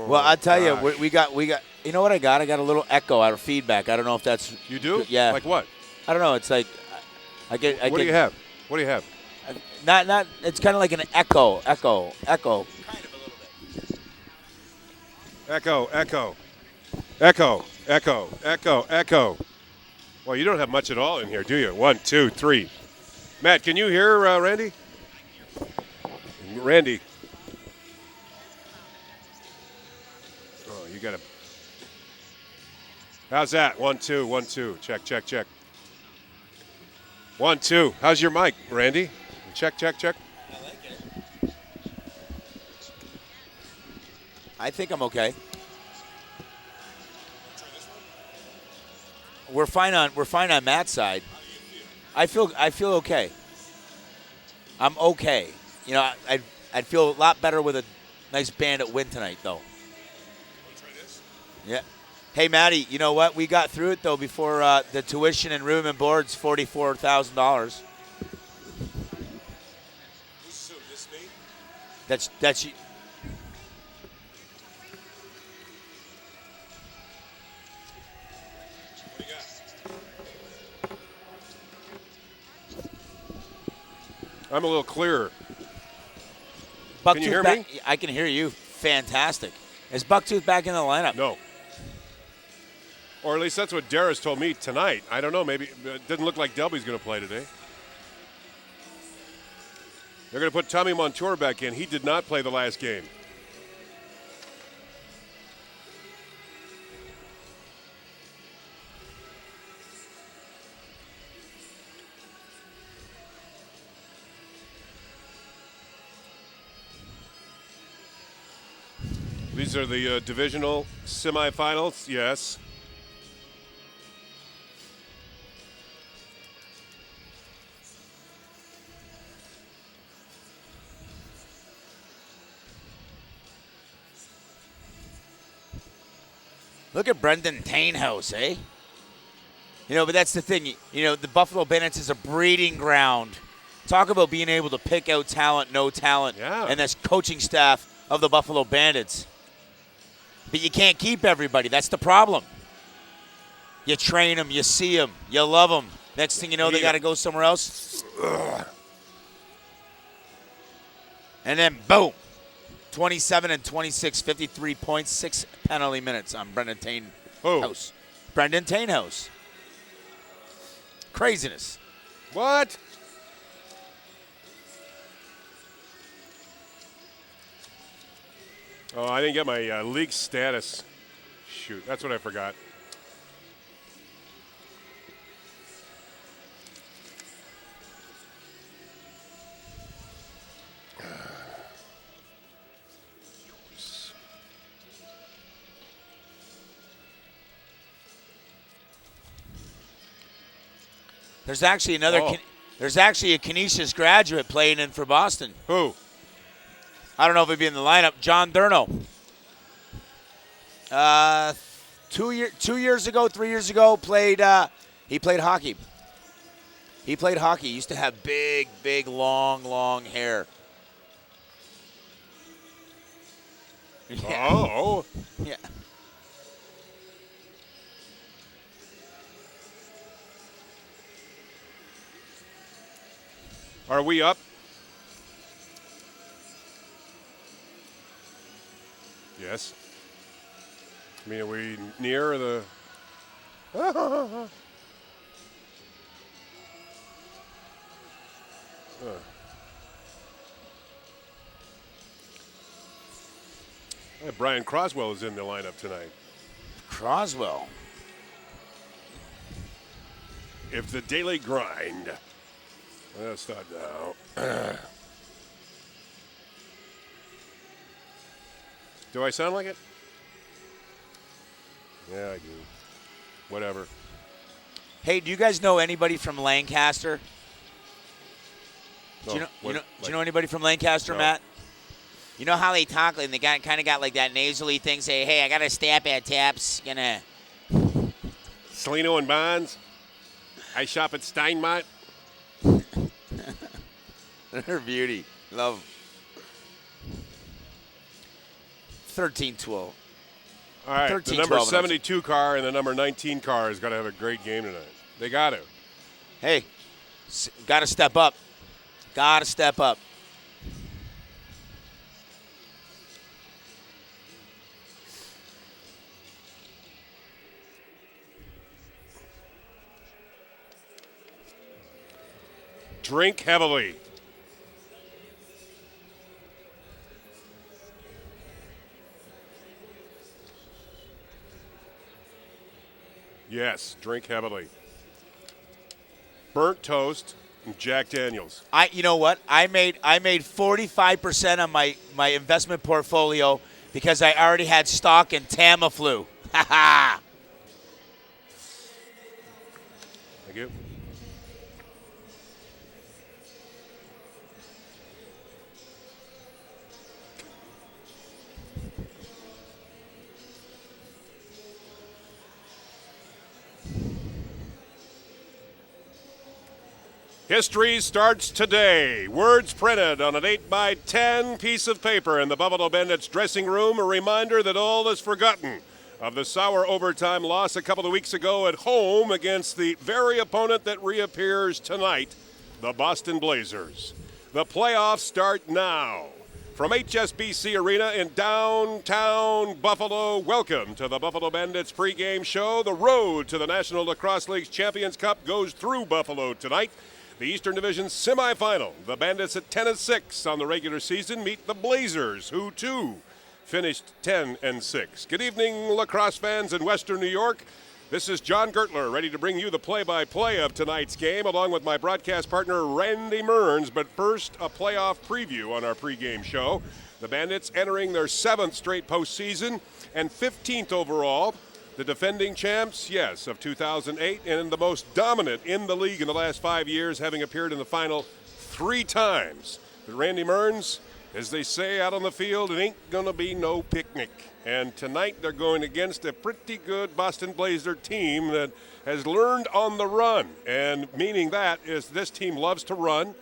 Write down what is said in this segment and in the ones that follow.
Well, I'll tell you, we got. You know what I got? I got a little echo out of feedback. I don't know if that's. You do? Yeah. Like what? I don't know. It's like, I get. What do you have? What do you have? Not. It's kind of like an echo. Kind of a little bit. Echo. Well, you don't have much at all in here, do you? 1, 2, 3. Matt, can you hear Randy? Randy. Oh, you got to. How's that? 1, 2, 1, 2. Check. 1, 2. How's your mic, Randy? Check. I like it. I think I'm okay. We're fine on Matt's side. I feel okay. I'm okay. You know, I'd feel a lot better with a nice Bandit win tonight, though. Yeah. Hey, Matty, you know what? We got through it, though, before the tuition and room and board's $44,000. This me? That's you. What do you got? I'm a little clearer. Can you hear me? I can hear you. Fantastic. Is Bucktooth back in the lineup? No. Or at least that's what Dara's told me tonight. I don't know. Maybe it doesn't look like Delby's going to play today. They're going to put Tommy Montour back in. He did not play the last game. These are the divisional semifinals. Yes. Look at Brendan Tainhouse, eh? You know, but that's the thing. You know, the Buffalo Bandits is a breeding ground. Talk about being able to pick out talent, no talent, and this coaching staff of the Buffalo Bandits. But you can't keep everybody. That's the problem. You train them, you see them, you love them. Next thing you know, they got to go somewhere else. And then, boom. 27 and 26, 53 points, 6 penalty minutes on Brendan Tainhouse. Brendan Tainhouse. Craziness. What? Oh, I didn't get my league status. Shoot, that's what I forgot. There's actually there's actually a Canisius graduate playing in for Boston. Who? I don't know if he'd be in the lineup. John Durno. 3 years ago, he played hockey. He played hockey. He used to have big, long hair. Yeah. Oh. Yeah. Are we up? Yes. I mean, are we near the... Brian Croswell is in the lineup tonight. Croswell. If the daily grind... Let's start now. Do I sound like it? Yeah, I do. Whatever. Hey, do you guys know anybody from Lancaster? No, do you know anybody from Lancaster, no. Matt? You know how they talk, and they kind of got like that nasally thing, say, hey, I got to stop at Taps. Gonna. Salino and Bonds. I shop at Steinmont. Her beauty. Love. 13-12. All right, 13, the number 12 72 car and the number 19 car is going to have a great game tonight. They got to. Hey, got to step up. Got to step up. Drink heavily. Yes, drink heavily. Burnt toast and Jack Daniels. You know what? I made 45% on my investment portfolio because I already had stock in Tamiflu. Ha ha. Thank you. History starts today. Words printed on an 8x10 piece of paper in the Buffalo Bandits dressing room. A reminder that all is forgotten of the sour overtime loss a couple of weeks ago at home against the very opponent that reappears tonight, the Boston Blazers. The playoffs start now. From HSBC Arena in downtown Buffalo, welcome to the Buffalo Bandits pregame show. The road to the National Lacrosse League's Champions Cup goes through Buffalo tonight. The Eastern Division semifinal. The Bandits at 10-6 on the regular season meet the Blazers, who too finished 10-6. Good evening, lacrosse fans in Western New York. This is John Gertler, ready to bring you the play-by-play of tonight's game, along with my broadcast partner, Randy Mearns. But first, a playoff preview on our pregame show. The Bandits entering their 7th straight postseason and 15th overall. The defending champs, yes, of 2008, and the most dominant in the league in the last 5 years, having appeared in the final 3 times. But Randy Mearns, as they say out on the field, it ain't going to be no picnic. And tonight they're going against a pretty good Boston Blazer team that has learned on the run. And meaning that is this team loves to run,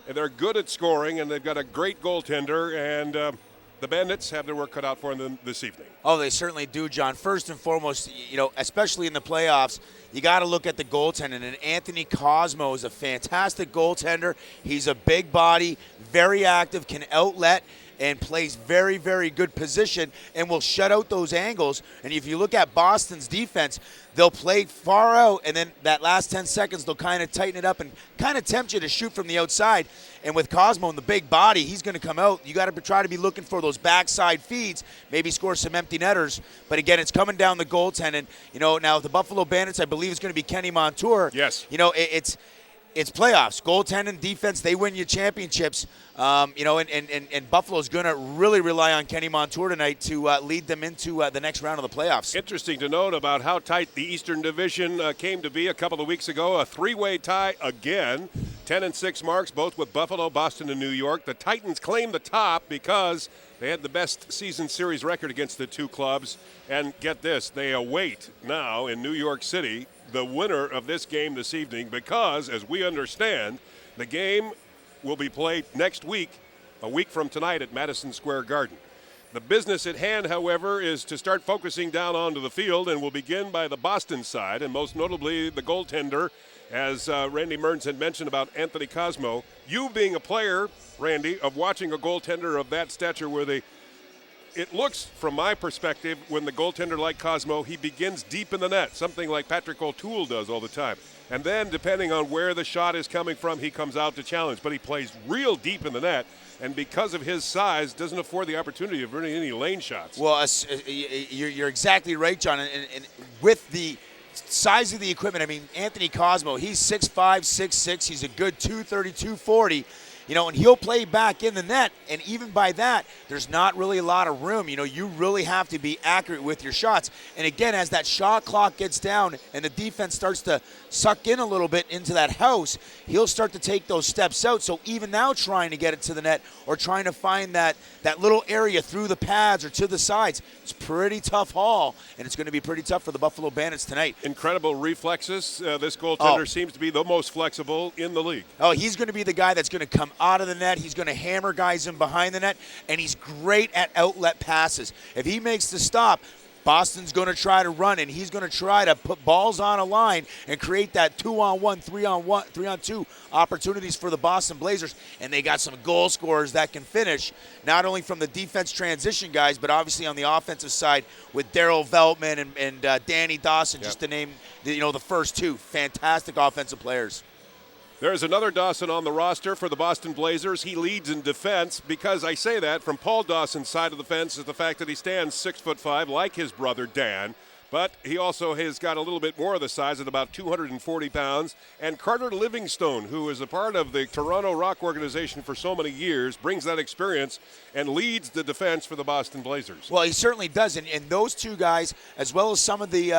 and they're good at scoring, and they've got a great goaltender, and the Bandits have their work cut out for them this evening. Oh, they certainly do, John. First and foremost, especially in the playoffs, you got to look at the goaltending. And Anthony Cosmo is a fantastic goaltender. He's a big body, very active, can outlet, and plays very, very good position and will shut out those angles. And if you look at Boston's defense, they'll play far out, and then that last 10 seconds, they'll kind of tighten it up and kind of tempt you to shoot from the outside. And with Cosmo and the big body, he's going to come out. You got to try to be looking for those backside feeds, maybe score some empty netters. But again, it's coming down the goaltending. Now the Buffalo Bandits, I believe it's going to be Kenny Montour. Yes. It's playoffs. Goaltending, defense, they win you championships. And Buffalo's going to really rely on Kenny Montour tonight to lead them into the next round of the playoffs. Interesting to note about how tight the Eastern Division came to be a couple of weeks ago. A 3-way tie again. 10-6 marks, both with Buffalo, Boston, and New York. The Titans claim the top because they had the best season series record against the two clubs. And get this, they await now in New York City the winner of this game this evening because, as we understand, the game will be played next week, a week from tonight at Madison Square Garden. The business at hand, however, is to start focusing down onto the field, and we'll begin by the Boston side, and most notably the goaltender, as Randy Mearns had mentioned about Anthony Cosmo. You being a player, Randy, of watching a goaltender of that stature where it looks, from my perspective, when the goaltender like Cosmo, he begins deep in the net, something like Patrick O'Toole does all the time. And then, depending on where the shot is coming from, he comes out to challenge. But he plays real deep in the net, and because of his size, doesn't afford the opportunity of running any lane shots. Well, you're exactly right, John. And with the size of the equipment, I mean, Anthony Cosmo, he's 6'5", 6'6". He's a good 230, 240. And he'll play back in the net, and even by that, there's not really a lot of room. You really have to be accurate with your shots. And again, as that shot clock gets down and the defense starts to suck in a little bit into that house, he'll start to take those steps out. So even now trying to get it to the net or trying to find that little area through the pads or to the sides, it's a pretty tough haul, and it's going to be pretty tough for the Buffalo Bandits tonight. Incredible reflexes. This goaltender seems to be the most flexible in the league. Oh, he's going to be the guy that's going to come out of the net. He's going to hammer guys in behind the net, and he's great at outlet passes. If he makes the stop, Boston's going to try to run, and he's going to try to put balls on a line and create that 2-on-1, 3-on-1, 3-on-2 opportunities for the Boston Blazers. And they got some goal scorers that can finish, not only from the defense transition guys, but obviously on the offensive side with Darryl Veltman and Danny Dawson, just to name the first two. Fantastic offensive players. There's another Dawson on the roster for the Boston Blazers. He leads in defense. Because I say that, from Paul Dawson's side of the fence is the fact that he stands 6'5", like his brother Dan. But he also has got a little bit more of the size at about 240 pounds. And Carter Livingstone, who is a part of the Toronto Rock organization for so many years, brings that experience and leads the defense for the Boston Blazers. Well, he certainly does. And those two guys, as well as some of the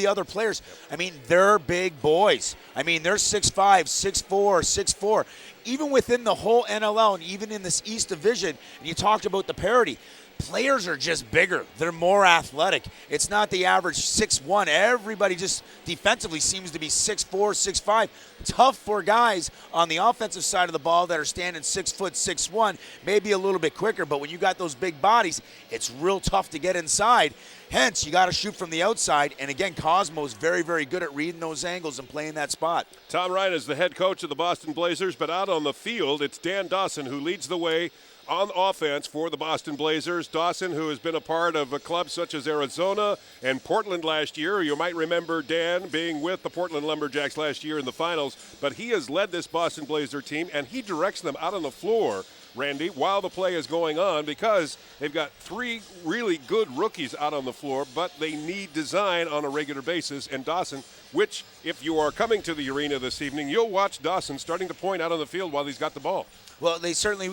other players, I mean, they're big boys. I mean, they're 6'5", 6'4", 6'4". Even within the whole NLL and even in this East Division, and you talked about the parity, players are just bigger. They're more athletic. It's not the average 6'1". Everybody just defensively seems to be 6'4", 6'5". Tough for guys on the offensive side of the ball that are standing 6 foot, 6'1", maybe a little bit quicker. But when you got those big bodies, it's real tough to get inside. Hence, you got to shoot from the outside. And again, Cosmo's very, very good at reading those angles and playing that spot. Tom Ryan is the head coach of the Boston Blazers, but out on the field, it's Dan Dawson who leads the way on offense for the Boston Blazers. Dawson, who has been a part of a club such as Arizona and Portland last year. You might remember Dan being with the Portland Lumberjacks last year in the finals, but he has led this Boston Blazer team, and he directs them out on the floor, Randy, while the play is going on, because they've got three really good rookies out on the floor, but they need design on a regular basis. And Dawson, which, if you are coming to the arena this evening, you'll watch Dawson starting to point out on the field while he's got the ball. Well, he certainly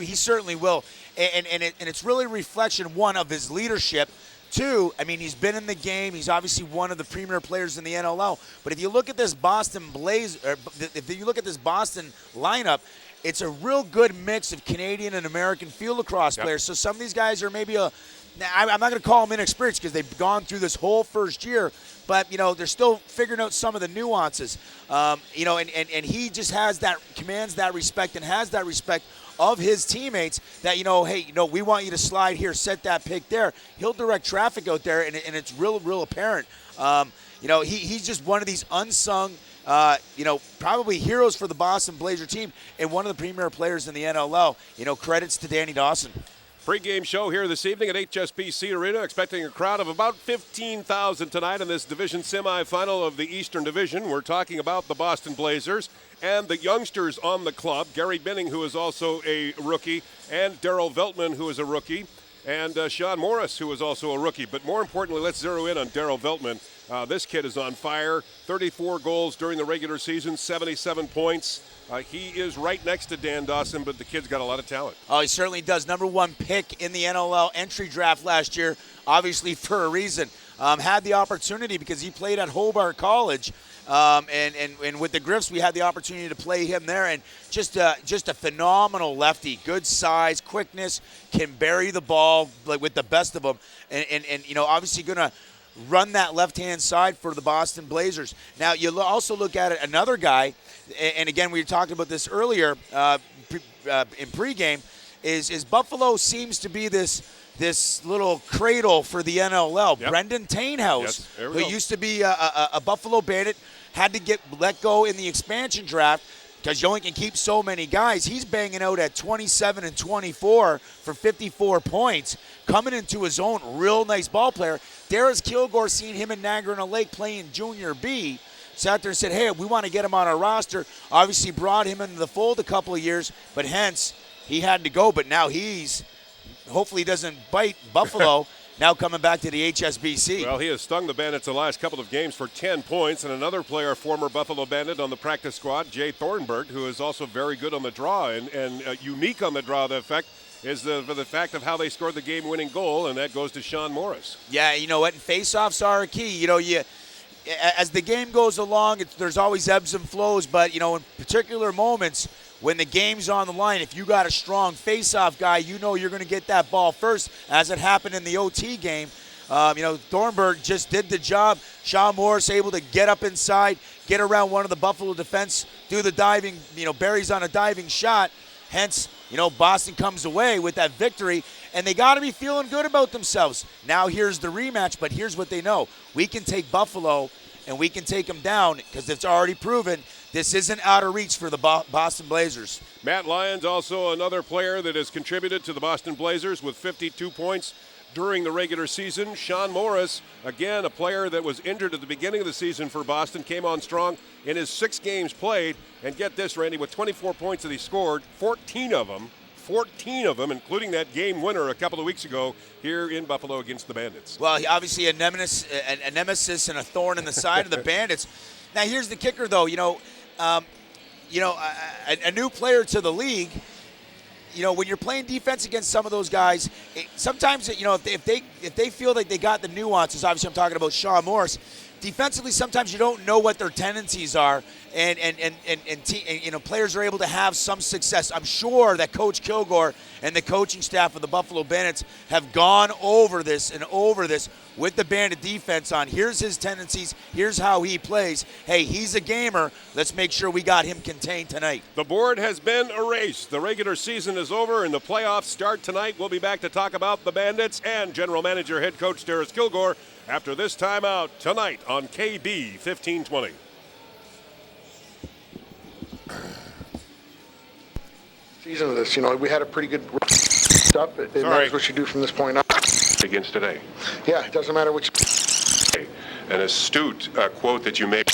will, and it's really a reflection, one, of his leadership. Two, I mean, he's been in the game. He's obviously one of the premier players in the NLL. But if you look at this Boston lineup, it's a real good mix of Canadian and American field lacrosse players. So some of these guys are maybe I'm not going to call them inexperienced because they've gone through this whole first year, but they're still figuring out some of the nuances. And he just commands that respect and has that respect of his teammates that, hey, we want you to slide here, set that pick there. He'll direct traffic out there, and it's real apparent. He's just one of these unsung, probably heroes for the Boston Blazer team and one of the premier players in the NLL. Credits to Danny Dawson. Pre-game show here this evening at HSBC Arena, expecting a crowd of about 15,000 tonight in this division semifinal of the Eastern Division. We're talking about the Boston Blazers and the youngsters on the club, Gary Binning, who is also a rookie, and Darryl Veltman, who is a rookie, and Sean Morris, who is also a rookie. But more importantly, let's zero in on Darryl Veltman. This kid is on fire. 34 goals during the regular season, 77 points. He is right next to Dan Dawson, but the kid's got a lot of talent. Oh, he certainly does. #1 pick in the NLL entry draft last year, obviously for a reason. Had the opportunity because he played at Hobart College. And with the Griffs, we had the opportunity to play him there. And just a phenomenal lefty. Good size, quickness, can bury the ball like with the best of them. And obviously going to run that left-hand side for the Boston Blazers. Now, you also look at it, another guy, and again, we were talking about this earlier in pregame, is Buffalo seems to be this little cradle for the NLL. Yep. Brendan Tainhouse, who used to be a Buffalo Bandit, had to get let go in the expansion draft because you only can keep so many guys. He's banging out at 27 and 24 for 54 points, coming into his own, real nice ball player. Darius Kilgore, seen him in Niagara Lake playing Junior B, sat there and said, hey, we want to get him on our roster. Obviously brought him into the fold a couple of years, but hence he had to go. But now hopefully doesn't bite Buffalo, now coming back to the HSBC. Well, he has stung the Bandits the last couple of games for 10 points. And another player, former Buffalo Bandit on the practice squad, Jay Thornburg, who is also very good on the draw and unique on the draw. The effect is the fact of how they scored the game-winning goal, and that goes to Sean Morris. Yeah, you know what? Face-offs are a key. As the game goes along, there's always ebbs and flows, but, in particular moments, when the game's on the line, if you got a strong face-off guy, you're going to get that ball first, as it happened in the OT game. Thornburg just did the job. Sean Morris able to get up inside, get around one of the Buffalo defense, do the diving, buries on a diving shot, Hence, Boston comes away with that victory, and they got to be feeling good about themselves. Now here's the rematch, but here's what they know. We can take Buffalo, and we can take them down because it's already proven this isn't out of reach for the Boston Blazers. Matt Lyons, also another player that has contributed to the Boston Blazers with 52 points during the regular season. Sean Morris, again, a player that was injured at the beginning of the season for Boston, came on strong in his 6 games played. And get this, Randy, with 24 points that he scored, 14 of them, including that game winner a couple of weeks ago here in Buffalo against the Bandits. Well, obviously a nemesis and a thorn in the side of the Bandits. Now, here's the kicker, though. A new player to the league, when you're playing defense against some of those guys, sometimes, if they feel like they got the nuances, obviously I'm talking about Sean Morris, defensively sometimes you don't know what their tendencies are, and players are able to have some success. I'm sure that Coach Kilgore and the coaching staff of the Buffalo Bandits have gone over this with the Bandit defense on here's his tendencies, here's how he plays. Hey, he's a gamer. Let's make sure we got him contained tonight. The board has been erased. The regular season is over and the playoffs start tonight. We'll be back to talk about the Bandits and General Manager head coach Darris Kilgore after this timeout tonight on KB 1520. Season of this, we had a pretty good stuff. It matters what you do from this point on. Against today. Yeah, it doesn't matter what you. An astute quote that you made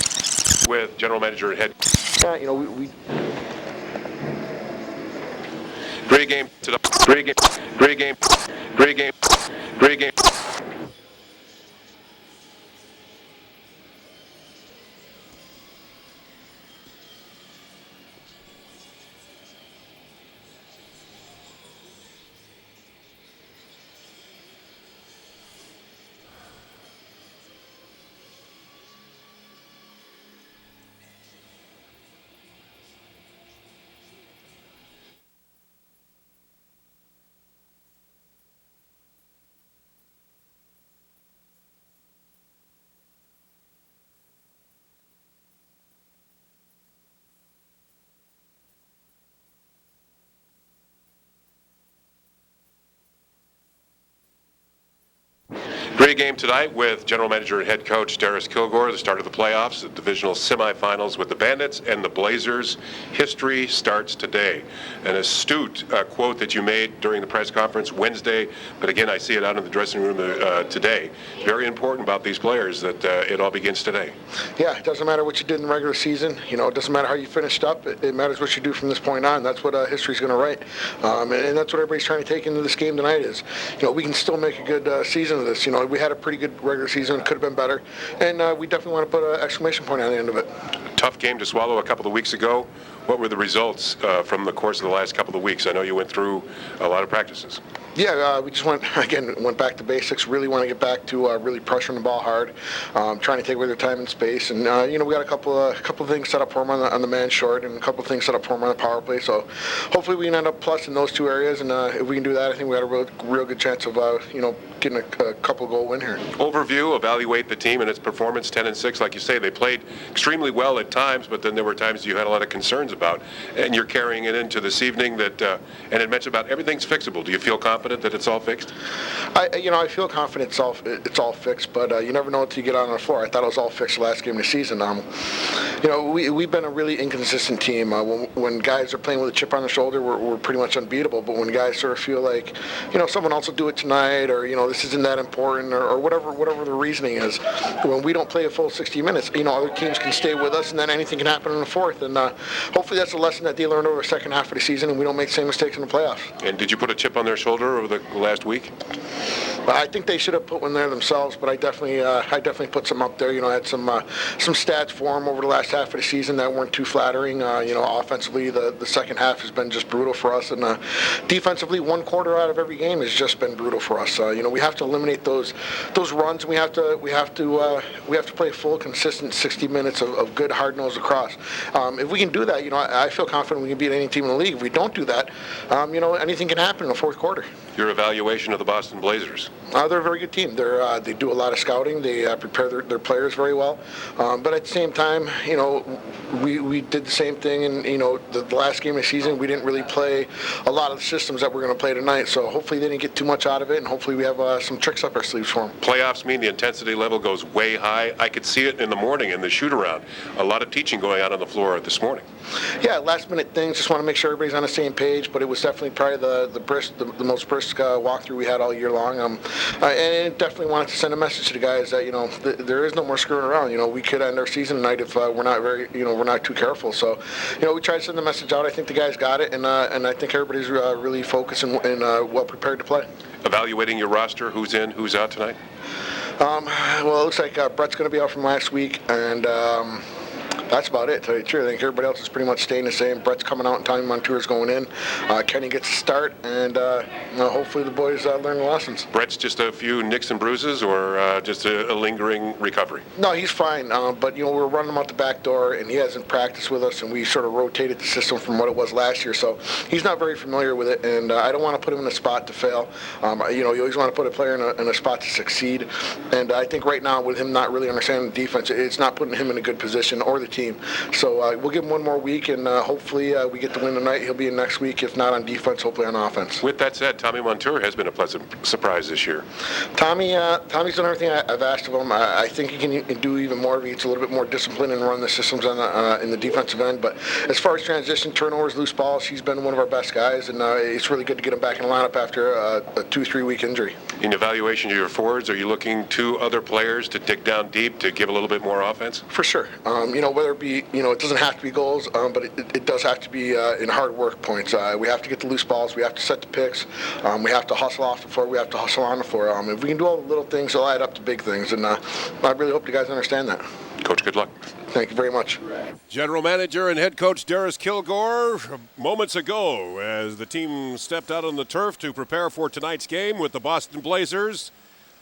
with General Manager and head. Yeah, we Great game today. Great game. Great game. Great game. Great game. Great game tonight with General Manager and Head Coach Darris Kilgore. The start of the playoffs, the divisional semifinals with the Bandits and the Blazers. History starts today. An astute quote that you made during the press conference Wednesday, but again, I see it out in the dressing room today. Very important about these players that it all begins today. Yeah, it doesn't matter what you did in the regular season. It doesn't matter how you finished up. It matters what you do from this point on. That's what history's going to write. And that's what everybody's trying to take into this game tonight is, we can still make a good season of this. We had a pretty good regular season. It could have been better. And we definitely want to put an exclamation point on the end of it. Tough game to swallow a couple of weeks ago. What were the results from the course of the last couple of weeks? I know you went through a lot of practices. Yeah, we just went back to basics. Really want to get back to really pressuring the ball hard, trying to take away their time and space. And we got a couple of things set up for them on the man short, and a couple of things set up for them on the power play. So hopefully we can end up plus in those 2 areas. And if we can do that, I think we got a real good chance of getting a couple goal win here. Overview: evaluate the team and its performance. 10-6, like you say, they played extremely well at times, but then there were times you had a lot of concerns about, and you're carrying it into this evening. That and it mentioned about everything's fixable. Do you feel confident that it's all fixed? I feel confident it's all fixed, but you never know until you get out on the floor. I thought it was all fixed last game of the season. We've been a really inconsistent team. When guys are playing with a chip on their shoulder, we're pretty much unbeatable. But when guys sort of feel like, someone else will do it tonight, or this isn't that important, or whatever the reasoning is, when we don't play a full 60 minutes, other teams can stay with us, and then anything can happen in the fourth. And hopefully that's a lesson that they learned over the second half of the season, and we don't make the same mistakes in the playoffs. And did you put a chip on their shoulder over the last week? I think they should have put one there themselves, but I definitely put some up there. I had some stats for them over the last half of the season that weren't too flattering. Offensively, the second half has been just brutal for us, and defensively, 1 quarter out of every game has just been brutal for us. We have to eliminate those runs, and we have to play a full, consistent 60 minutes of good hard nose across. If we can do that, I feel confident we can beat any team in the league. If we don't do that, anything can happen in the fourth quarter. Your evaluation of the Boston Blazers? They're a very good team. They do a lot of scouting. They prepare their players very well. But at the same time, we did the same thing. And the last game of the season, we didn't really play a lot of the systems that we're going to play tonight. So hopefully they didn't get too much out of it, and hopefully we have some tricks up our sleeves for them. Playoffs mean the intensity level goes way high. I could see it in the morning in the shoot-around. A lot of teaching going on the floor this morning. Yeah, last-minute things. Just want to make sure everybody's on the same page. But it was definitely probably the most brisk walkthrough we had all year long. And definitely wanted to send a message to the guys that there is no more screwing around. We could end our season tonight if we're not too careful. So we tried to send the message out. I think the guys got it, and I think everybody's really focused and well prepared to play. Evaluating your roster, who's in, who's out tonight? Well, it looks like Brett's going to be out from last week, and that's about it, to tell you the truth. I think everybody else is pretty much staying the same. Brett's coming out and Tommy Montour's going in. Kenny gets a start, and hopefully the boys learn the lessons. Brett's just a few nicks and bruises, or just a lingering recovery? No, he's fine, but we're running him out the back door, and he hasn't practiced with us, and we sort of rotated the system from what it was last year, so he's not very familiar with it, and I don't want to put him in a spot to fail. You always want to put a player in a spot to succeed, and I think right now with him not really understanding the defense, it's not putting him in a good position or the team. So we'll give him one more week, and hopefully we get the win tonight. He'll be in next week, if not on defense, hopefully on offense. With that said, Tommy Montour has been a pleasant surprise this year. Tommy's done everything I've asked of him. I think he can do even more. He gets a little bit more discipline and run the systems in the defensive end. But as far as transition, turnovers, loose balls, he's been one of our best guys, and it's really good to get him back in the lineup after a 2-3 week injury. In evaluation of your forwards, are you looking to other players to dig down deep to give a little bit more offense? For sure. Whether it be, it doesn't have to be goals, but it does have to be in hard work points. We have to get the loose balls. We have to set the picks. We have to hustle off the floor. We have to hustle on the floor. If we can do all the little things, they'll add up to big things. And I really hope you guys understand that. Coach, good luck. Thank you very much. General Manager and Head Coach Darius Kilgore moments ago as the team stepped out on the turf to prepare for tonight's game with the Boston Blazers.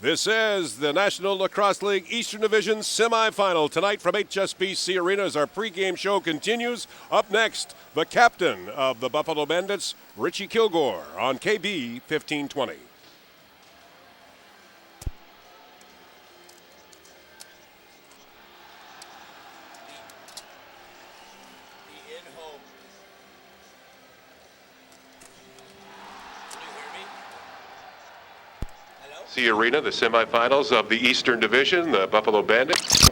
This is the National Lacrosse League Eastern Division semifinal tonight from HSBC Arena as our pregame show continues. Up next, the captain of the Buffalo Bandits, Richie Kilgore, on KB 1520. Arena, the semifinals of the Eastern Division, the Buffalo Bandits,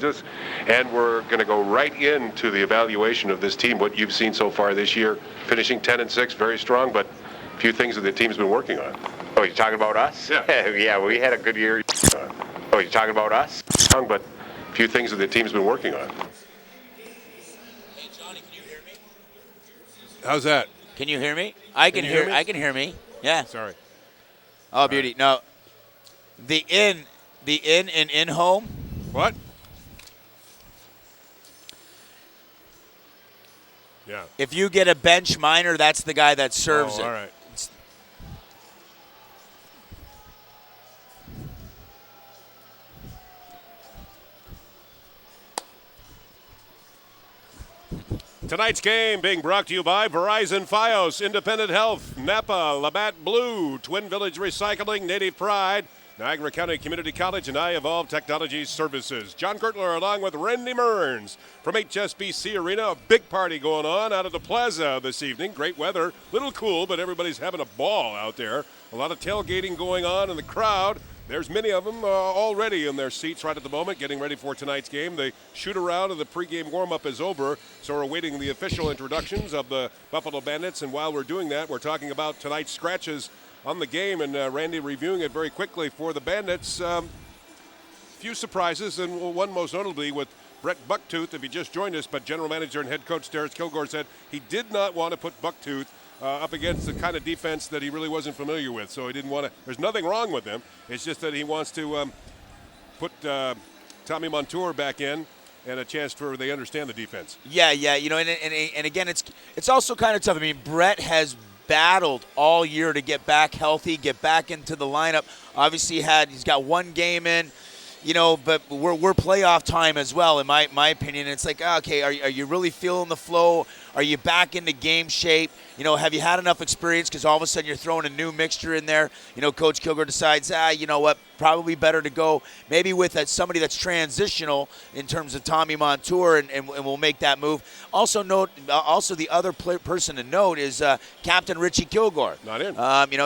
and we're going to go right into the evaluation of this team, what you've seen so far this year, finishing 10-6, very strong, but a few things that the team's been working on. Oh, you're talking about us? Yeah. Yeah, we had a good year. Oh, you're talking about us? But a few things that the team's been working on. Hey, Johnny, can you hear me? How's that? Can you hear me? I can hear. I can hear me. Yeah. Sorry. Oh, beauty. No. The in and in home. What? Yeah. If you get a bench minor, that's the guy that serves it. All right. Tonight's game being brought to you by Verizon Fios, Independent Health, Napa, Labatt Blue, Twin Village Recycling, Native Pride, Niagara County Community College, and I Evolve Technology Services. John Gertler along with Randy Mearns from HSBC Arena. A big party going on out at the plaza this evening. Great weather, little cool, but everybody's having a ball out there. A lot of tailgating going on in the crowd. There's many of them already in their seats right at the moment, getting ready for tonight's game. The shoot-around and the pregame warm-up is over, so we're awaiting the official introductions of the Buffalo Bandits. And while we're doing that, we're talking about tonight's scratches on the game, and Randy reviewing it very quickly for the Bandits. Few surprises, and one most notably with Brett Bucktooth, if he just joined us, but General Manager and Head Coach Darius Kilgore said he did not want to put Bucktooth up against the kind of defense that he really wasn't familiar with. So he didn't want to, there's nothing wrong with him. It's just that he wants to put Tommy Montour back in and a chance for they understand the defense. Yeah, and again, it's also kind of tough. I mean, Brett has battled all year to get back healthy, get back into the lineup. Obviously he's got one game in. but we're playoff time as well, in my opinion. It's like, okay, are you really feeling the flow? Are you back into game shape? Have you had enough experience? Because all of a sudden you're throwing a new mixture in there. Coach Kilgore decides, you know what, probably better to go maybe with somebody that's transitional in terms of Tommy Montour, and we'll make that move. Also the other person to note is Captain Richie Kilgore. Not in.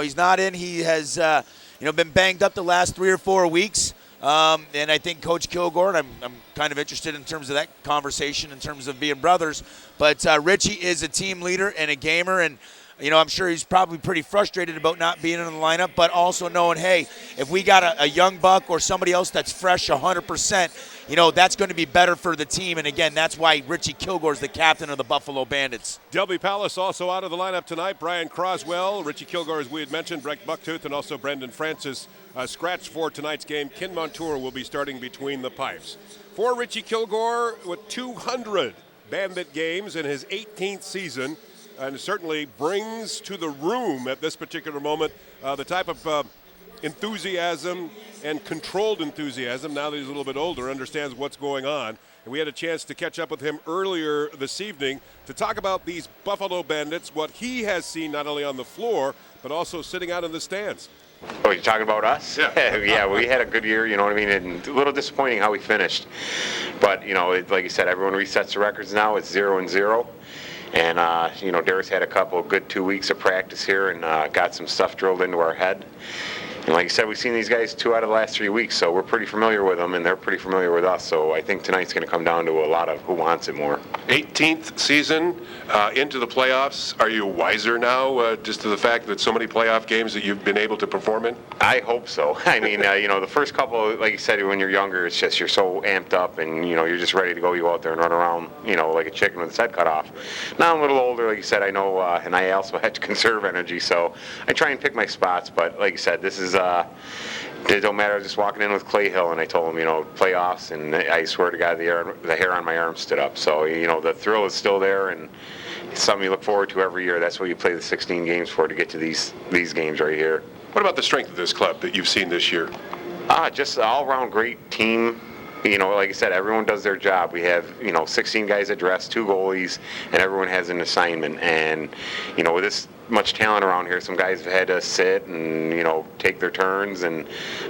He's not in. He has been banged up the last 3 or 4 weeks. And I think Coach Kilgore, and I'm kind of interested in terms of that conversation in terms of being brothers, but Richie is a team leader and a gamer, and I'm sure he's probably pretty frustrated about not being in the lineup, but also knowing, hey, if we got a young buck or somebody else that's fresh 100%, that's going to be better for the team. And again, that's why Richie Kilgore is the captain of the Buffalo Bandits. Delby Palace also out of the lineup tonight. Brian Croswell, Richie Kilgore, as we had mentioned, Breck Bucktooth, and also Brendan Francis scratched for tonight's game. Ken Montour will be starting between the pipes. For Richie Kilgore, with 200 Bandit games in his 18th season, and certainly brings to the room at this particular moment the type of enthusiasm and controlled enthusiasm, now that he's a little bit older, understands what's going on. And we had a chance to catch up with him earlier this evening to talk about these Buffalo Bandits, what he has seen not only on the floor, but also sitting out in the stands. Oh, you're talking about us? Yeah. Yeah, we had a good year, you know what I mean? And a little disappointing how we finished. But, like you said, everyone resets the records now. It's 0-0. And, Darius had a couple of good 2 weeks of practice here and got some stuff drilled into our head. And like I said, we've seen these guys 2 out of the last 3 weeks, so we're pretty familiar with them, and they're pretty familiar with us. So I think tonight's going to come down to a lot of who wants it more. 18th season into the playoffs. Are you wiser now just to the fact that so many playoff games that you've been able to perform in? I hope so. I mean, the first couple, like you said, when you're younger, it's just you're so amped up and, you're just ready to go. You go out there and run around, like a chicken with its head cut off. Now I'm a little older, like you said, I know, and I also had to conserve energy, so I try and pick my spots. But like you said, this is it don't matter. I was just walking in with Clay Hill, and I told him, playoffs, and I swear to God, the hair on my arm stood up. So, the thrill is still there, and it's something you look forward to every year. That's what you play the 16 games for, to get to these games right here. What about the strength of this club that you've seen this year? Just an all-around great team. Like I said, everyone does their job. We have, 16 guys at dress, 2 goalies, and everyone has an assignment. And, with this much talent around here, some guys have had to sit and, take their turns,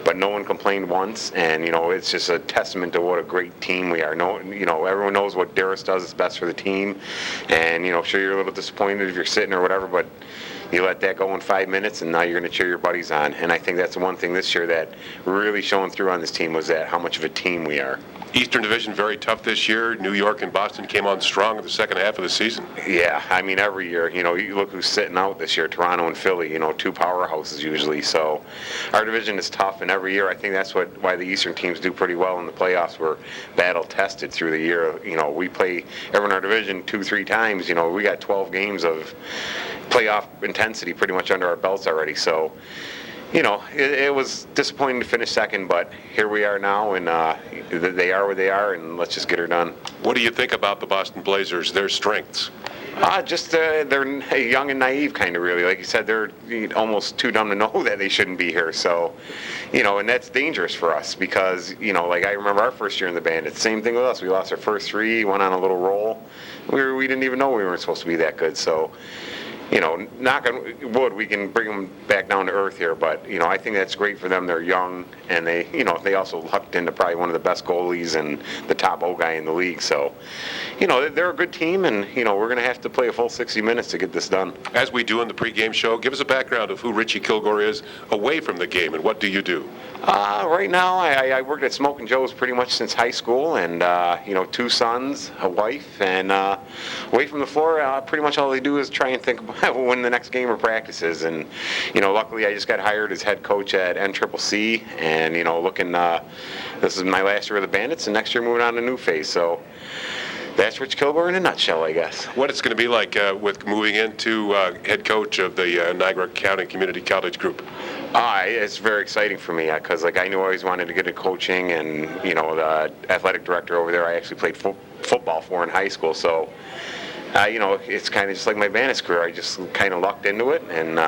but no one complained once. And, it's just a testament to what a great team we are. Everyone knows what Darius does is best for the team. And, sure, you're a little disappointed if you're sitting or whatever, but you let that go in 5 minutes, and now you're going to cheer your buddies on. And I think that's the one thing this year that really showing through on this team was that how much of a team we are. Eastern Division very tough this year. New York and Boston came on strong in the second half of the season. Yeah, I mean, every year, you look who's sitting out this year, Toronto and Philly, 2 powerhouses usually. So our division is tough, and every year I think that's why the Eastern teams do pretty well in the playoffs. We're battle tested through the year. We play everyone in our division 2-3 times. We got 12 games of playoff intensity pretty much under our belts already. So, it was disappointing to finish second, but here we are now, and they are where they are, and let's just get her done. What do you think about the Boston Blazers, their strengths? They're young and naive, kind of, really. Like you said, they're almost too dumb to know that they shouldn't be here. So, and that's dangerous for us because, like I remember our first year in the Bandits, same thing with us. We lost our first 3, went on a little roll. We didn't even know we weren't supposed to be that good. So, knock on wood, we can bring them back down to earth here. But, I think that's great for them. They're young, and they also lucked into probably one of the best goalies and the top O guy in the league. So, they're a good team, and, we're going to have to play a full 60 minutes to get this done. As we do in the pregame show, give us a background of who Richie Kilgore is away from the game, and what do you do? Right now, I worked at Smokin' Joe's pretty much since high school, and 2 sons, a wife, and away from the floor, pretty much all they do is try and think about when the next game or practice is. And luckily, I just got hired as head coach at NCCC, and this is my last year with the Bandits, and next year moving on to a new phase. So that's Rich Kilgore in a nutshell, I guess. What it's going to be like with moving into head coach of the Niagara County Community College Group? It's very exciting for me because, I knew I always wanted to get into coaching, and the athletic director over there I actually played football for in high school. So, it's kind of just like my Bandits career. I just kind of lucked into it, and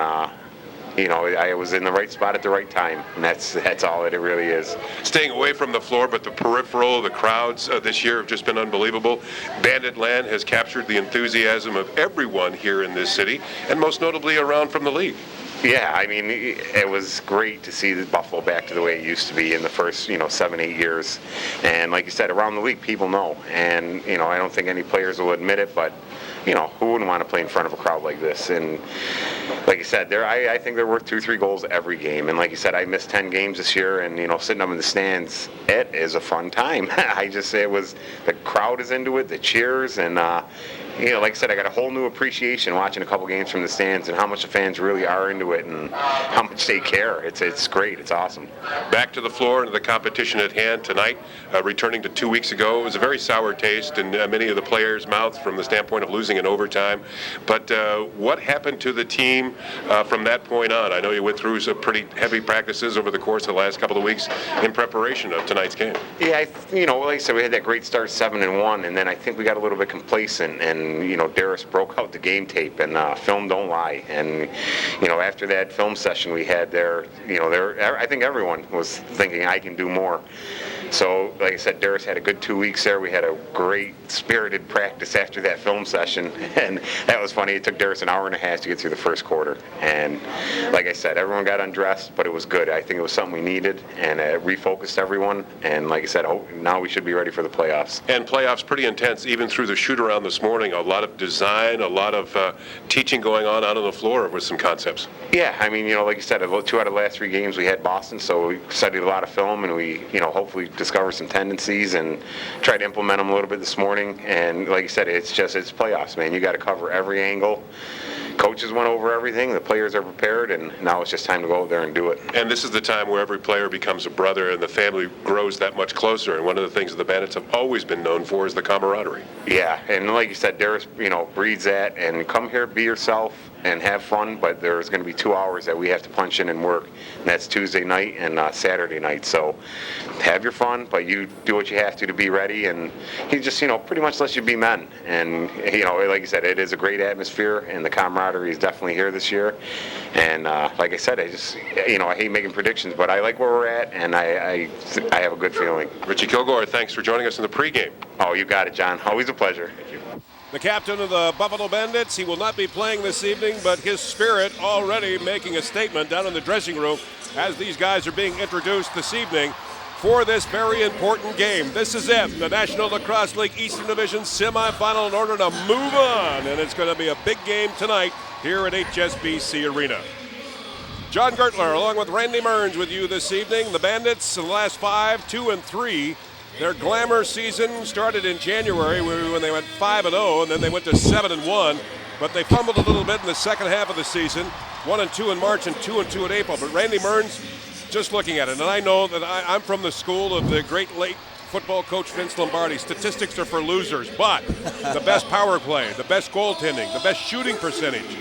I was in the right spot at the right time, and that's all it really is. Staying away from the floor, but the peripheral, the crowds this year have just been unbelievable. Bandit Land has captured the enthusiasm of everyone here in this city, and most notably around from the league. Yeah, I mean, it was great to see the Buffalo back to the way it used to be in the first, 7-8 years. And like you said, around the league, people know. And, I don't think any players will admit it, but, who wouldn't want to play in front of a crowd like this? And like you said, I think they're worth 2-3 goals every game. And like you said, I missed 10 games this year, and, sitting up in the stands, it is a fun time. The crowd is into it, the cheers, and, like I said, I got a whole new appreciation watching a couple games from the stands and how much the fans really are into it and how much they care. It's great. It's awesome. Back to the floor and to the competition at hand tonight, returning to 2 weeks ago. It was a very sour taste in many of the players' mouths from the standpoint of losing in overtime. But what happened to the team from that point on? I know you went through some pretty heavy practices over the course of the last couple of weeks in preparation of tonight's game. Yeah, like I said, we had that great start 7-1, and then I think we got a little bit complacent, and Darius broke out the game tape, and film don't lie. And after that film session we had there, I think everyone was thinking I can do more. So, like I said, Darius had a good 2 weeks there. We had a great spirited practice after that film session, and that was funny. It took Darius an hour and a half to get through the first quarter. And like I said, everyone got undressed, but it was good. I think it was something we needed, and it refocused everyone. And like I said, now we should be ready for the playoffs. And playoffs pretty intense, even through the shoot-around this morning. A lot of design, a lot of teaching going on out on the floor with some concepts. Yeah, I mean, like you said, 2 out of the last 3 games we had Boston, so we studied a lot of film, and we, hopefully discover some tendencies and try to implement them a little bit this morning. And like you said, it's playoffs, man. You got to cover every angle. Coaches went over everything. The players are prepared, and now it's just time to go out there and do it. And this is the time where every player becomes a brother, and the family grows that much closer. And one of the things that the Bandits have always been known for is the camaraderie. Yeah, and like you said, Darius, breeds that. And come here, be yourself, and have fun. But there's going to be 2 hours that we have to punch in and work, and that's Tuesday night and Saturday night. So have your fun, but you do what you have to be ready. And he just, pretty much lets you be men. And like you said, it is a great atmosphere, and the camaraderie is definitely here this year. And like I said, I hate making predictions, but I like where we're at, and I have a good feeling. Richie Kilgore, thanks for joining us in the pregame. Oh, you got it, John. Always a pleasure. Thank you. The captain of the Buffalo Bandits, he will not be playing this evening, but his spirit already making a statement down in the dressing room as these guys are being introduced this evening for this very important game. This is it, the National Lacrosse League Eastern Division semifinal in order to move on, and it's going to be a big game tonight here at HSBC Arena. John Gertler along with Randy Mearns with you this evening. The Bandits in the last 5, 2-3. Their glamour season started in January when they went 5-0, and then they went to 7-1. But they fumbled a little bit in the second half of the season. 1-2 in March and 2-2 in April. But Randy Mearns, just looking at it, and I know that I'm from the school of the great late football coach Vince Lombardi. Statistics are for losers, but the best power play, the best goaltending, the best shooting percentage,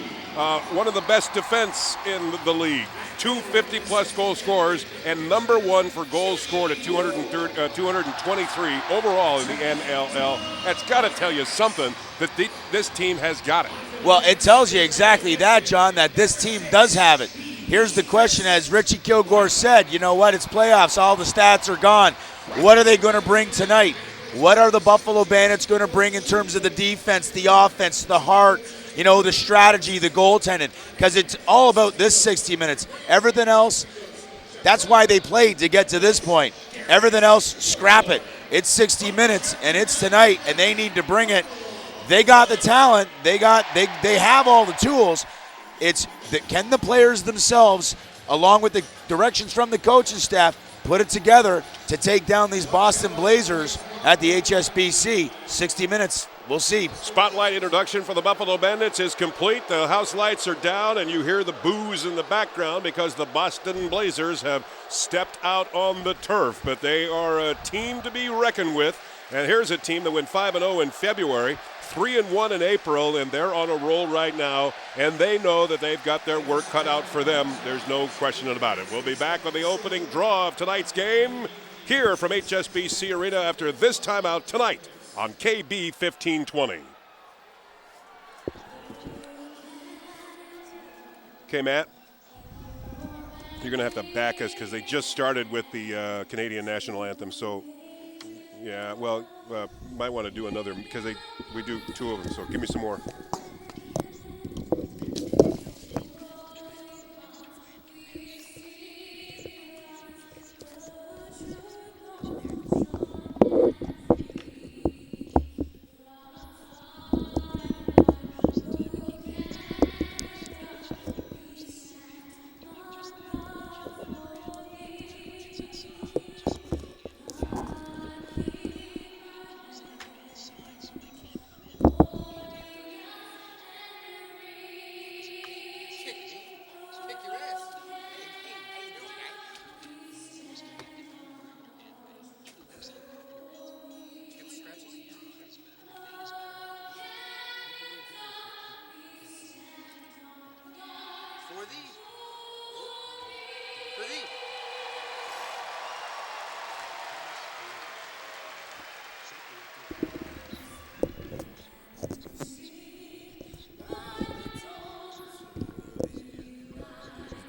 one of the best defense in the league. 250-plus goal scorers, and number 1 for goals scored at 223 overall in the NLL. That's got to tell you something that this team has got it. Well, it tells you exactly that, John, that this team does have it. Here's the question, as Richie Kilgore said, you know what, it's playoffs, all the stats are gone. What are they going to bring tonight? What are the Buffalo Bandits going to bring in terms of the defense, the offense, the heart, the strategy, the goaltending? Because it's all about this 60 minutes. Everything else, that's why they played to get to this point. Everything else, scrap it. It's 60 minutes, and it's tonight, and they need to bring it. They got the talent. They have all the tools. Can the players themselves, along with the directions from the coaching staff, put it together to take down these Boston Blazers at the HSBC? 60 minutes. We'll see. Spotlight introduction for the Buffalo Bandits is complete. The house lights are down, and you hear the boos in the background because the Boston Blazers have stepped out on the turf. But they are a team to be reckoned with. And here's a team that went 5-0 in February, 3-1 in April, and they're on a roll right now. And they know that they've got their work cut out for them. There's no question about it. We'll be back with the opening draw of tonight's game here from HSBC Arena after this timeout tonight on KB 1520. Okay, Matt. you're going to have to back us because they just started with the Canadian national anthem. So, yeah, well, might want to do another because we do two of them. So give me some more.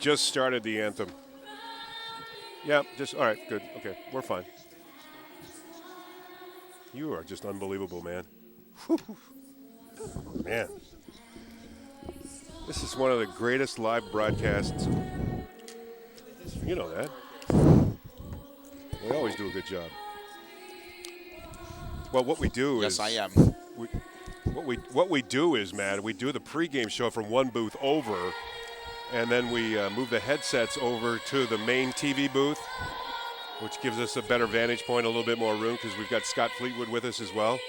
Just started the anthem. Yeah, all right, good. Okay, we're fine. You are just unbelievable, man. Whew. Man. This is one of the greatest live broadcasts. You know that. We always do a good job. Well, what we do is... Yes, I am. What we do is, Matt, we do the pregame show from one booth over, and then we move the headsets over to the main TV booth, which gives us a better vantage point, a little bit more room, because we've got Scott Fleetwood with us as well.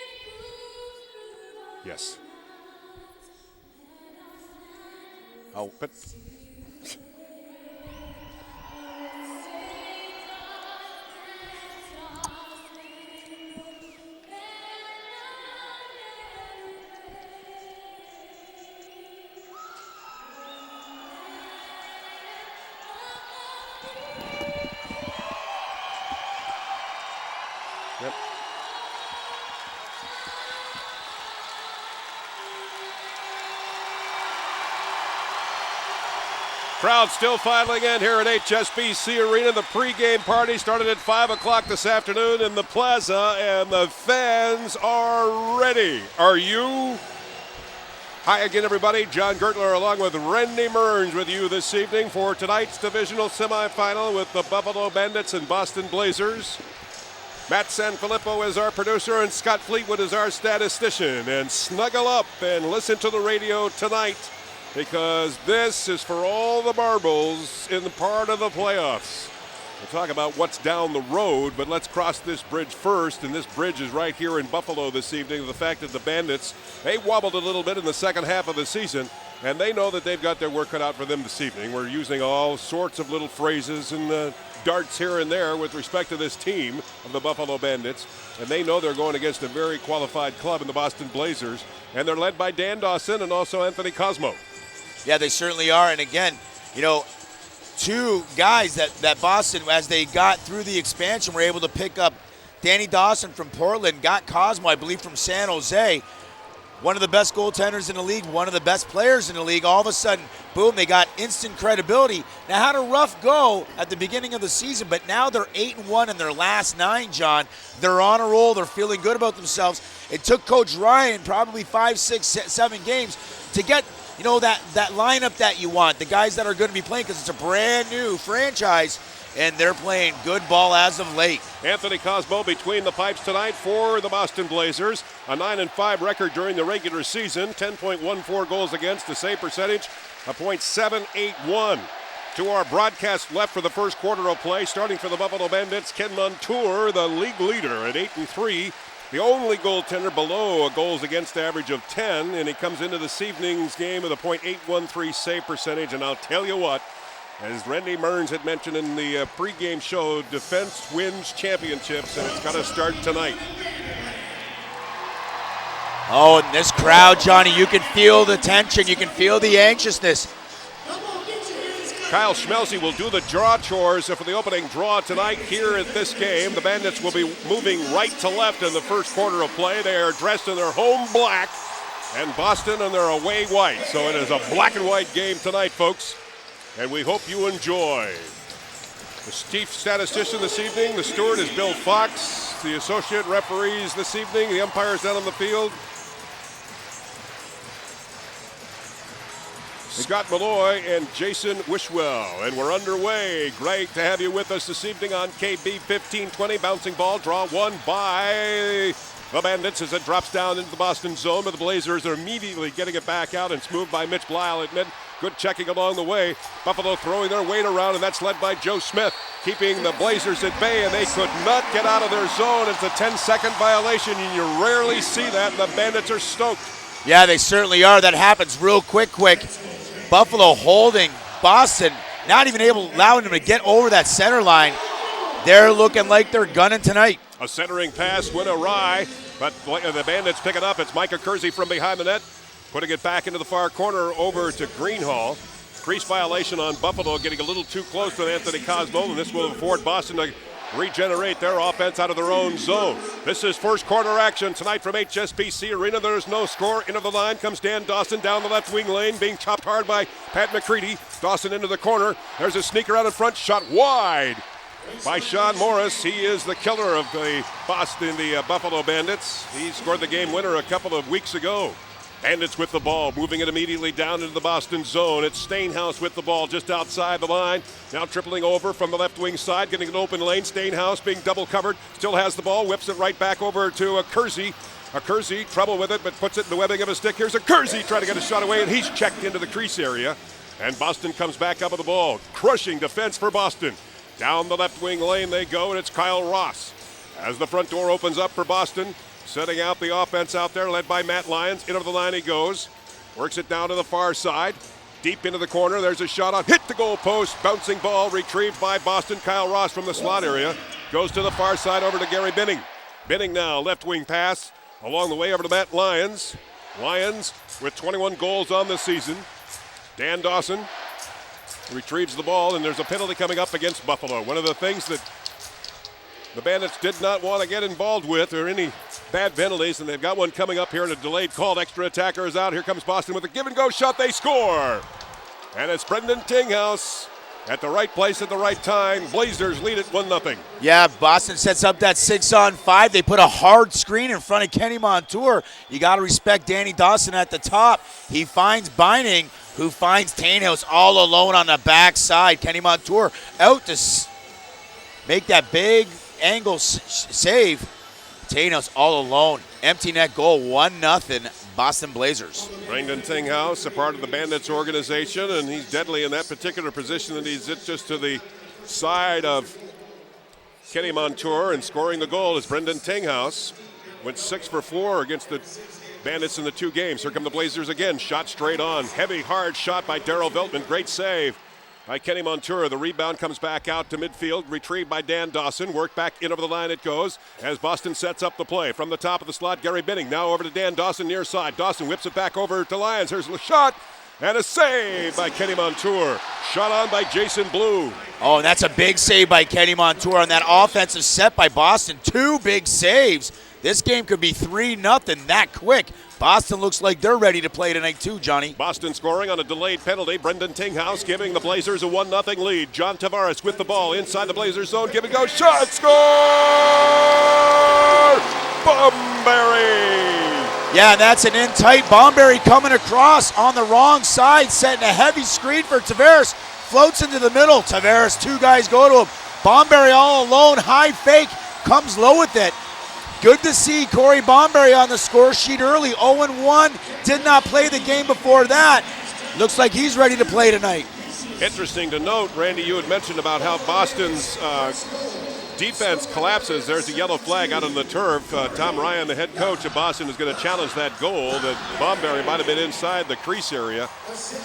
Yes. Oh, but... Yep. Crowd still filing in here at HSBC Arena. The pregame party started at 5 o'clock this afternoon in the plaza, and the fans are ready. Are you? Hi again, everybody. John Gertler along with Randy Mearns with you this evening for tonight's divisional semifinal with the Buffalo Bandits and Boston Blazers. Matt Sanfilippo is our producer, and Scott Fleetwood is our statistician. And snuggle up and listen to the radio tonight, because this is for all the marbles in the part of the playoffs. We'll talk about what's down the road, but let's cross this bridge first, and this bridge is right here in Buffalo this evening. The fact that the Bandits, they wobbled a little bit in the second half of the season, and they know that they've got their work cut out for them this evening. We're using all sorts of little phrases and darts here and there with respect to this team of the Buffalo Bandits, and they know they're going against a very qualified club in the Boston Blazers, and they're led by Dan Dawson and also Anthony Cosmo. Yeah, they certainly are. And again, you know, two guys that Boston, as they got through the expansion, were able to pick up Danny Dawson from Portland, got Cosmo, I believe, from San Jose. One of the best goaltenders in the league, one of the best players in the league. All of a sudden, boom, they got instant credibility. Now, had a rough go at the beginning of the season, but now they're 8-1 in their last 9, John. They're on a roll. They're feeling good about themselves. It took Coach Ryan probably 5, 6, 7 games to get, you know, that lineup that you want, the guys that are going to be playing, because it's a brand new franchise, and they're playing good ball as of late. Anthony Cosmo between the pipes tonight for the Boston Blazers. A 9-5 record during the regular season, 10.14 goals against, a save percentage of .781. To our broadcast left for the first quarter of play, starting for the Buffalo Bandits, Ken Montour, the league leader at 8-3. The only goaltender below a goals against average of 10, and he comes into this evening's game with a .813 save percentage. And I'll tell you what, as Randy Mearns had mentioned in the pregame show, defense wins championships, and it's got to start tonight. Oh, and this crowd, Johnny, you can feel the tension, you can feel the anxiousness. Kyle Schmelze will do the draw chores for the opening draw tonight here at this game. The Bandits will be moving right to left in the first quarter of play. They are dressed in their home black, and Boston in their away white. So it is a black and white game tonight, folks. and we hope you enjoy. The chief statistician this evening, the steward, is Bill Fox. The associate referees this evening, the umpires down on the field, Scott Malloy and Jason Wishwell. And we're underway. Great to have you with us this evening on KB 1520. Bouncing ball, draw one by the Bandits as it drops down into the Boston zone, but the Blazers are immediately getting it back out, and it's moved by Mitch Bly, I'll admit. Good checking along the way. Buffalo throwing their weight around, and that's led by Joe Smith, keeping the Blazers at bay, and they could not get out of their zone. It's a 10-second violation, and you rarely see that, and the Bandits are stoked. Yeah, they certainly are. That happens real quick. Buffalo holding Boston, not even allowing them to get over that center line. They're looking like they're gunning tonight. A centering pass went awry, but the Bandits pick it up. It's Micah Kersey from behind the net, putting it back into the far corner over to Greenhall. Crease violation on Buffalo, getting a little too close to Anthony Cosmo, and this will afford Boston to regenerate their offense out of their own zone. This is first quarter action tonight from HSBC Arena. There's no score. Into the line comes Dan Dawson down the left wing lane, being chopped hard by Pat McCready. Dawson into the corner. There's a sneaker out in front, shot wide by Sean Morris. He is the killer of the Buffalo Bandits. He scored the game winner a couple of weeks ago. Bandits with the ball, moving it immediately down into the Boston zone. It's Stainhouse with the ball just outside the line. Now tripling over from the left wing side, getting an open lane. Stainhouse being double covered, still has the ball, whips it right back over to Kersey. Kersey, trouble with it, but puts it in the webbing of a stick. Here's a Kersey trying to get a shot away, and he's checked into the crease area. And Boston comes back up with the ball. Crushing defense for Boston. Down the left wing lane they go, and it's Kyle Ross. As the front door opens up for Boston, setting out the offense out there, led by Matt Lyons. Into the line he goes. Works it down to the far side. Deep into the corner. There's a shot on. Hit the goal post. Bouncing ball retrieved by Boston. Kyle Ross from the slot area. Goes to the far side over to Gary Binning. Binning now, left wing pass. Along the way over to Matt Lyons. Lyons with 21 goals on the season. Dan Dawson retrieves the ball, and there's a penalty coming up against Buffalo. One of the things that the Bandits did not want to get involved with or any bad penalties, and they've got one coming up here in a delayed call. Extra attacker is out. Here comes Boston with a give-and-go shot. They score. And it's Brendan Tinghouse at the right place at the right time. Blazers lead it 1-0. Yeah, Boston sets up that 6-on-5. They put a hard screen in front of Kenny Montour. You got to respect Danny Dawson at the top. He finds Binding, who finds Tinghouse all alone on the backside. Kenny Montour out to make that big angle save. Tinghouse all alone. Empty net goal, 1-0 Boston Blazers. Brendan Tinghouse, a part of the Bandits organization, and he's deadly in that particular position that he's just to the side of Kenny Montour, and scoring the goal is Brendan Tinghouse. Went 6 for 4 against the Bandits in the 2 games. Here come the Blazers again. Shot straight on. Heavy, hard shot by Darryl Veltman. Great save by Kenny Montour. The rebound comes back out to midfield, retrieved by Dan Dawson. Work back in over the line it goes as Boston sets up the play. From the top of the slot, Gary Binning. Now over to Dan Dawson near side. Dawson whips it back over to Lyons. Here's a shot and a save by Kenny Montour. Shot on by Jason Blue. Oh, and that's a big save by Kenny Montour on that offensive set by Boston. 2 big saves. This game could be 3-0 that quick. Boston looks like they're ready to play tonight too, Johnny. Boston scoring on a delayed penalty. Brendan Tinghouse giving the Blazers a 1-0 lead. John Tavares with the ball inside the Blazers zone. Give and go. Shot. Score! Bomberry! Yeah, that's an in-tight. Bomberry coming across on the wrong side, setting a heavy screen for Tavares. Floats into the middle. Tavares, 2 guys go to him. Bomberry all alone. High fake. Comes low with it. Good to see Corey Bomberry on the score sheet early. 0-1. Did not play the game before that. Looks like he's ready to play tonight. Interesting to note, Randy, you had mentioned about how Boston's defense collapses. There's a yellow flag out on the turf. Tom Ryan, the head coach of Boston, is going to challenge that goal that Bomberry might have been inside the crease area.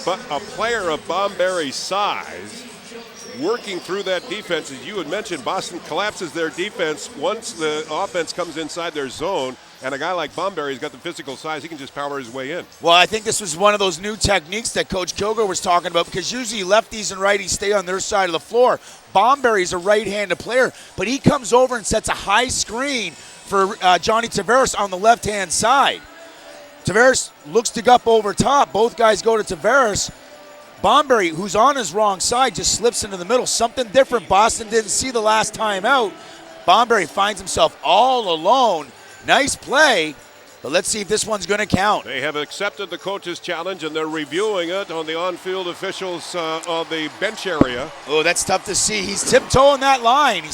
But a player of Bomberry's size working through that defense, as you had mentioned, Boston collapses their defense once the offense comes inside their zone, and a guy like Bomberry's got the physical size, he can just power his way in. Well, I think this was one of those new techniques that Coach Kilgore was talking about, because usually lefties and righties stay on their side of the floor. Bomberry's a right-handed player, but he comes over and sets a high screen for Johnny Tavares on the left-hand side. Tavares looks to go up over top. Both guys go to Tavares. Bomberry, who's on his wrong side, just slips into the middle. Something different Boston didn't see the last time out. Bomberry finds himself all alone. Nice play, but let's see if this one's going to count. They have accepted the coach's challenge, and they're reviewing it on the on-field officials on the bench area. Oh, that's tough to see. He's tiptoeing that line.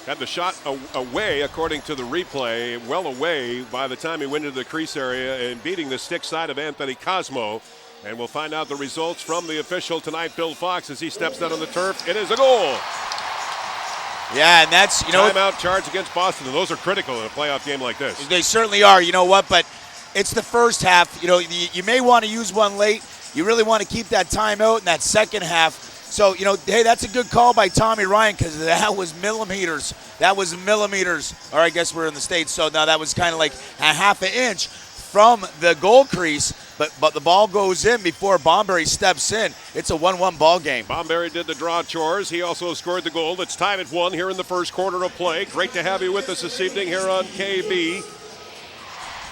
Had the shot away, according to the replay, well away by the time he went into the crease area and beating the stick side of Anthony Cosmo. And we'll find out the results from the official tonight, Bill Fox, as he steps down on the turf. It is a goal. Yeah, and that's, timeout charge against Boston, and those are critical in a playoff game like this. They certainly are. You know what? But it's the first half. You may want to use one late. You really want to keep that timeout in that second half. So, hey, that's a good call by Tommy Ryan because that was millimeters. Or I guess we're in the States, so now that was kind of like a half an inch from the goal crease, but the ball goes in before Bomberry steps in. It's a 1-1 ball game. Bomberry did the draw chores. He also scored the goal. It's tied at 1 here in the first quarter of play. Great to have you with us this evening here on KB.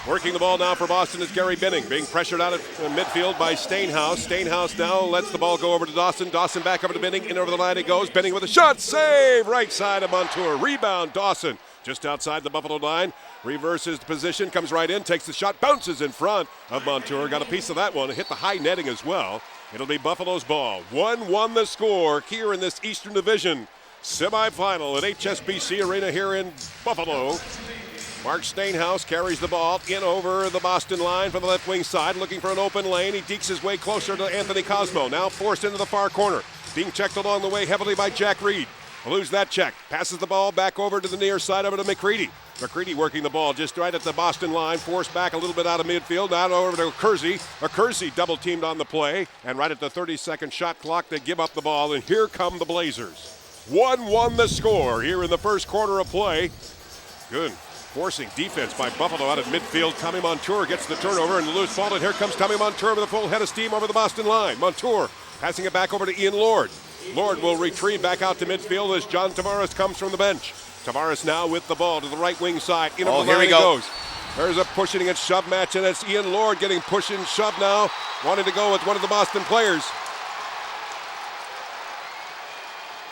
Working the ball now for Boston is Gary Benning, being pressured out at midfield by Stainhouse. Stainhouse now lets the ball go over to Dawson. Dawson back over to Benning. In over the line it goes. Benning with a shot. Save! Right side of Montour. Rebound Dawson. Just outside the Buffalo line. Reverses the position. Comes right in. Takes the shot. Bounces in front of Montour. Got a piece of that one. Hit the high netting as well. It'll be Buffalo's ball. 1-1 the score here in this Eastern Division semifinal at HSBC Arena here in Buffalo. Mark Stainhouse carries the ball in over the Boston line from the left wing side, looking for an open lane. He dekes his way closer to Anthony Cosmo, now forced into the far corner. Being checked along the way heavily by Jack Reed. Lose that check. Passes the ball back over to the near side over to McCready. McCready working the ball just right at the Boston line, forced back a little bit out of midfield, now over to Kersey. Kersey double teamed on the play, and right at the 30-second shot clock, they give up the ball, and here come the Blazers. 1-1 the score here in the first quarter of play. Good forcing defense by Buffalo out at midfield. Tommy Montour gets the turnover and the loose ball, and here comes Tommy Montour with a full head of steam over the Boston line. Montour passing it back over to Ian Lord. Lord will retrieve back out to midfield as John Tavares comes from the bench. Tavares now with the ball to the right wing side. In over the line he goes. There's a pushing and shove match, and it's Ian Lord getting pushed and shoved now, wanting to go with one of the Boston players.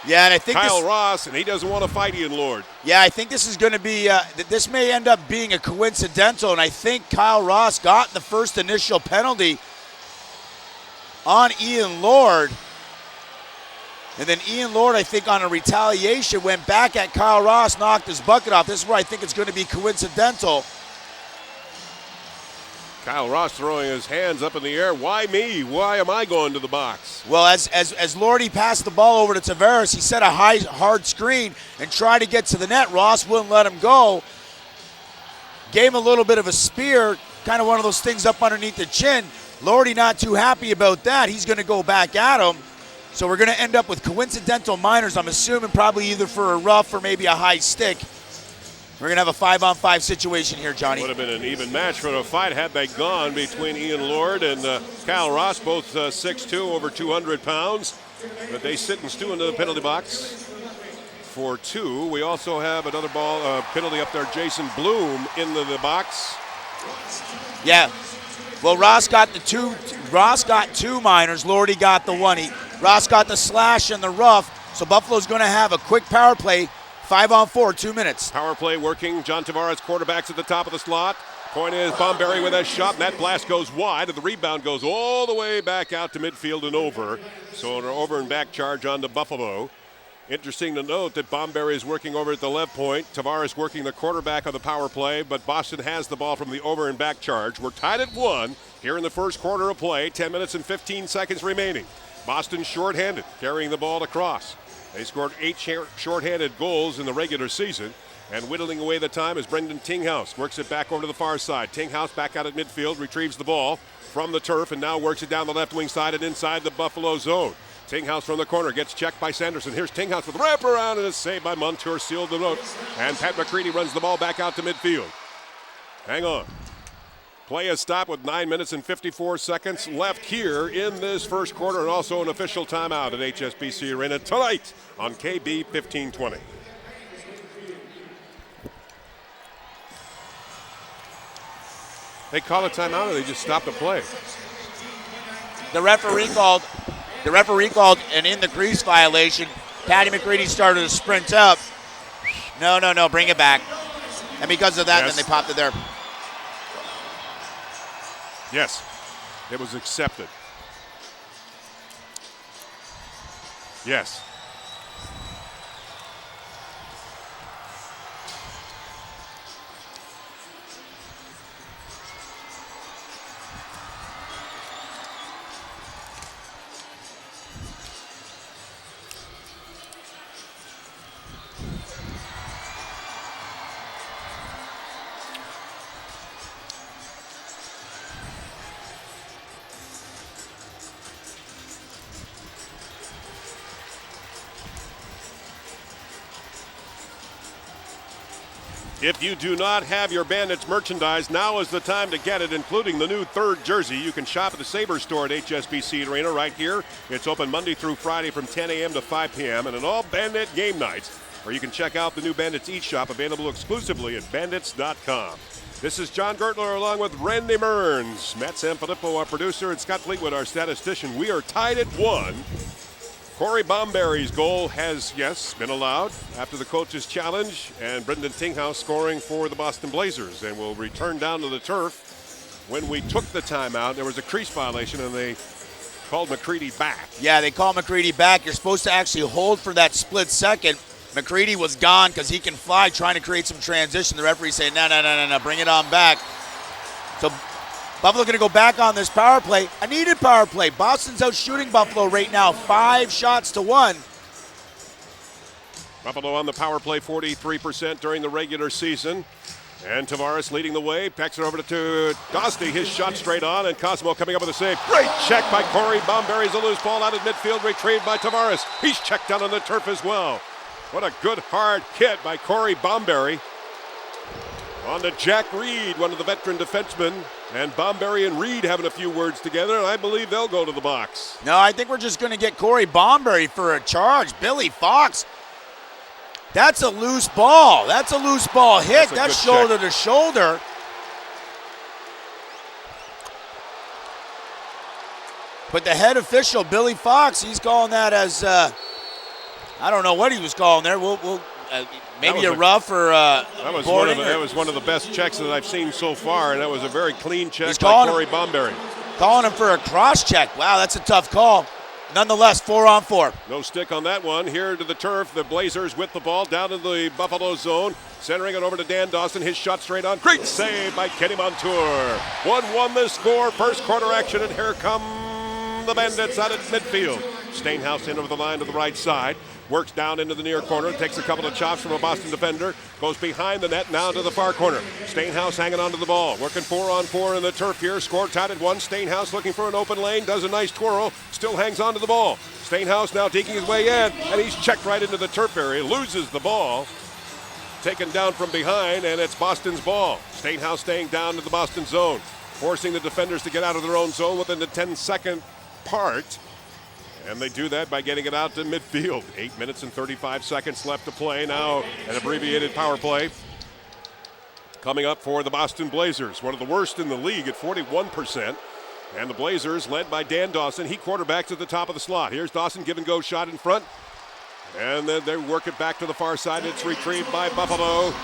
Yeah, and I think Kyle Ross, and he doesn't want to fight Ian Lord. Yeah, I think this is going to be, this may end up being a coincidental, and I think Kyle Ross got the first initial penalty on Ian Lord. And then Ian Lord, I think, on a retaliation, went back at Kyle Ross, knocked his bucket off. This is where I think it's going to be coincidental. Kyle Ross throwing his hands up in the air. Why me? Why am I going to the box? Well, as Lordy passed the ball over to Tavares, he set a high, hard screen and tried to get to the net. Ross wouldn't let him go. Gave him a little bit of a spear, kind of one of those things up underneath the chin. Lordy not too happy about that. He's going to go back at him. So we're going to end up with coincidental minors, I'm assuming probably either for a rough or maybe a high stick. We're going to have a 5-on-5 situation here, Johnny. Would have been an even match for a fight had they gone between Ian Lord and Kyle Ross, both 6'2", over 200 pounds. But they sit and stew into the penalty box for 2. We also have another ball penalty up there, Jason Bloom into the box. Yeah. Well, Ross got two minors. Lordy got the 1. Ross got the slash and the rough. So Buffalo's going to have a quick power play. 5-on-4, 2 minutes. Power play working. John Tavares, quarterbacks at the top of the slot. Point is Bomberry with a shot, and that blast goes wide, and the rebound goes all the way back out to midfield and over. So an over and back charge on to Buffalo. Interesting to note that Bomberry is working over at the left point. Tavares working the quarterback of the power play, but Boston has the ball from the over and back charge. We're tied at 1 here in the first quarter of play. 10 minutes and 15 seconds remaining. Boston shorthanded, carrying the ball across. They scored 8 shorthanded goals in the regular season, and whittling away the time is Brendan Tinghouse. Works it back over to the far side. Tinghouse back out at midfield, retrieves the ball from the turf, and now works it down the left wing side and inside the Buffalo zone. Tinghouse from the corner gets checked by Sanderson. Here's Tinghouse with a wraparound, and a save by Montour, sealed the note. And Pat McCready runs the ball back out to midfield. Hang on. Play is stopped with 9 minutes and 54 seconds left here in this first quarter, and also an official timeout at HSBC Arena tonight on KB 1520. They call a timeout or they just stop the play? The referee called an in the crease violation. Patty McCready started to sprint up. No, bring it back. And because of that, Yes. then they popped it there. Yes, it was accepted. Yes. If you do not have your Bandits merchandise, now is the time to get it, including the new third jersey. You can shop at the Sabre store at HSBC Arena right here. It's open Monday through Friday from 10 a.m. to 5 p.m. and on all Bandit game nights. Or you can check out the new Bandits eShop available exclusively at bandits.com. This is John Gertler along with Randy Mearns, Matt Sanfilippo, our producer, and Scott Fleetwood, our statistician. We are tied at 1. Corey Bomberry's goal has, yes, been allowed after the coach's challenge, and Brendan Tinghouse scoring for the Boston Blazers, and will return down to the turf. When we took the timeout, there was a crease violation, and they called McCready back. Yeah, they call McCready back. You're supposed to actually hold for that split second. McCready was gone because he can fly, trying to create some transition. The referee saying, no, bring it on back. So Buffalo going to go back on this power play. A needed power play. Boston's out shooting Buffalo right now, 5 shots to 1. Buffalo on the power play 43% during the regular season. And Tavares leading the way, backs it over to Dosty. His shot straight on, and Cosmo coming up with a save. Great check by Corey Bomberry's a loose ball out at midfield, retrieved by Tavares. He's checked down on the turf as well. What a good hard hit by Corey Bomberry. On to Jack Reed, one of the veteran defensemen. And Bomberry and Reed having a few words together, and I believe they'll go to the box. No, I think we're just going to get Corey Bomberry for a charge. Billy Fox. That's a loose ball. That's a loose ball hit. That's shoulder to shoulder. But the head official, Billy Fox, he's calling that as, I don't know what he was calling there. Maybe a rough or boarding. That was one of the best checks that I've seen so far, and that was a very clean check by Corey Bomberry. Calling him for a cross check. Wow, that's a tough call. Nonetheless, 4-on-4. No stick on that one. Here to the turf, the Blazers with the ball down in the Buffalo zone. Centering it over to Dan Dawson. His shot straight on. Great save by Kenny Montour. 1-1 the score. First quarter action, and here come the Bandits out at midfield. Stainhouse in over the line to the right side. Works down into the near corner, takes a couple of chops from a Boston defender, goes behind the net, now to the far corner. Stainhouse hanging onto the ball, working 4-on-4 in the turf here, score tied at 1. Stainhouse looking for an open lane, does a nice twirl, still hangs onto the ball. Stainhouse now taking his way in, and he's checked right into the turf area, loses the ball. Taken down from behind, and it's Boston's ball. Stainhouse staying down to the Boston zone, forcing the defenders to get out of their own zone within the 10-second part. And they do that by getting it out to midfield. 8 minutes and 35 seconds left to play. Now an abbreviated power play coming up for the Boston Blazers. One of the worst in the league at 41%. And the Blazers led by Dan Dawson. He quarterbacks at the top of the slot. Here's Dawson, give and go shot in front. And then they work it back to the far side. It's retrieved by Buffalo.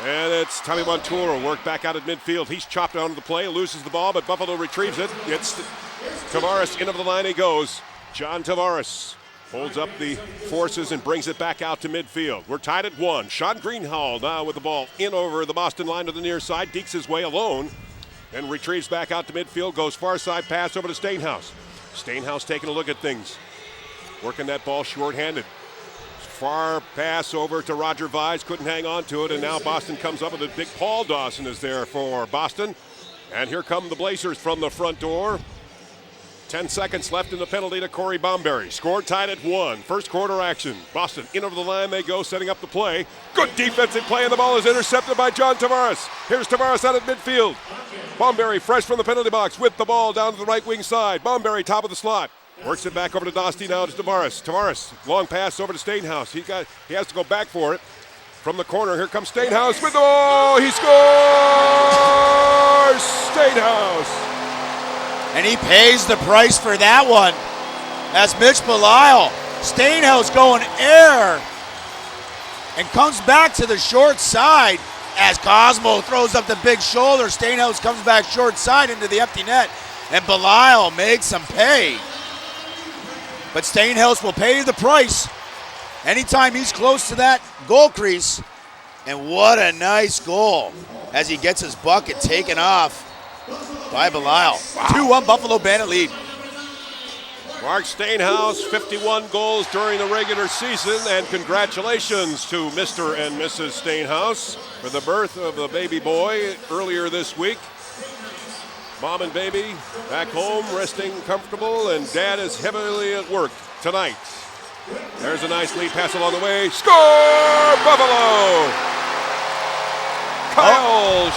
And it's Tommy Montour worked back out at midfield. He's chopped onto the play, loses the ball, but Buffalo retrieves it. It's Tavares in over the line he goes. John Tavares holds up the forces and brings it back out to midfield. We're tied at 1. Sean Greenhall now with the ball in over the Boston line to the near side. Dekes his way alone and retrieves back out to midfield. Goes far side pass over to Stainhouse. Stainhouse taking a look at things. Working that ball short-handed. Far pass over to Roger Vise. Couldn't hang on to it, and now Boston comes up with it. Big Paul Dawson is there for Boston. And here come the Blazers from the front door. 10 seconds left in the penalty to Corey Bomberry. Score tied at 1. First quarter action. Boston in over the line they go, setting up the play. Good defensive play, and the ball is intercepted by John Tavares. Here's Tavares out at midfield. Bomberry fresh from the penalty box with the ball down to the right wing side. Bomberry top of the slot. Works it back over to Dosty now to Tavares. Tavares, long pass over to Stainhouse. He has to go back for it. From the corner, here comes Stainhouse with the ball. He scores! Stainhouse. And he pays the price for that one. That's Mitch Belisle. Stainhouse going air and comes back to the short side as Cosmo throws up the big shoulder. Stainhouse comes back short side into the empty net, and Belisle makes him pay. But Stainhouse will pay the price anytime he's close to that goal crease. And what a nice goal as he gets his bucket taken off by Belisle. Wow. 2-1 Buffalo Bandit lead. Mark Stainhouse, 51 goals during the regular season, and congratulations to Mr. and Mrs. Stainhouse for the birth of the baby boy earlier this week. Mom and baby back home resting comfortable, and Dad is heavily at work tonight. There's a nice lead pass along the way. Score, Buffalo! Kyle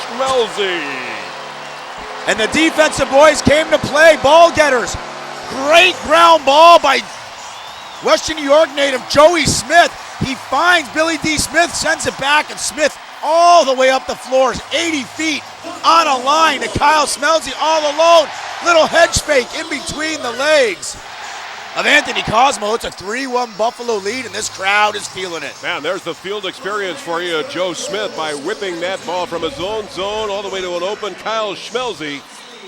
Schmelzy. And the defensive boys came to play, ball getters. Great ground ball by Western New York native Joey Smith. He finds Billy D. Smith, sends it back, and Smith all the way up the floors, 80 feet on a line to Kyle Schmelzy all alone. Little hedge fake in between the legs of Anthony Cosmo. It's a 3-1 Buffalo lead, and this crowd is feeling it. Man, there's the field experience for you, Joe Smith, by whipping that ball from his own zone all the way to an open Kyle Schmelzy.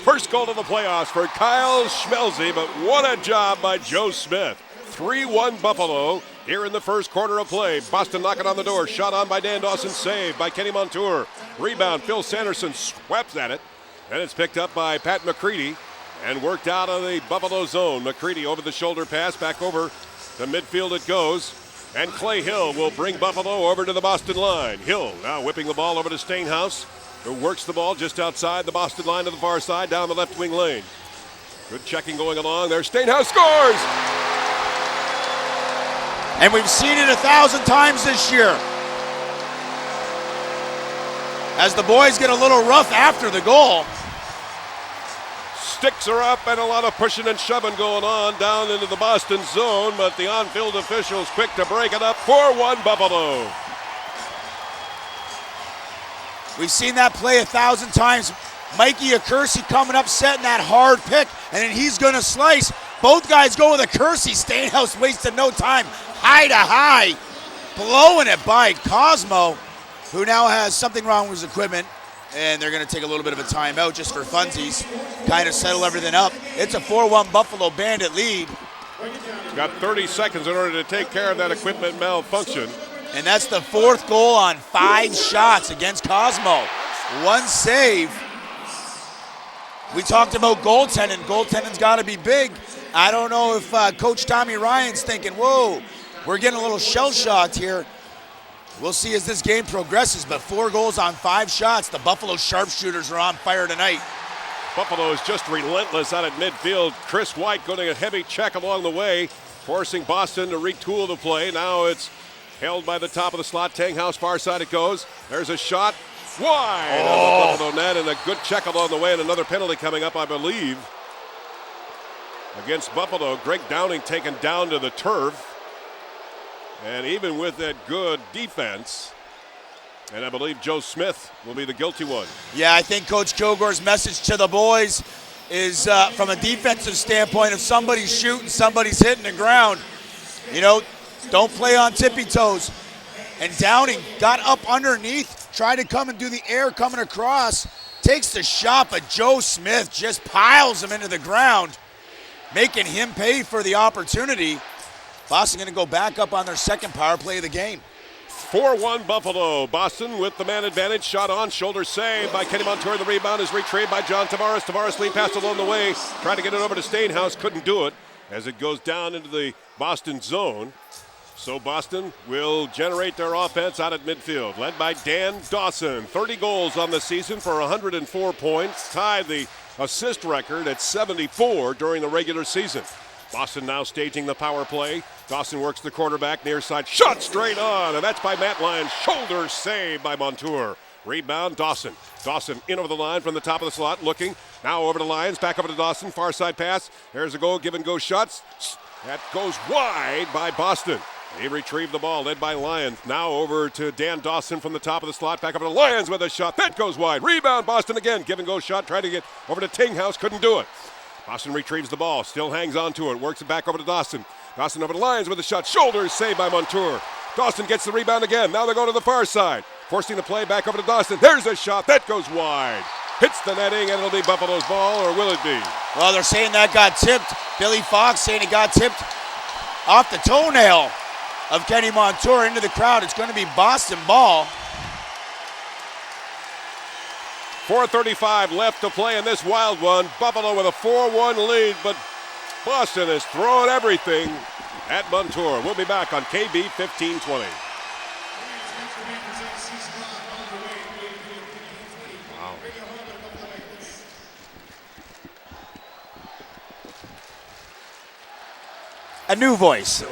First goal of the playoffs for Kyle Schmelzy, but what a job by Joe Smith. 3-1 Buffalo here in the first quarter of play. Boston knocking on the door. Shot on by Dan Dawson. Saved by Kenny Montour. Rebound. Phil Sanderson sweeps at it. And it's picked up by Pat McCready and worked out of the Buffalo zone. McCready over the shoulder pass. Back over to midfield it goes. And Clay Hill will bring Buffalo over to the Boston line. Hill now whipping the ball over to Stainhouse, who works the ball just outside the Boston line to the far side down the left wing lane. Good checking going along there. Stainhouse scores! And we've seen it 1,000 times this year. As the boys get a little rough after the goal. Sticks are up and a lot of pushing and shoving going on down into the Boston zone, but the on-field officials quick to break it up. 4-1 Buffalo. We've seen that play 1,000 times. Mikey Accursi coming up, setting that hard pick, and then he's going to slice. Both guys go with Accursi. Stainhouse wasted no time. High to high, blowing it by Cosmo, who now has something wrong with his equipment, and they're going to take a little bit of a timeout just for funsies, kind of settle everything up. It's a 4-1 Buffalo Bandit lead. Got 30 seconds in order to take care of that equipment malfunction. And that's the fourth goal on 5 shots against Cosmo. 1 save. We talked about goaltending. Goaltending's got to be big. I don't know if Coach Tommy Ryan's thinking, whoa, we're getting a little shell-shocked here. We'll see as this game progresses, but 4 goals on 5 shots. The Buffalo sharpshooters are on fire tonight. Buffalo is just relentless out at midfield. Chris White going a heavy check along the way, forcing Boston to retool the play. Now it's held by the top of the slot. Tanghouse, far side it goes. There's a shot wide on the Buffalo net, and a good check along the way, and another penalty coming up, I believe, against Buffalo. Greg Downing taken down to the turf. And even with that good defense, and I believe Joe Smith will be the guilty one. Yeah, I think Coach Kilgore's message to the boys is from a defensive standpoint, if somebody's shooting, somebody's hitting the ground, you know, don't play on tippy toes. And Downing got up underneath, tried to come and do the air coming across, takes the shot, but Joe Smith just piles him into the ground, making him pay for the opportunity. Boston going to go back up on their second power play of the game. 4-1 Buffalo. Boston with the man advantage. Shot on, shoulder save by Kenny Montour. The rebound is retrieved by John Tavares. Tavares lead pass along the way. Trying to get it over to Stainhouse. Couldn't do it as it goes down into the Boston zone. So Boston will generate their offense out at midfield. Led by Dan Dawson. 30 goals on the season for 104 points. Tied the assist record at 74 during the regular season. Boston now staging the power play. Dawson works the quarterback near side. Shot straight on, and that's by Matt Lyons. Shoulder save by Montour. Rebound, Dawson. Dawson in over the line from the top of the slot, looking. Now over to Lyons, back over to Dawson. Far side pass. There's a goal, give and go shots. That goes wide by Boston. He retrieved the ball, led by Lyons. Now over to Dan Dawson from the top of the slot. Back over to Lyons with a shot. That goes wide. Rebound, Boston again. Give and go shot. Tried to get over to Tinghouse. Couldn't do it. Boston retrieves the ball. Still hangs on to it. Works it back over to Dawson. Dawson over to Lyons with a shot. Shoulders saved by Montour. Dawson gets the rebound again. Now they're going to the far side. Forcing the play back over to Dawson. There's a shot. That goes wide. Hits the netting, and it'll be Buffalo's ball, or will it be? Well, they're saying that got tipped. Billy Fox saying it got tipped off the toenail of Kenny Montour into the crowd. It's going to be Boston ball. 4:35 left to play in this wild one. Buffalo with a 4-1 lead, but Boston is throwing everything at Montour. We'll be back on KB 1520. Wow. A new voice.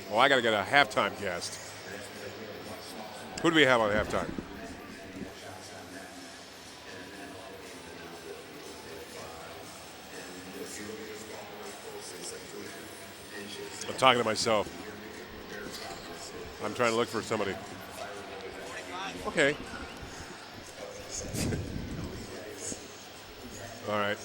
Oh, I got to get a halftime guest. Who do we have on halftime? I'm talking to myself. I'm trying to look for somebody. Okay. All right.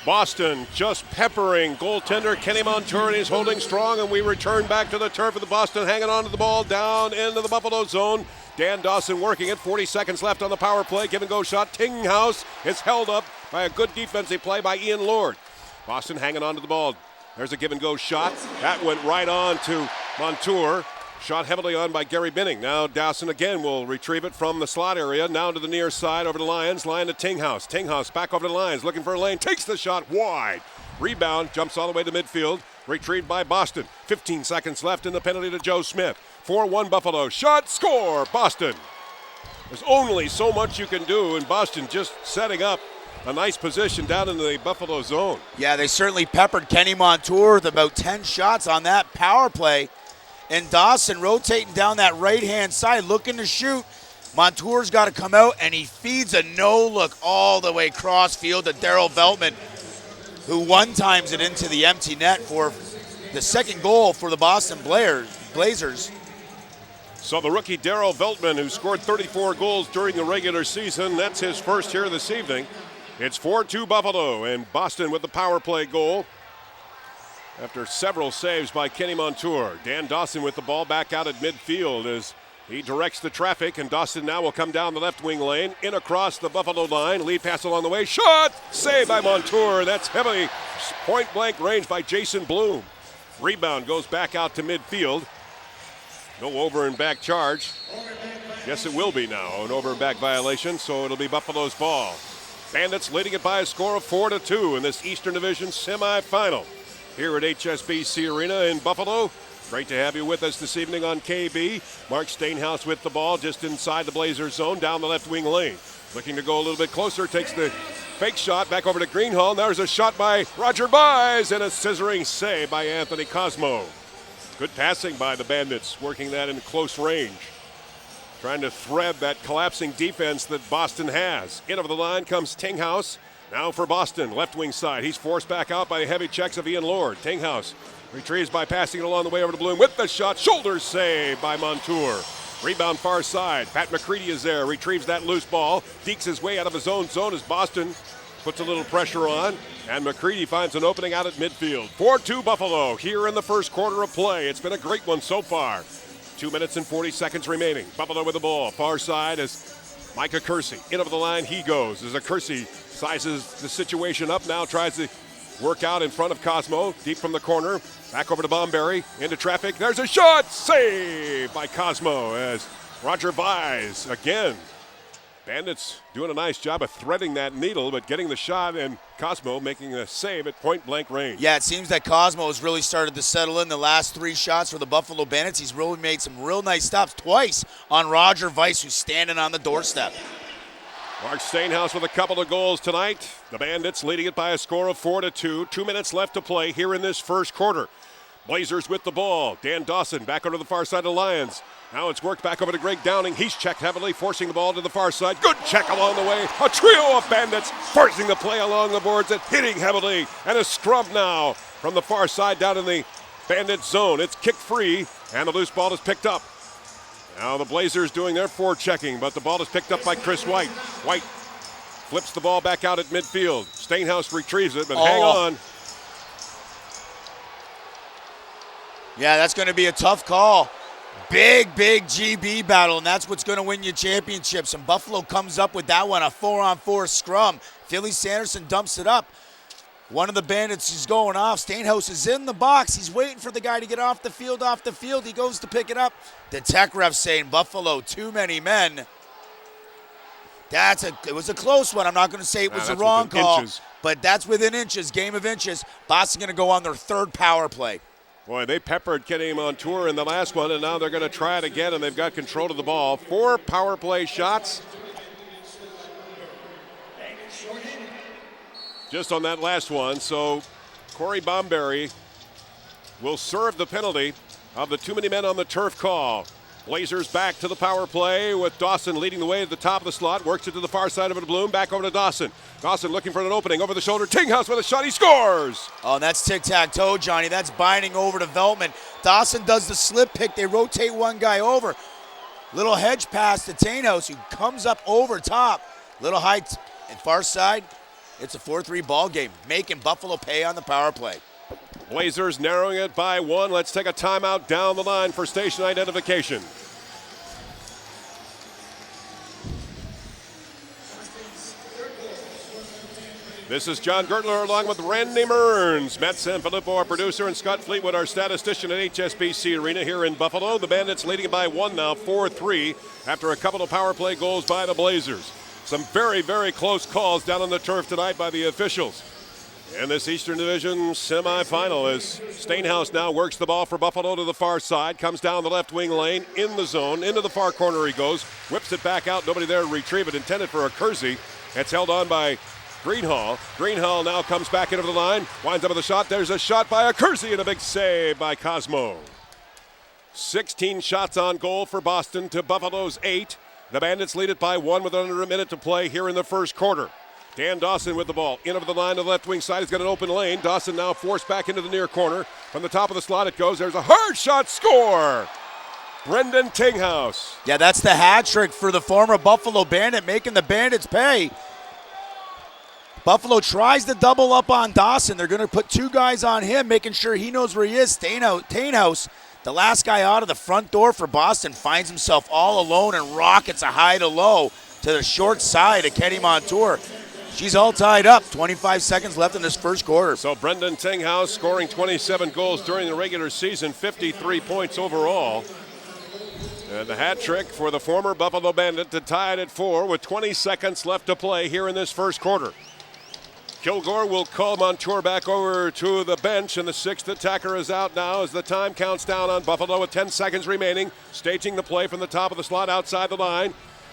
Boston just peppering goaltender Kenny Montour, and he's holding strong, and we return back to the turf with the Boston hanging on to the ball down into the Buffalo zone. Dan Dawson working it. 40 seconds left on the power play. Give and go shot. Tinghouse is held up by a good defensive play by Ian Lord. Boston hanging on to the ball. There's a give and go shot. That went right on to Montour. Shot heavily on by Gary Binning. Now Dawson again will retrieve it from the slot area. Now to the near side over to Lyons. Lyon to Tinghouse. Tinghouse back over to Lyons. Looking for a lane. Takes the shot wide. Rebound. Jumps all the way to midfield. Retrieved by Boston. 15 seconds left in the penalty to Joe Smith. 4-1 Buffalo. Shot. Score. Boston. There's only so much you can do, and Boston just setting up a nice position down in the Buffalo zone. Yeah, they certainly peppered Kenny Montour with about 10 shots on that power play. And Dawson rotating down that right-hand side, looking to shoot. Montour's got to come out, and he feeds a no-look all the way cross field to Darryl Veltman, who one-times it into the empty net for the second goal for the Boston Blazers. So the rookie Darryl Veltman, who scored 34 goals during the regular season, that's his first here this evening. It's 4-2 Buffalo, and Boston with the power play goal after several saves by Kenny Montour. Dan Dawson with the ball back out at midfield as he directs the traffic, and Dawson now will come down the left wing lane, in across the Buffalo line, lead pass along the way, shot, saved by Montour. That's heavily point-blank range by Jason Bloom. Rebound goes back out to midfield. No over and back charge. Guess it will be now, an over and back violation, so it'll be Buffalo's ball. Bandits leading it by a score of 4-2 in this Eastern Division semifinal here at HSBC Arena in Buffalo. Great to have you with us this evening on KB. Mark Stainhouse with the ball just inside the Blazers zone down the left wing lane. Looking to go a little bit closer, takes the fake shot back over to Greenhall. There's a shot by Roger Buys and a scissoring save by Anthony Cosmo. Good passing by the Bandits, working that in close range. Trying to thread that collapsing defense that Boston has. In over the line comes Tinghouse. Now for Boston, left wing side. He's forced back out by the heavy checks of Ian Lord. Tinghouse retrieves by passing it along the way over to Bloom with the shot. Shoulders save by Montour. Rebound far side. Pat McCready is there. Retrieves that loose ball. Dekes his way out of his own zone as Boston puts a little pressure on, and McCready finds an opening out at midfield. 4-2 Buffalo here in the first quarter of play. It's been a great one so far. 2 minutes and 40 seconds remaining. Buffalo with the ball. Far side is Micah Kersey. In over the line he goes as Kersey sizes the situation up. Now tries to work out in front of Cosmo. Deep from the corner. Back over to Bomberry. Into traffic. There's a shot. Saved by Cosmo as Roger Vise again. Bandits doing a nice job of threading that needle, but getting the shot, and Cosmo making a save at point-blank range. Yeah, it seems that Cosmo has really started to settle in the last 3 shots for the Buffalo Bandits. He's really made some real nice stops twice on Roger Vise, who's standing on the doorstep. Mark Stainhouse with a couple of goals tonight. The Bandits leading it by a score of 4-2. 2 minutes left to play here in this first quarter. Blazers with the ball. Dan Dawson back over to the far side of the Lions. Now it's worked back over to Greg Downing. He's checked heavily, forcing the ball to the far side. Good check along the way. A trio of Bandits forcing the play along the boards and hitting heavily. And a scrum now from the far side down in the Bandit zone. It's kicked free, and the loose ball is picked up. Now the Blazers doing their forechecking, but the ball is picked up by Chris White. White flips the ball back out at midfield. Stainhouse retrieves it, but hang on. Yeah, that's going to be a tough call. Big GB battle, and that's what's going to win you championships. And Buffalo comes up with that one, a 4-on-4 scrum. Philly Sanderson dumps it up. One of the Bandits is going off. Stainhouse is in the box. He's waiting for the guy to get off the field. He goes to pick it up. The tech ref saying, Buffalo, too many men. It was a close one. I'm not going to say it was a wrong call, but that's within inches, game of inches. Boston going to go on their 3rd power play. Boy, they peppered Kenny Montour in the last one, and now they're going to try it again, and they've got control of the ball. 4 power play shots. Just on that last one, so Corey Bomberry will serve the penalty of the too many men on the turf call. Blazers back to the power play with Dawson leading the way at the top of the slot. Works it to the far side of it to Bloom. Back over to Dawson. Dawson looking for an opening over the shoulder. Tinghouse with a shot. He scores! Oh, that's tic-tac-toe, Johnny. That's binding over to Veltman. Dawson does the slip pick. They rotate one guy over. Little hedge pass to Tinghouse, who comes up over top. Little height and far side. It's a 4-3 ball game, making Buffalo pay on the power play. Blazers narrowing it by 1. Let's take a timeout down the line for station identification. This is John Gertler along with Randy Mearns, Matt Sanfilippo, our producer, and Scott Fleetwood, our statistician at HSBC Arena here in Buffalo. The Bandits leading it by 1 now, 4-3, after a couple of power play goals by the Blazers. Some very, very close calls down on the turf tonight by the officials. In this Eastern Division semifinal, as Stainhouse now works the ball for Buffalo to the far side, comes down the left wing lane, in the zone, into the far corner he goes, whips it back out, nobody there to retrieve it, intended for a Kersey. It's held on by Greenhall. Greenhall now comes back into the line, winds up with a shot. There's a shot by a Kersey and a big save by Cosmo. 16 shots on goal for Boston to Buffalo's 8. The Bandits lead it by 1 with under a minute to play here in the first quarter. Dan Dawson with the ball. In over the line to the left wing side. He's got an open lane. Dawson now forced back into the near corner. From the top of the slot it goes. There's a hard shot. Score! Brendan Tinghouse. Yeah, that's the hat trick for the former Buffalo Bandit, making the Bandits pay. Buffalo tries to double up on Dawson. They're going to put 2 guys on him, making sure he knows where he is. Tinghouse, the last guy out of the front door for Boston, finds himself all alone and rockets a high to low to the short side of Kenny Montour. She's all tied up. 25 seconds left in this first quarter. So Brendan Tinghouse scoring 27 goals during the regular season, 53 points overall. And the hat trick for the former Buffalo Bandit to tie it at 4 with 20 seconds left to play here in this first quarter. Kilgore will call Montour back over to the bench, and the 6th attacker is out now as the time counts down on Buffalo with 10 seconds remaining. Staging the play from the top of the slot outside the line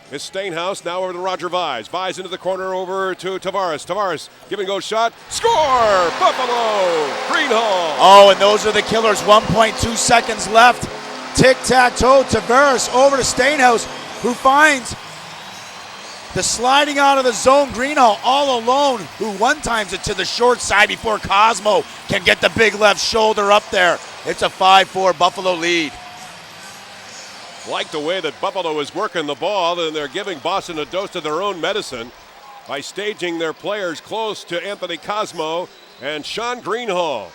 is Stainhouse. Now over to Roger Vise. Vise into the corner over to Tavares. Tavares, give and go shot. Score! Buffalo! Greenhall! Oh, and those are the killers. 1.2 seconds left. Tic-tac-toe. Tavares over to Stainhouse, who finds the sliding out of the zone, Greenhall all alone, who one-times it to the short side before Cosmo can get the big left shoulder up there. It's a 5-4 Buffalo lead. Like the way that Buffalo is working the ball, and they're giving Boston a dose of their own medicine. by staging their players close to Anthony Cosmo and Sean Greenhall,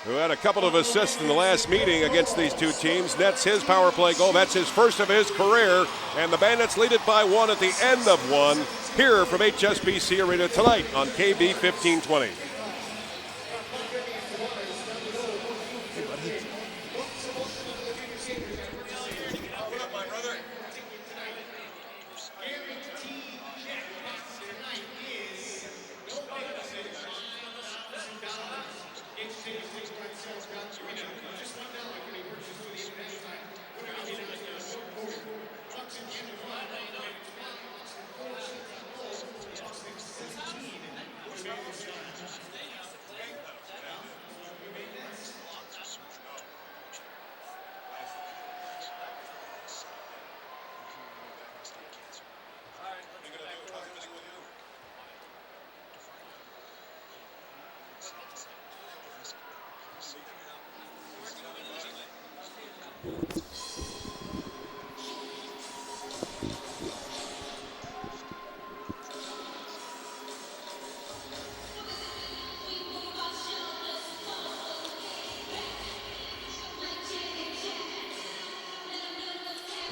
who had a couple of assists in the last meeting against these two teams. Nets his power play goal. That's his first of his career. And the Bandits lead it by one at the end of one here from HSBC Arena tonight on KB 1520.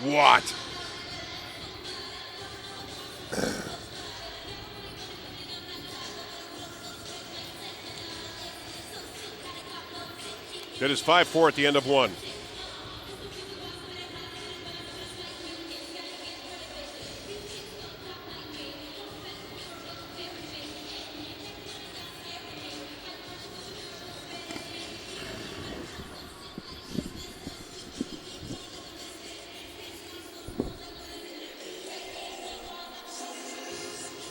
What? That is 5-4 at the end of one.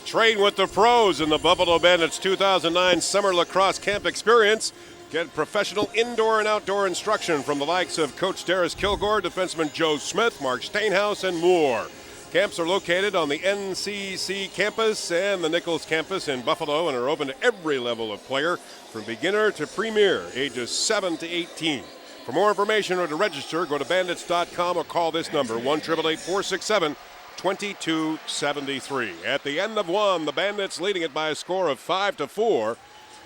Train with the pros in the Buffalo Bandits 2009 Summer Lacrosse Camp Experience. Get professional indoor and outdoor instruction from the likes of Coach Darius Kilgore, defenseman Joe Smith, Mark Stainhouse, and more. Camps are located on the NCC campus and the Nichols campus in Buffalo and are open to every level of player, from beginner to premier, ages 7 to 18. For more information or to register, go to bandits.com or call this number, 1-888-467-2273. At the end of one, the Bandits leading it by a score of 5-4.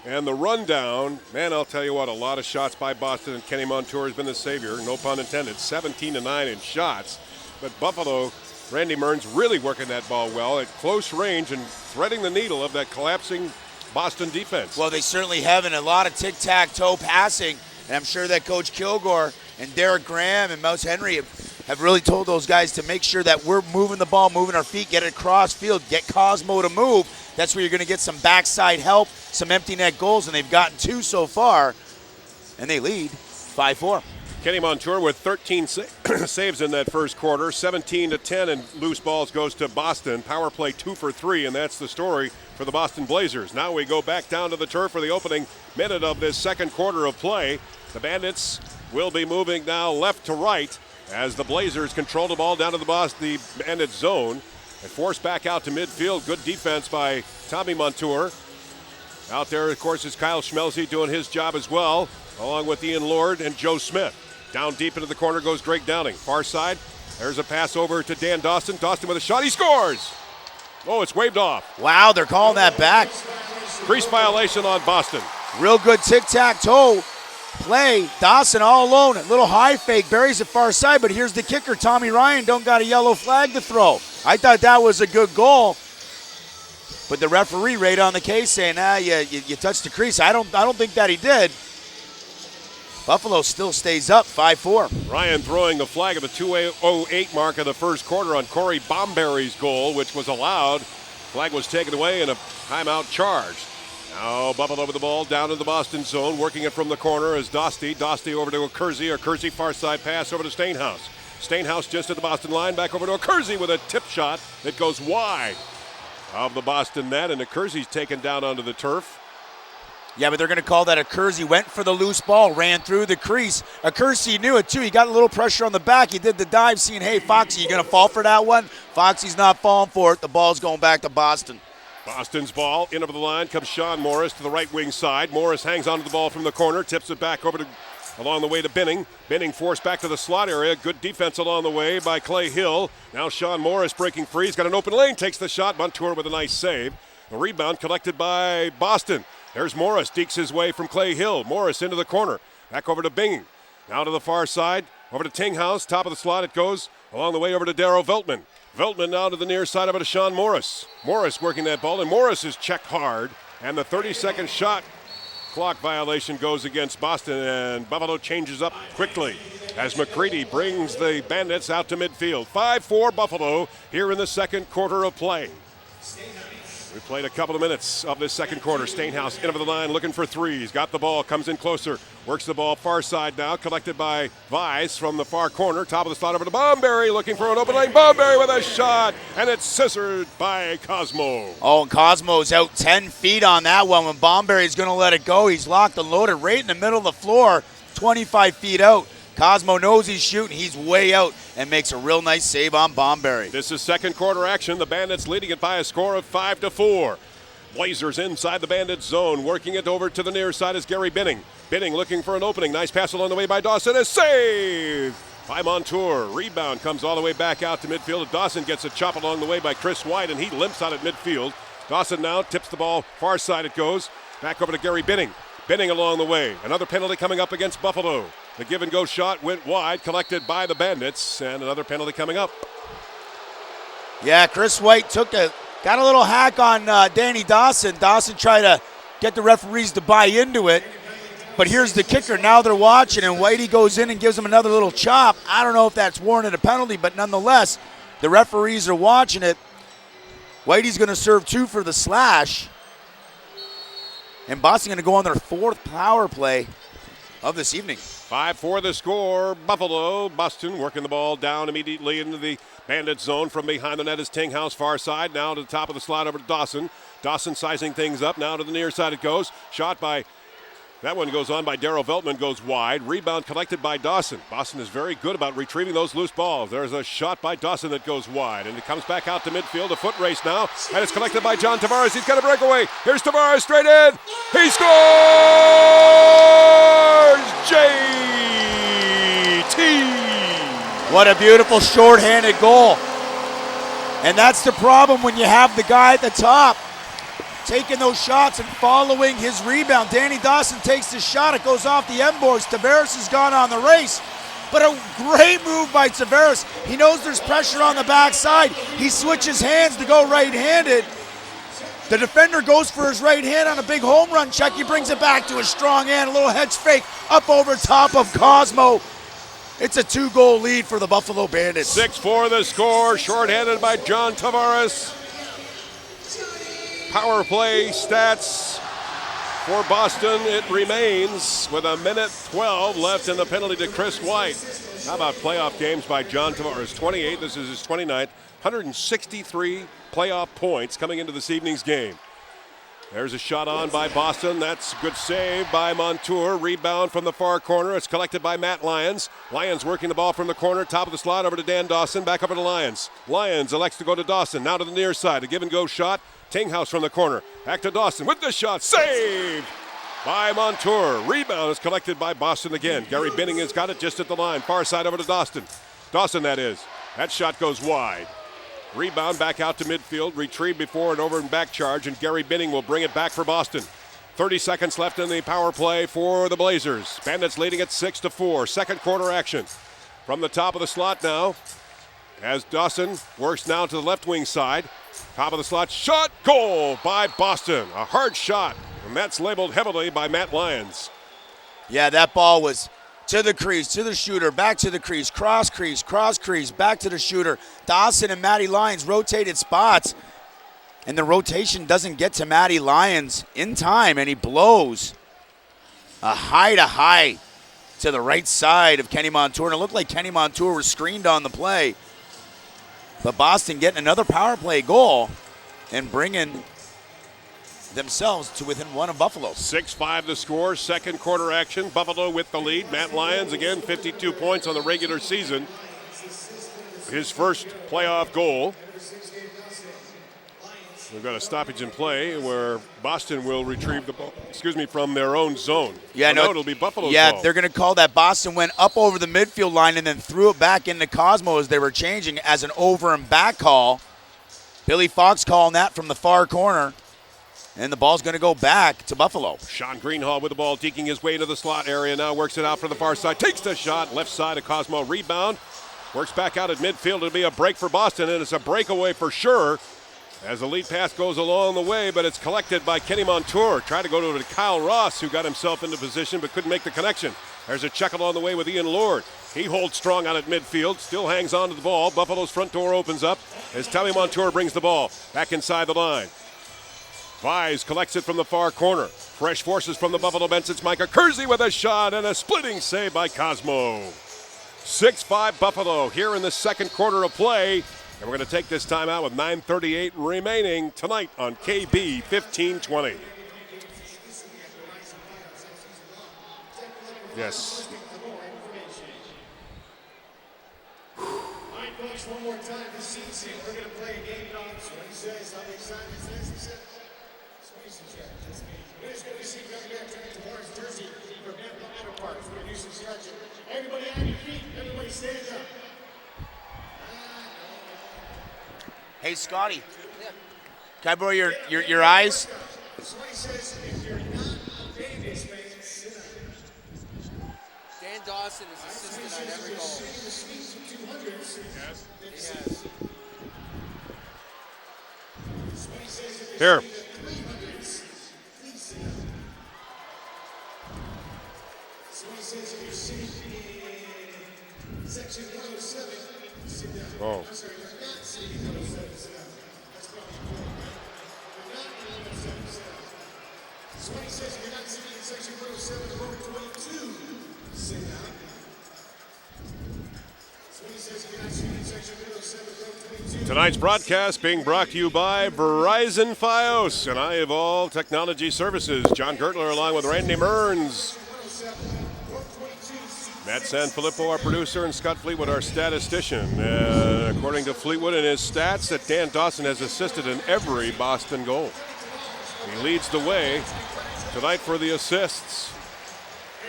And the rundown, man, I'll tell you what, a lot of shots by Boston, and Kenny Montour has been the savior, no pun intended, 17-9 in shots. But Buffalo, Randy Mearns really working that ball well at close range and threading the needle of that collapsing Boston defense. Well, they certainly have, and a lot of tic-tac-toe passing, and I'm sure that Coach Kilgore and Derek Graham and Mouse Henry have really told those guys to make sure that we're moving the ball, moving our feet, get it across field, get Cosmo to move. That's where you're going to get some backside help, some empty net goals, and they've gotten 2 so far, and they lead 5-4. Kenny Montour with 13 saves in that first quarter, 17-10, and loose balls goes to Boston. Power play 2 for 3, and that's the story for the Boston Blazers. Now we go back down to the turf for the opening minute of this second quarter of play. The Bandits will be moving now left to right as the Blazers control the ball down to the Bandits zone. And forced back out to midfield. Good defense by Tommy Montour. Out there, of course, is Kyle Schmelze doing his job as well, along with Ian Lord and Joe Smith. Down deep into the corner goes Drake Downing. Far side, there's a pass over to Dan Dawson. Dawson with a shot, he scores! Oh, it's waved off. Wow, they're calling that back. Crease violation on Boston. Real good tic-tac-toe play. Dawson all alone. A little high fake, buries it far side, but here's the kicker. Tommy Ryan don't got a yellow flag to throw. I thought that was a good goal, but the referee right on the case saying, you touched the crease. I don't think that he did. Buffalo still stays up 5-4. Ryan throwing the flag at the 2:08 mark of the first quarter on Corey Bomberry's goal, which was allowed. Flag was taken away and a timeout charged. Now Buffalo with the ball down in the Boston zone, working it from the corner as Dosty over to Okersey far side pass over to Stainhouse. Stainhouse just at the Boston line, back over to Okersey with a tip shot that goes wide of the Boston net, and Okersey's taken down onto the turf. Yeah, but they're going to call that Okersey went for the loose ball, ran through the crease. Okersey knew it too. He got a little pressure on the back. He did the dive, seeing, hey, Foxy, you going to fall for that one? Foxy's not falling for it. The ball's going back to Boston. Boston's ball, in over the line comes Sean Morris to the right wing side. Morris hangs onto the ball from the corner, tips it back over to along the way to Binning. Binning forced back to the slot area. Good defense along the way by Clay Hill. Now Sean Morris breaking free. He's got an open lane, takes the shot. Montour with a nice save. A rebound collected by Boston. There's Morris, dekes his way from Clay Hill. Morris into the corner. Back over to Binning. Now to the far side. Over to Tinghouse. Top of the slot it goes. Along the way over to Darrow Veltman. Veltman now to the near side over to Sean Morris. Morris working that ball, and Morris is checked hard. And the 30-second shot clock violation goes against Boston, and Buffalo changes up quickly as McCready brings the Bandits out to midfield. 5-4 Buffalo here in the second quarter of play. We played a couple of minutes of this second quarter. Stainhouse in over the line looking for threes. Got the ball, comes in closer. Works the ball far side now. Collected by Weiss from the far corner. Top of the slot over to Bomberry looking for an open lane. Bomberry with a shot, and it's scissored by Cosmo. Oh, and Cosmo's out 10 feet on that one. When Bomberry's going to let it go, he's locked and loaded right in the middle of the floor, 25 feet out. Cosmo knows he's shooting. He's way out and makes a real nice save on Bomberry. This is second quarter action. The Bandits leading it by a score of 5-4. Blazers inside the Bandits zone. Working it over to the near side is Gary Binning. Binning looking for an opening. Nice pass along the way by Dawson. A save by Montour. Rebound comes all the way back out to midfield. Dawson gets a chop along the way by Chris White, and he limps out at midfield. Dawson now tips the ball. Far side it goes. Back over to Gary Binning. Binning along the way. Another penalty coming up against Buffalo. The give-and-go shot went wide, collected by the Bandits, and another penalty coming up. Yeah, Chris White got a little hack on Danny Dawson. Dawson tried to get the referees to buy into it, but here's the kicker. Now they're watching, and Whitey goes in and gives him another little chop. I don't know if that's warranted a penalty, but nonetheless, the referees are watching it. Whitey's going to serve 2 for the slash, and Boston going to go on their 4th power play of this evening. 5-4 the score. Buffalo. Boston working the ball down immediately into the Bandit zone. From behind the net is Tinghouse, far side. Now to the top of the slot over to Dawson. Dawson sizing things up. Now to the near side it goes. Shot by, that one goes on by Darrow Veltman, goes wide. Rebound collected by Dawson. Boston is very good about retrieving those loose balls. There's a shot by Dawson that goes wide, and it comes back out to midfield. A foot race now, and it's collected by John Tavares. He's got a breakaway. Here's Tavares straight in. He scores! JT! What a beautiful short-handed goal. And that's the problem when you have the guy at the top taking those shots and following his rebound. Danny Dawson takes the shot. It goes off the end boards. Tavares has gone on the race. But a great move by Tavares. He knows there's pressure on the backside. He switches hands to go right-handed. The defender goes for his right hand on a big home run check. He brings it back to his strong hand. A little hedge fake up over top of Cosmo. It's a 2-goal lead for the Buffalo Bandits. 6-4 the score. Shorthanded by John Tavares. Power play stats for Boston. It remains with 1:12 left in the penalty to Chris White. How about playoff games by John Tavares? 28. This is his 29th. 163 playoff points coming into this evening's game. There's a shot on by Boston. That's a good save by Montour. Rebound from the far corner. It's collected by Matt Lyons. Lyons working the ball from the corner. Top of the slot over to Dan Dawson. Back over to Lyons. Lyons elects to go to Dawson. Now to the near side. A give-and-go shot. Tinghouse from the corner. Back to Dawson with the shot. Saved by Montour. Rebound is collected by Boston again. Gary Binning has got it just at the line. Far side over to Dawson. Dawson, that is. That shot goes wide. Rebound back out to midfield. Retrieved before an over and back charge, and Gary Binning will bring it back for Boston. 30 seconds left in the power play for the Blazers. Bandits leading at 6-4. Second quarter action. From the top of the slot now, as Dawson works now to the left wing side. Top of the slot, shot, goal by Boston. A hard shot, and that's labeled heavily by Matt Lyons. Yeah, that ball was to the crease, to the shooter, back to the crease, cross crease, back to the shooter. Dawson and Matty Lyons rotated spots, and the rotation doesn't get to Matty Lyons in time, and he blows a high to the right side of Kenny Montour. And it looked like Kenny Montour was screened on the play. But Boston getting another power play goal and bringing themselves to within one of Buffalo. 6-5 the score, second quarter action. Buffalo with the lead. Matt Lyons, again, 52 points on the regular season. His first playoff goal. We've got a stoppage in play where Boston will retrieve the ball, from their own zone. Yeah, no, it'll be Buffalo's Yeah, ball. they're going to call that. Boston went up over the midfield line and then threw it back into Cosmo as they were changing as an over and back call. Billy Fox calling that from the far corner. And the ball's going to go back to Buffalo. Sean Greenhall with the ball, deking his way into the slot area. Now works it out for the far side. Takes the shot. Left side of Cosmo. Rebound. Works back out at midfield. It'll be a break for Boston, and it's a breakaway for sure. As the lead pass goes along the way, but it's collected by Kenny Montour. Tried to go to Kyle Ross, who got himself into position but couldn't make the connection. There's a check along the way with Ian Lord. He holds strong out at midfield, still hangs on to the ball. Buffalo's front door opens up as Tommy Montour brings the ball back inside the line. Vise collects it from the far corner. Fresh forces from the Buffalo bench. It's Micah Kersey with a shot and a splitting save by Cosmo. 6-5 Buffalo here in the second quarter of play. And we're going to take this time out with 9:38 remaining tonight on KB 1520. Yes. All right, folks, one more time this season. We're going to play a game called Swing Says. How many times is this? We're just going to see coming back to Lawrence Jersey from Meadow Park. We're going to do some stretching. Everybody on your feet. Everybody stand up. Hey, Scotty. Can I borrow your eyes? Swing says if you're not a Vegas fan, sit down. Dan Dawson is assistant on every goal. Yes. Here. Oh. Tonight's broadcast being brought to you by Verizon Fios and iEvolve Technology Services. John Gertler along with Randy Mearns. Matt Sanfilippo, our producer, and Scott Fleetwood, our statistician. According to Fleetwood and his stats, that Dan Dawson has assisted in every Boston goal. He leads the way tonight for the assists.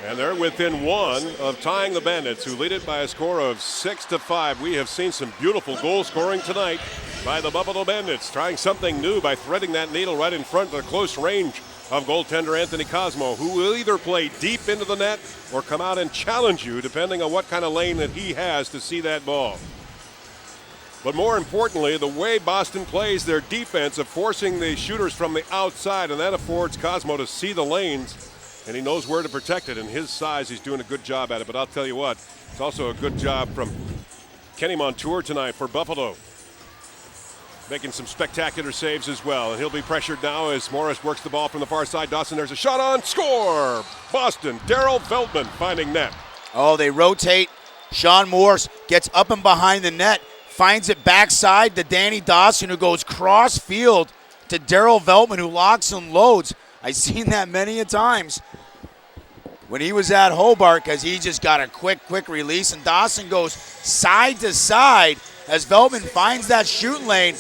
And they're within one of tying the Bandits, who lead it by a score of 6-5. We have seen some beautiful goal scoring tonight by the Buffalo Bandits, trying something new by threading that needle right in front of the close range of goaltender Anthony Cosmo, who will either play deep into the net or come out and challenge you, depending on what kind of lane that he has to see that ball. But more importantly, the way Boston plays their defense of forcing the shooters from the outside, and that affords Cosmo to see the lanes, and he knows where to protect it. And his size, he's doing a good job at it. But I'll tell you what, it's also a good job from Kenny Montour tonight for Buffalo, making some spectacular saves as well. And he'll be pressured now as Morris works the ball from the far side. Dawson, there's a shot on, score! Boston, Darryl Feldman finding net. Oh, they rotate. Sean Morris gets up and behind the net, finds it backside to Danny Dawson, who goes cross field to Darryl Veltman, who locks and loads. I've seen that many a times when he was at Hobart, because he just got a quick release, and Dawson goes side to side as Veltman finds that shooting lane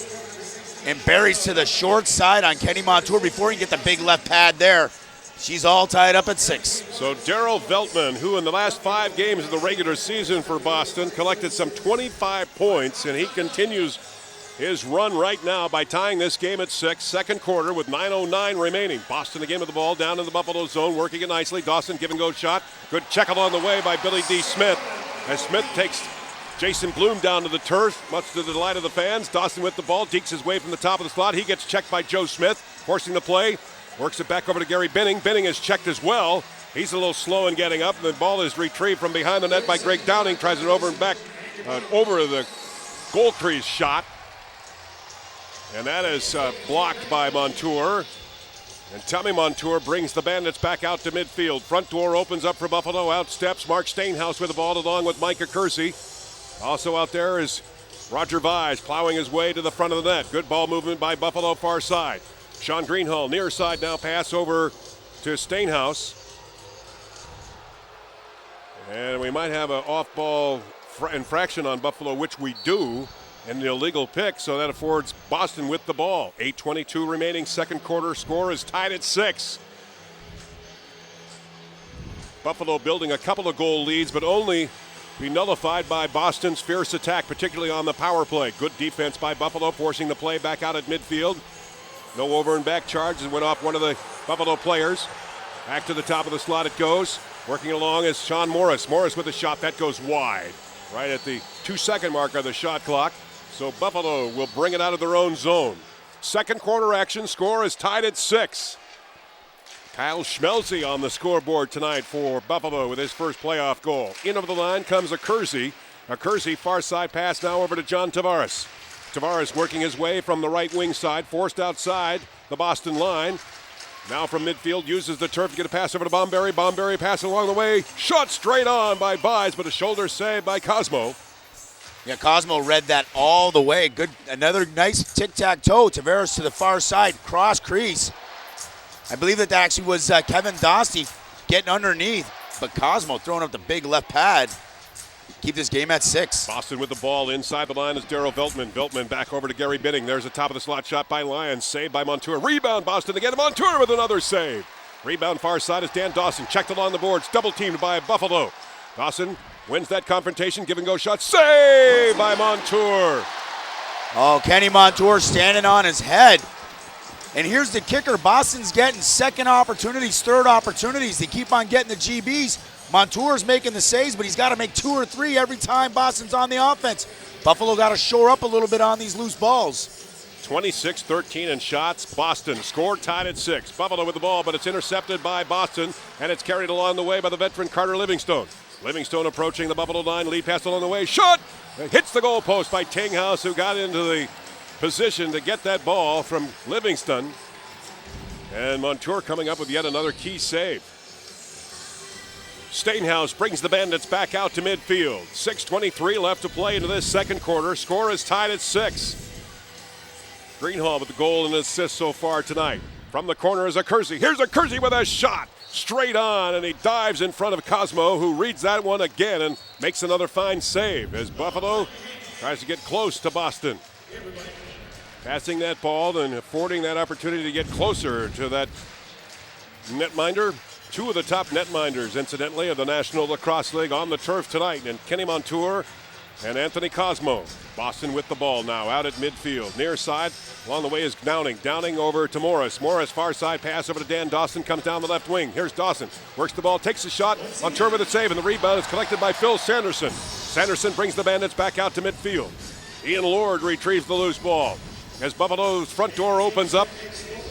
and buries to the short side on Kenny Montour before he can get the big left pad there. She's all tied up at 6. So Darryl Veltman, who in the last 5 games of the regular season for Boston collected some 25 points, and he continues his run right now by tying this game at 6, second quarter with 9:09 remaining. Boston again with the ball down in the Buffalo zone, working it nicely. Dawson give and go shot. Good check along the way by Billy D. Smith, as Smith takes Jason Bloom down to the turf, much to the delight of the fans. Dawson with the ball, dekes his way from the top of the slot. He gets checked by Joe Smith, forcing the play. Works it back over to Gary Binning. Binning is checked as well. He's a little slow in getting up. The ball is retrieved from behind the net by Greg Downing. Tries it over and back over the Goldtree's shot. And that is blocked by Montour. And Tommy Montour brings the Bandits back out to midfield. Front door opens up for Buffalo. Out steps Mark Stainhouse with the ball along with Micah Kersey. Also out there is Roger Vise plowing his way to the front of the net. Good ball movement by Buffalo far side. Sean Greenhall near side now, pass over to Stainhouse. And we might have an off-ball infraction on Buffalo, which we do. and the illegal pick, so that affords Boston with the ball. 8:22 remaining, second quarter. Score is tied at 6. Buffalo building a couple of goal leads, but only be nullified by Boston's fierce attack, particularly on the power play. Good defense by Buffalo, forcing the play back out at midfield. No over and back charges went off one of the Buffalo players. Back to the top of the slot it goes. Working along is Sean Morris. Morris with a shot that goes wide, right at the 2-second mark of the shot clock. So Buffalo will bring it out of their own zone. Second quarter action, score is tied at 6. Kyle Schmelze on the scoreboard tonight for Buffalo with his first playoff goal. In over the line comes a Kersey. A Kersey far side pass now over to John Tavares. Tavares working his way from the right wing side, forced outside the Boston line. Now from midfield, uses the turf to get a pass over to Bomberry. Bomberry passing along the way. Shot straight on by Vise, but a shoulder save by Cosmo. Yeah, Cosmo read that all the way. Good, another nice tic-tac-toe. Tavares to the far side, cross crease. I believe that actually was Kevin Dostie getting underneath, but Cosmo throwing up the big left pad. Keep this game at 6. Boston with the ball inside the line is Darryl Veltman. Veltman back over to Gary Bidding. There's a top of the slot shot by Lyons. Saved by Montour. Rebound Boston again. Montour with another save. Rebound far side is Dan Dawson. Checked along the boards. Double teamed by Buffalo. Dawson wins that confrontation. Give and go shot. Save by Montour. Oh, Kenny Montour standing on his head. And here's the kicker. Boston's getting second opportunities, third opportunities. They keep on getting the GBs. Montour's making the saves, but he's got to make 2 or 3 every time Boston's on the offense. Buffalo got to shore up a little bit on these loose balls. 26-13 in shots. Boston scored tied at 6. Buffalo with the ball, but it's intercepted by Boston, and it's carried along the way by the veteran Carter Livingstone. Livingstone approaching the Buffalo line. Lead pass along the way. Shot! It hits the goalpost by Tinghouse, who got into the position to get that ball from Livingston. And Montour coming up with yet another key save. Stainhouse brings the Bandits back out to midfield. 6:23 left to play into this second quarter. Score is tied at 6. Greenhall with the goal and assist so far tonight. From the corner is a Kersey. Here's a Kersey with a shot. Straight on, and he dives in front of Cosmo, who reads that one again and makes another fine save as Buffalo tries to get close to Boston. Passing that ball and affording that opportunity to get closer to that netminder. 2 of the top netminders, incidentally, of the National Lacrosse League on the turf tonight, and Kenny Montour and Anthony Cosmo. Boston with the ball now out at midfield. Near side, along the way is Downing. Downing over to Morris. Morris, far side pass over to Dan Dawson, comes down the left wing. Here's Dawson, works the ball, takes a shot. Montour with a save, and the rebound is collected by Phil Sanderson. Sanderson brings the Bandits back out to midfield. Ian Lord retrieves the loose ball. As Buffalo's front door opens up,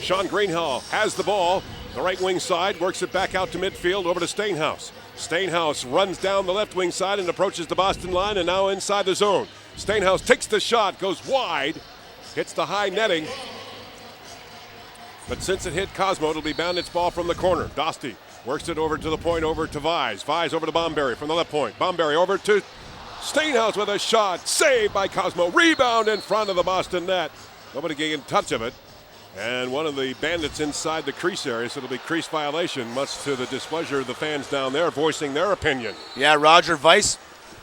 Sean Greenhall has the ball. The right wing side works it back out to midfield over to Stainhouse. Stainhouse runs down the left wing side and approaches the Boston line and now inside the zone. Stainhouse takes the shot, goes wide, hits the high netting. But since it hit Cosmo, it'll be Bandits ball from the corner. Dostie works it over to the point, over to Vise. Vise over to Bomberry from the left point. Bomberry over to Stainhouse with a shot. Saved by Cosmo. Rebound in front of the Boston net. Nobody getting in touch of it. And one of the Bandits inside the crease area, so it'll be crease violation, much to the displeasure of the fans down there voicing their opinion. Yeah, Roger Weiss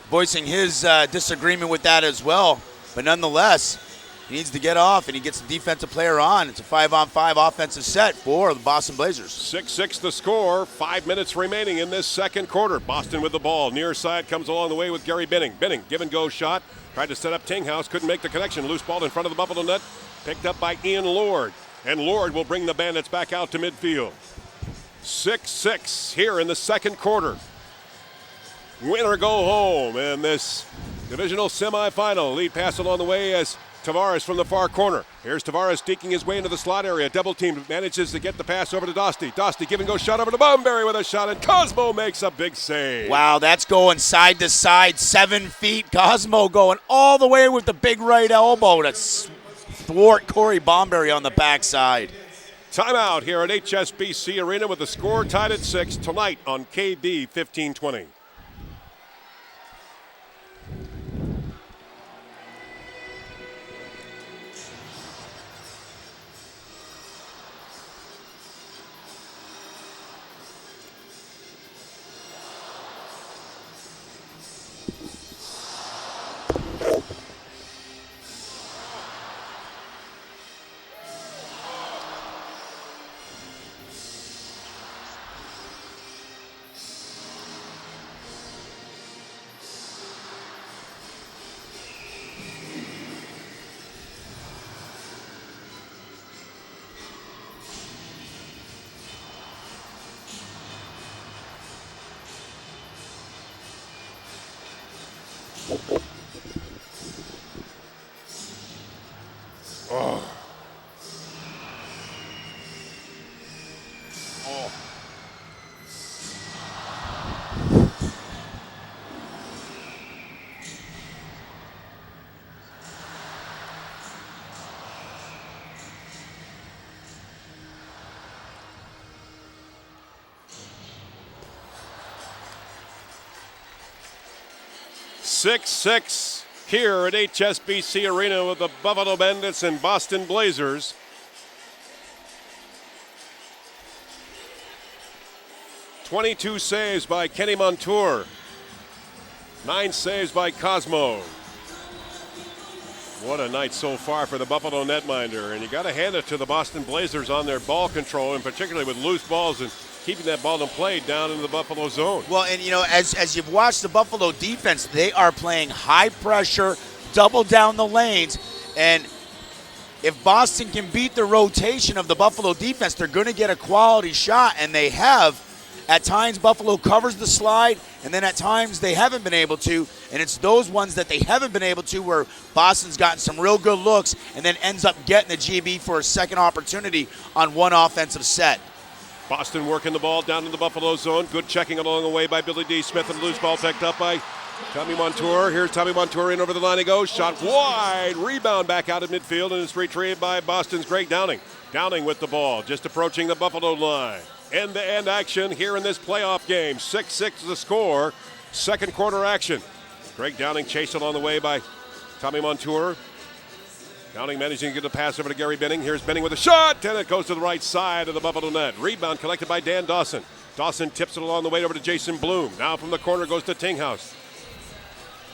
voicing his disagreement with that as well. But nonetheless, he needs to get off, and he gets the defensive player on. It's a 5-on-5 offensive set for the Boston Blazers. 6-6 the score. 5 minutes remaining in this second quarter. Boston with the ball. Near side comes along the way with Gary Binning. Binning, give-and-go shot. Tried to set up Tinghouse. Couldn't make the connection. Loose ball in front of the Buffalo net. Picked up by Ian Lord. And Lord will bring the Bandits back out to midfield. 6-6 here in the second quarter. Win or go home in this divisional semifinal. Lead pass along the way as Tavares from the far corner. Here's Tavares sneaking his way into the slot area. Double team, manages to get the pass over to Dostie. Dostie give and go shot over to Bomberry with a shot, and Cosmo makes a big save. Wow, that's going side to side, 7 feet. Cosmo going all the way with the big right elbow to thwart Corey Bomberry on the backside. Timeout here at HSBC Arena with the score tied at 6 tonight on KB 1520. Oh. 6-6 here at HSBC Arena with the Buffalo Bandits and Boston Blazers. "22 saves by Kenny Montour. 9 saves by Cosmo. What a night so far for the Buffalo netminder. And you got to hand it to the Boston Blazers on their ball control, and particularly with loose balls and keeping that ball in play down into the Buffalo zone. Well, and as you've watched the Buffalo defense, they are playing high pressure, double down the lanes, and if Boston can beat the rotation of the Buffalo defense, they're going to get a quality shot, and they have. At times, Buffalo covers the slide, and then at times they haven't been able to, and it's those ones that they haven't been able to where Boston's gotten some real good looks and then ends up getting the GB for a second opportunity on one offensive set. Boston working the ball down in the Buffalo zone. Good checking along the way by Billy D. Smith, and loose ball picked up by Tommy Montour. Here's Tommy Montour in over the line he goes. Shot wide. Rebound back out of midfield, and it's retrieved by Boston's Greg Downing. Downing with the ball, just approaching the Buffalo line. End-to-end action here in this playoff game. 6-6 the score. Second quarter action. Greg Downing chased along the way by Tommy Montour. Downing managing to get the pass over to Gary Benning. Here's Benning with a shot, and it goes to the right side of the Buffalo net. Rebound collected by Dan Dawson. Dawson tips it along the way over to Jason Bloom. Now from the corner goes to Tinghouse.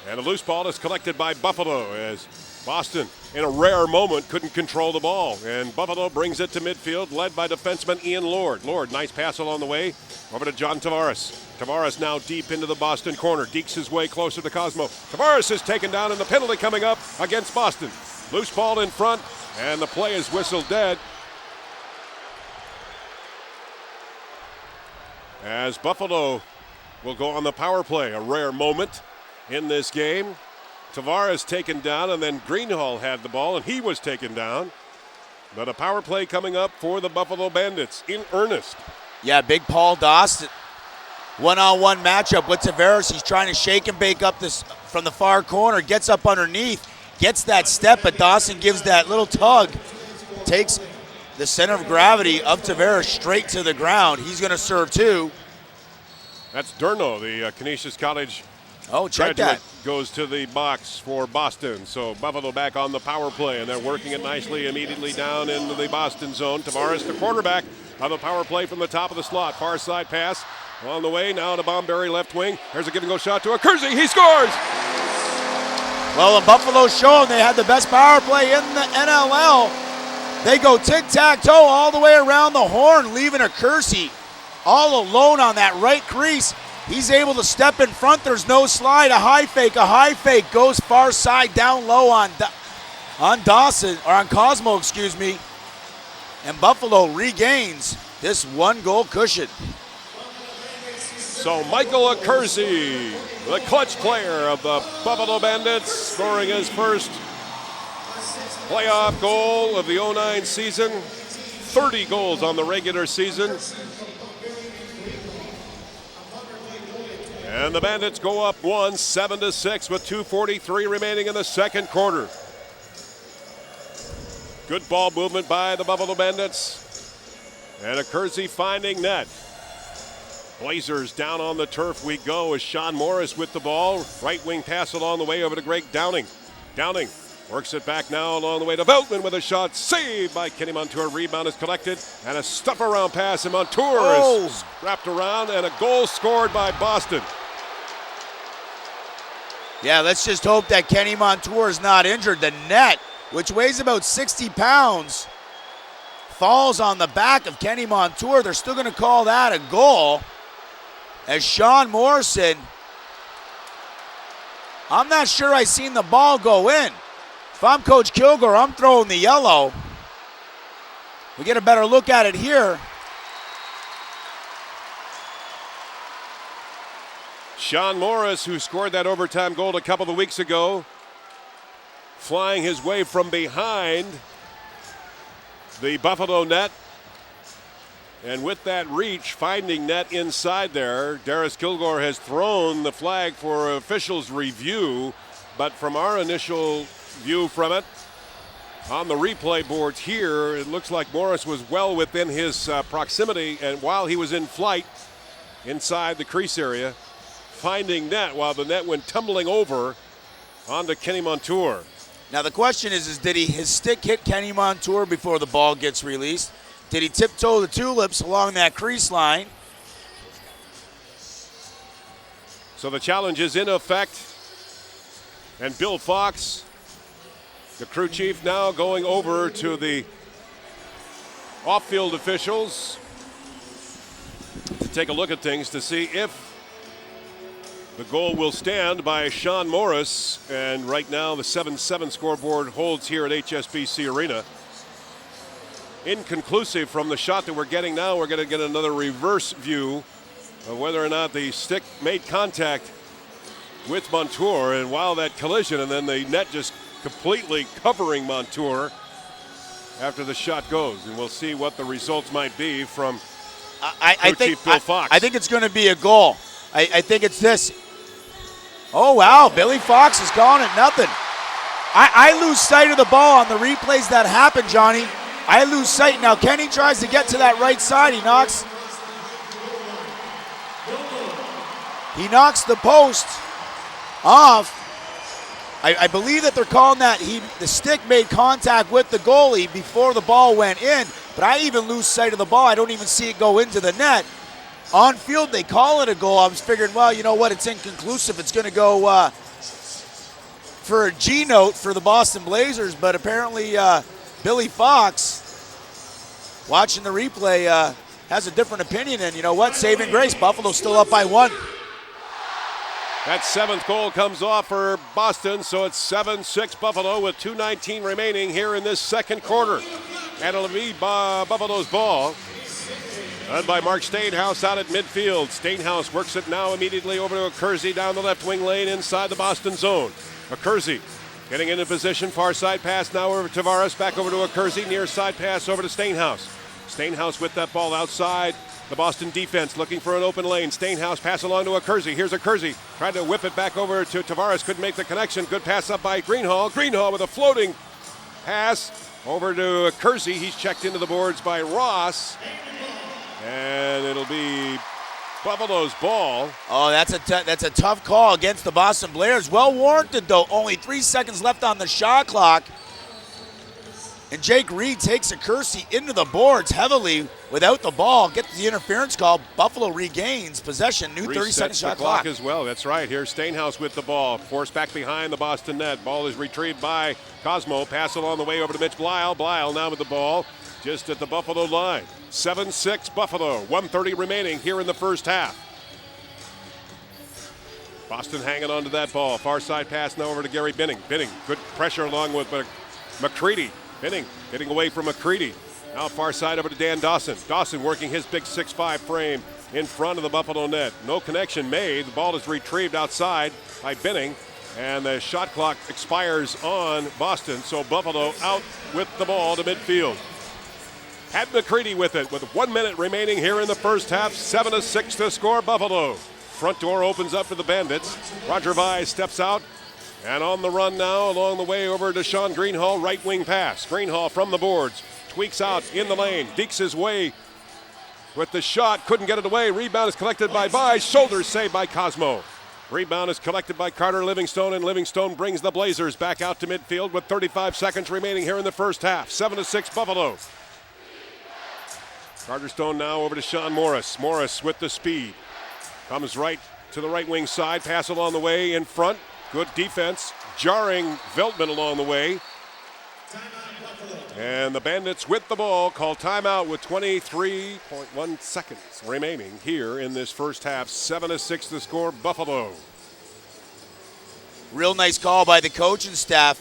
And a loose ball is collected by Buffalo as Boston, in a rare moment, couldn't control the ball. And Buffalo brings it to midfield, led by defenseman Ian Lord. Lord, nice pass along the way over to John Tavares. Tavares now deep into the Boston corner. Dekes his way closer to Cosmo. Tavares is taken down, and the penalty coming up against Boston. Loose ball in front, and the play is whistled dead. As Buffalo will go on the power play, a rare moment in this game. Tavares taken down, and then Greenhall had the ball, and he was taken down. But a power play coming up for the Buffalo Bandits in earnest. Yeah, big Paul Dawson. One-on-one matchup with Tavares. He's trying to shake and bake up this from the far corner. Gets up underneath. Gets that step, but Dawson gives that little tug. Takes the center of gravity of Tavares straight to the ground. He's going to serve too. That's Durno, the Canisius College check that. Goes to the box for Boston. So Buffalo back on the power play, and they're working it nicely immediately down into the Boston zone. Tavares, the quarterback of the power play from the top of the slot. Far side pass on the way now to Bomberry left wing. There's a give-and-go shot to Kersey. He scores! Well, in Buffalo's showing they had the best power play in the NLL. They go tic-tac-toe all the way around the horn, leaving a Kersey all alone on that right crease. He's able to step in front. There's no slide. A high fake goes far side down low on Dawson, or on Cosmo, excuse me. And Buffalo regains this one-goal cushion. So Michael Kersey, the clutch player of the Buffalo Bandits, scoring his first playoff goal of the 09 season. 30 goals on the regular season. And the Bandits go up 7-6 with 2:43 remaining in the second quarter. Good ball movement by the Buffalo Bandits. And a Kersey finding net. Blazers down on the turf we go as Sean Morris with the ball. Right wing pass along the way over to Greg Downing. Downing works it back now along the way to Veltman with a shot. Saved by Kenny Montour. Rebound is collected. And a stuff around pass, and Montour is wrapped around, and a goal scored by Boston. Yeah, let's just hope that Kenny Montour is not injured. The net, which weighs about 60 pounds, falls on the back of Kenny Montour. They're still going to call that a goal. As Sean Morrison, I'm not sure I seen the ball go in. If I'm Coach Kilgore, I'm throwing the yellow. We get a better look at it here. Sean Morris, who scored that overtime goal a couple of weeks ago, flying his way from behind the Buffalo net. And with that reach, finding net inside there, Darius Kilgore has thrown the flag for officials' review. But from our initial view from it, on the replay boards here, it looks like Morris was well within his proximity, and while he was in flight inside the crease area, finding net while the net went tumbling over onto Kenny Montour. Now the question is did his stick hit Kenny Montour before the ball gets released? Did he tiptoe the tulips along that crease line? So the challenge is in effect, and Bill Fox, the crew chief, now going over to the off-field officials to take a look at things to see if the goal will stand by Sean Morris. And right now the 7-7 scoreboard holds here at HSBC Arena. Inconclusive from the shot that we're getting now. We're going to get another reverse view of whether or not the stick made contact with Montour, and while that collision, and then the net just completely covering Montour after the shot goes. And we'll see what the results might be from Chief Bill Fox. I think it's going to be a goal. I think it's this. Oh, wow. Billy Fox is calling it nothing. I lose sight of the ball on the replays that happen, Johnny. I lose sight. Now, Kenny tries to get to that right side. He knocks the post off. I believe that they're calling that the stick made contact with the goalie before the ball went in, but I even lose sight of the ball. I don't even see it go into the net. On field, they call it a goal. I was figuring, well, you know what? It's inconclusive. It's going to go for a G note for the Boston Blazers, but apparently Billy Fox, watching the replay, has a different opinion. And you know what? Saving grace. Buffalo's still up by 1. That 7th goal comes off for Boston, so it's 7-6 Buffalo with 2:19 remaining here in this second quarter. And it'll be Buffalo's ball. Led by Mark Stainhouse out at midfield. Stainhouse works it now immediately over to Accursi down the left wing lane inside the Boston zone. Accursi getting into position, far side pass now over to Tavares, back over to Accursi, near side pass over to Stainhouse. Stainhouse with that ball outside the Boston defense, looking for an open lane. Stainhouse pass along to Accursi. Here's Accursi, trying to whip it back over to Tavares, couldn't make the connection. Good pass up by Greenhall. Greenhall with a floating pass over to Accursi. He's checked into the boards by Ross. And it'll be Buffalo's ball. Oh, that's a tough call against the Boston Blazers. Well warranted, though. Only 3 seconds left on the shot clock. And Jake Reed takes Accursi into the boards heavily without the ball. Gets the interference call. Buffalo regains possession. New 30-second shot clock as well. That's right. Here's Stainhouse with the ball. Forced back behind the Boston net. Ball is retrieved by Cosmo. Pass along the way over to Mitch Blyle. Blyle now with the ball just at the Buffalo line. 7-6 Buffalo. 1:30 remaining here in the first half. Boston hanging on to that ball. Far side pass now over to Gary Binning. Binning, good pressure along with McCready. Binning getting away from McCready. Now far side over to Dan Dawson. Dawson working his big 6'5 frame in front of the Buffalo net. No connection made. The ball is retrieved outside by Binning, and the shot clock expires on Boston. So Buffalo out with the ball to midfield. Had McCready with it with 1 minute remaining here in the first half. 7-6 to score Buffalo. Front door opens up for the Bandits. Roger Vise steps out. And on the run now, along the way over to Sean Greenhall, right wing pass. Greenhall from the boards, tweaks out in the lane, dekes his way with the shot, couldn't get it away. Rebound is collected by Vise, shoulders saved by Cosmo. Rebound is collected by Carter Livingstone, and Livingstone brings the Blazers back out to midfield with 35 seconds remaining here in the first half. 7-6 Buffalo. Carter Stone now over to Sean Morris. Morris with the speed. Comes right to the right wing side, pass along the way in front. Good defense, jarring Veltman along the way. And the Bandits with the ball call timeout with 23.1 seconds remaining here in this first half. 7-6 to score Buffalo. Real nice call by the coaching staff.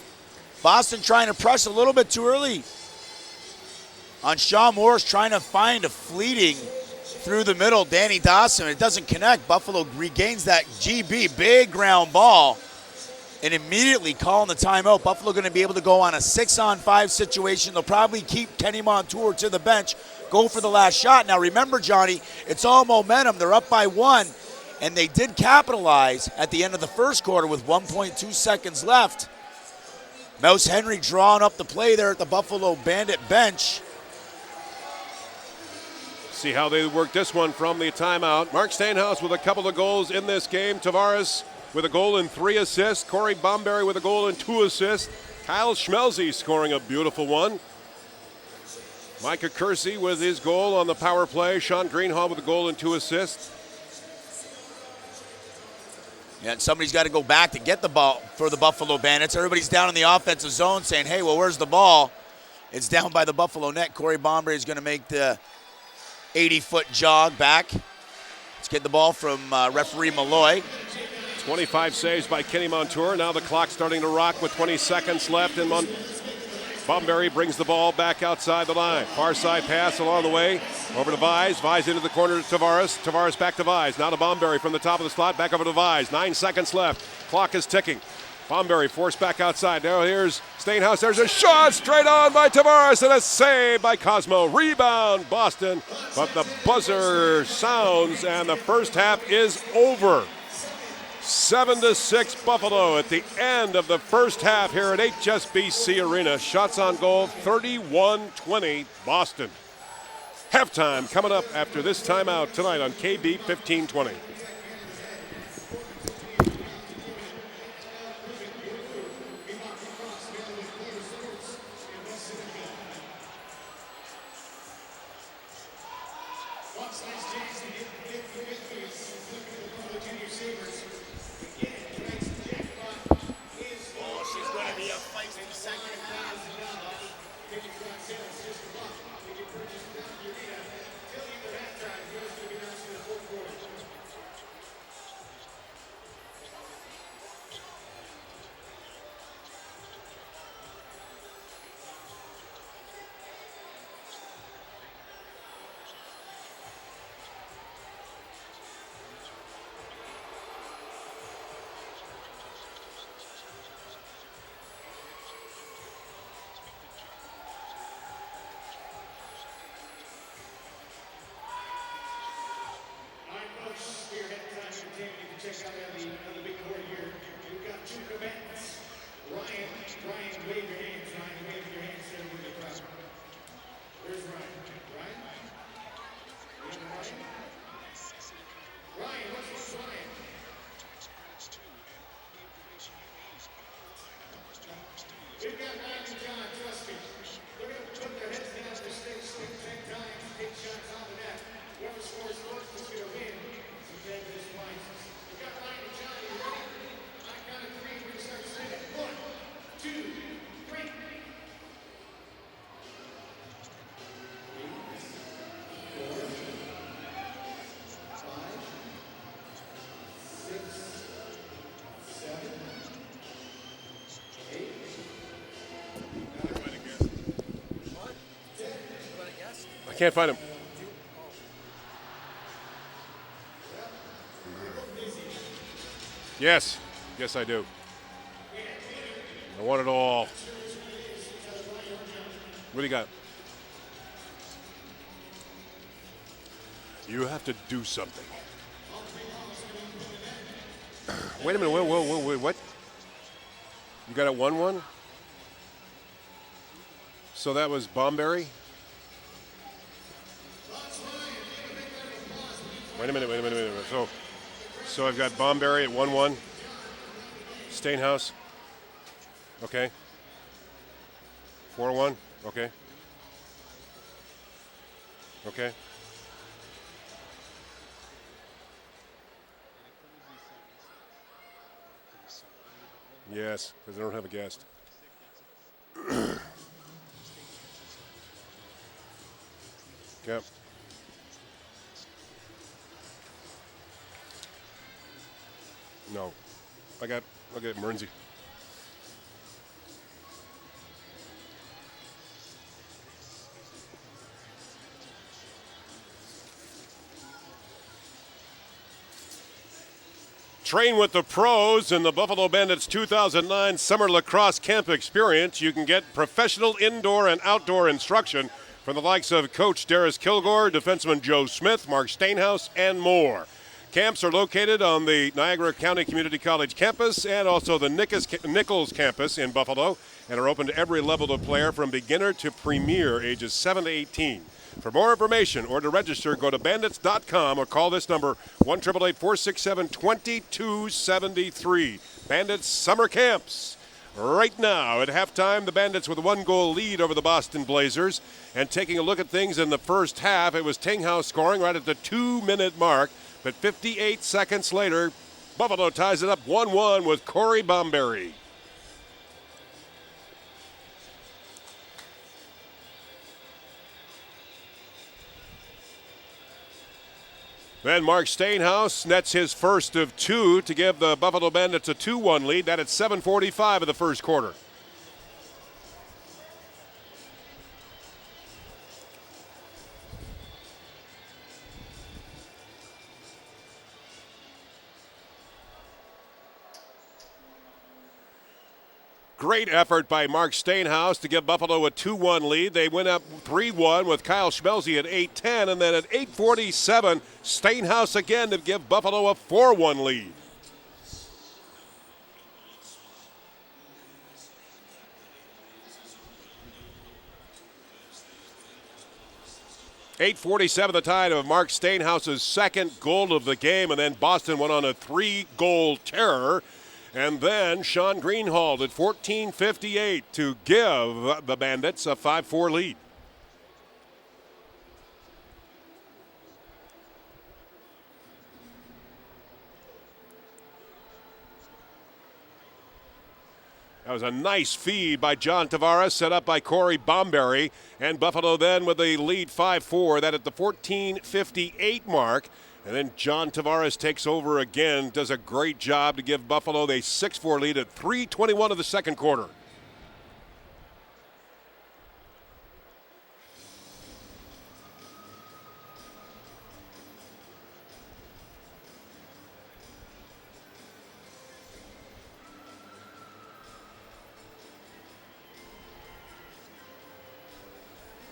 Boston trying to press a little bit too early on Sean Morris, trying to find a fleeting through the middle. Danny Dawson, it doesn't connect. Buffalo regains that GB, big ground ball, and immediately calling the timeout. Buffalo going to be able to go on a 6-on-5 situation. They'll probably keep Kenny Montour to the bench, go for the last shot. Now remember, Johnny, it's all momentum. They're up by 1, and they did capitalize at the end of the first quarter with 1.2 seconds left. Mouse Henry drawing up the play there at the Buffalo Bandit bench. See how they work this one from the timeout. Mark Stainhouse with a couple of goals in this game. Tavares with a goal and 3 assists. Corey Bomberry with a goal and 2 assists. Kyle Schmelze scoring a beautiful one. Micah Kersey with his goal on the power play. Sean Greenhall with a goal and 2 assists. Yeah, and somebody's got to go back to get the ball for the Buffalo Bandits. Everybody's down in the offensive zone saying, hey, well, where's the ball? It's down by the Buffalo net. Corey Bomberry is going to make the 80-foot jog back. Let's get the ball from referee Malloy. 25 saves by Kenny Montour. Now the clock starting to rock with 20 seconds left. And Bomberry brings the ball back outside the line. Far side pass along the way. Over to Vise. Vise into the corner to Tavares. Tavares back to Vise. Now to Bomberry from the top of the slot. Back over to Vise. 9 seconds left. Clock is ticking. Bomberry forced back outside. Now here's Stainhouse. There's a shot straight on by Tavares and a save by Cosmo. Rebound Boston. But the buzzer sounds and the first half is over. 7-6 Buffalo at the end of the first half here at HSBC Arena. Shots on goal 31-20 Boston. Halftime coming up after this timeout tonight on KB 1520. Check out the big board here. We've got 2 combatants. Ryan, wave your hands. Ryan, wave your hands there with the crowd. Where's Ryan? Ryan? You have Ryan? Ryan, what's Ryan? We've got Ryan and John, trust me. They're going to put their heads down to the stage, take time, take shots off of that. Whoever scores first is going to win. Some this prizes. We've got Ryan and John, you ready? I count of 3, we're going to start singing. 1, 2, 3. I can't find him. Yes. Yes, I do. I want it all. What do you got? You have to do something. Wait a minute. Wait, what? You got it 1-1? So that was Bomberry? Wait a minute. So I've got Bomberry at 1-1. Stainhouse. Okay. 4-1. Okay. Okay. Yes, because I don't have a guest. Yep. No. I got Mernsey. Train with the pros in the Buffalo Bandits 2009 Summer Lacrosse Camp Experience. You can get professional indoor and outdoor instruction from the likes of Coach Darius Kilgore, defenseman Joe Smith, Mark Stainhouse, and more. Camps are located on the Niagara County Community College campus and also the Nichols campus in Buffalo, and are open to every level of player from beginner to premier, ages 7 to 18. For more information or to register, go to bandits.com or call this number, 1-888-467-2273. Bandits Summer Camps. Right now, at halftime, the Bandits with a 1-goal lead over the Boston Blazers. And taking a look at things in the first half, it was Tinghouse scoring right at the 2-minute mark. But 58 seconds later, Buffalo ties it up 1-1 with Corey Bomberry. Then Mark Stainhouse nets his first of two to give the Buffalo Bandits a 2-1 lead. That at 7:45 of the first quarter. Great effort by Mark Stainhouse to give Buffalo a 2-1 lead. They went up 3-1 with Kyle Schmelze at 8:10, and then at 8:47, Stainhouse again to give Buffalo a 4-1 lead. .847 the time of Mark Stainhouse's second goal of the game, and then Boston went on a 3-goal terror. And then Sean Greenhalgh at 14:58 to give the Bandits a 5-4 lead. That was a nice feed by John Tavares, set up by Corey Bomberry. And Buffalo then with the lead 5-4, that at the 14:58 mark. And then John Tavares takes over again, does a great job to give Buffalo a 6-4 lead at 3:21 of the second quarter.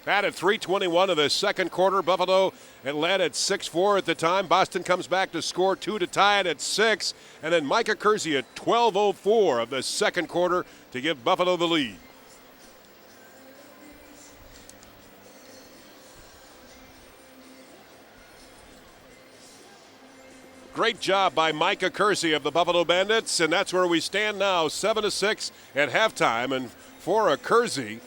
That at 3:21 of the second quarter. Buffalo had led at 6-4 at the time. Boston comes back to score 2 to tie it at 6. And then Micah Kersey at 12:04 of the second quarter to give Buffalo the lead. Great job by Micah Kersey of the Buffalo Bandits. And that's where we stand now, 7-6 at halftime. And for a Kersey,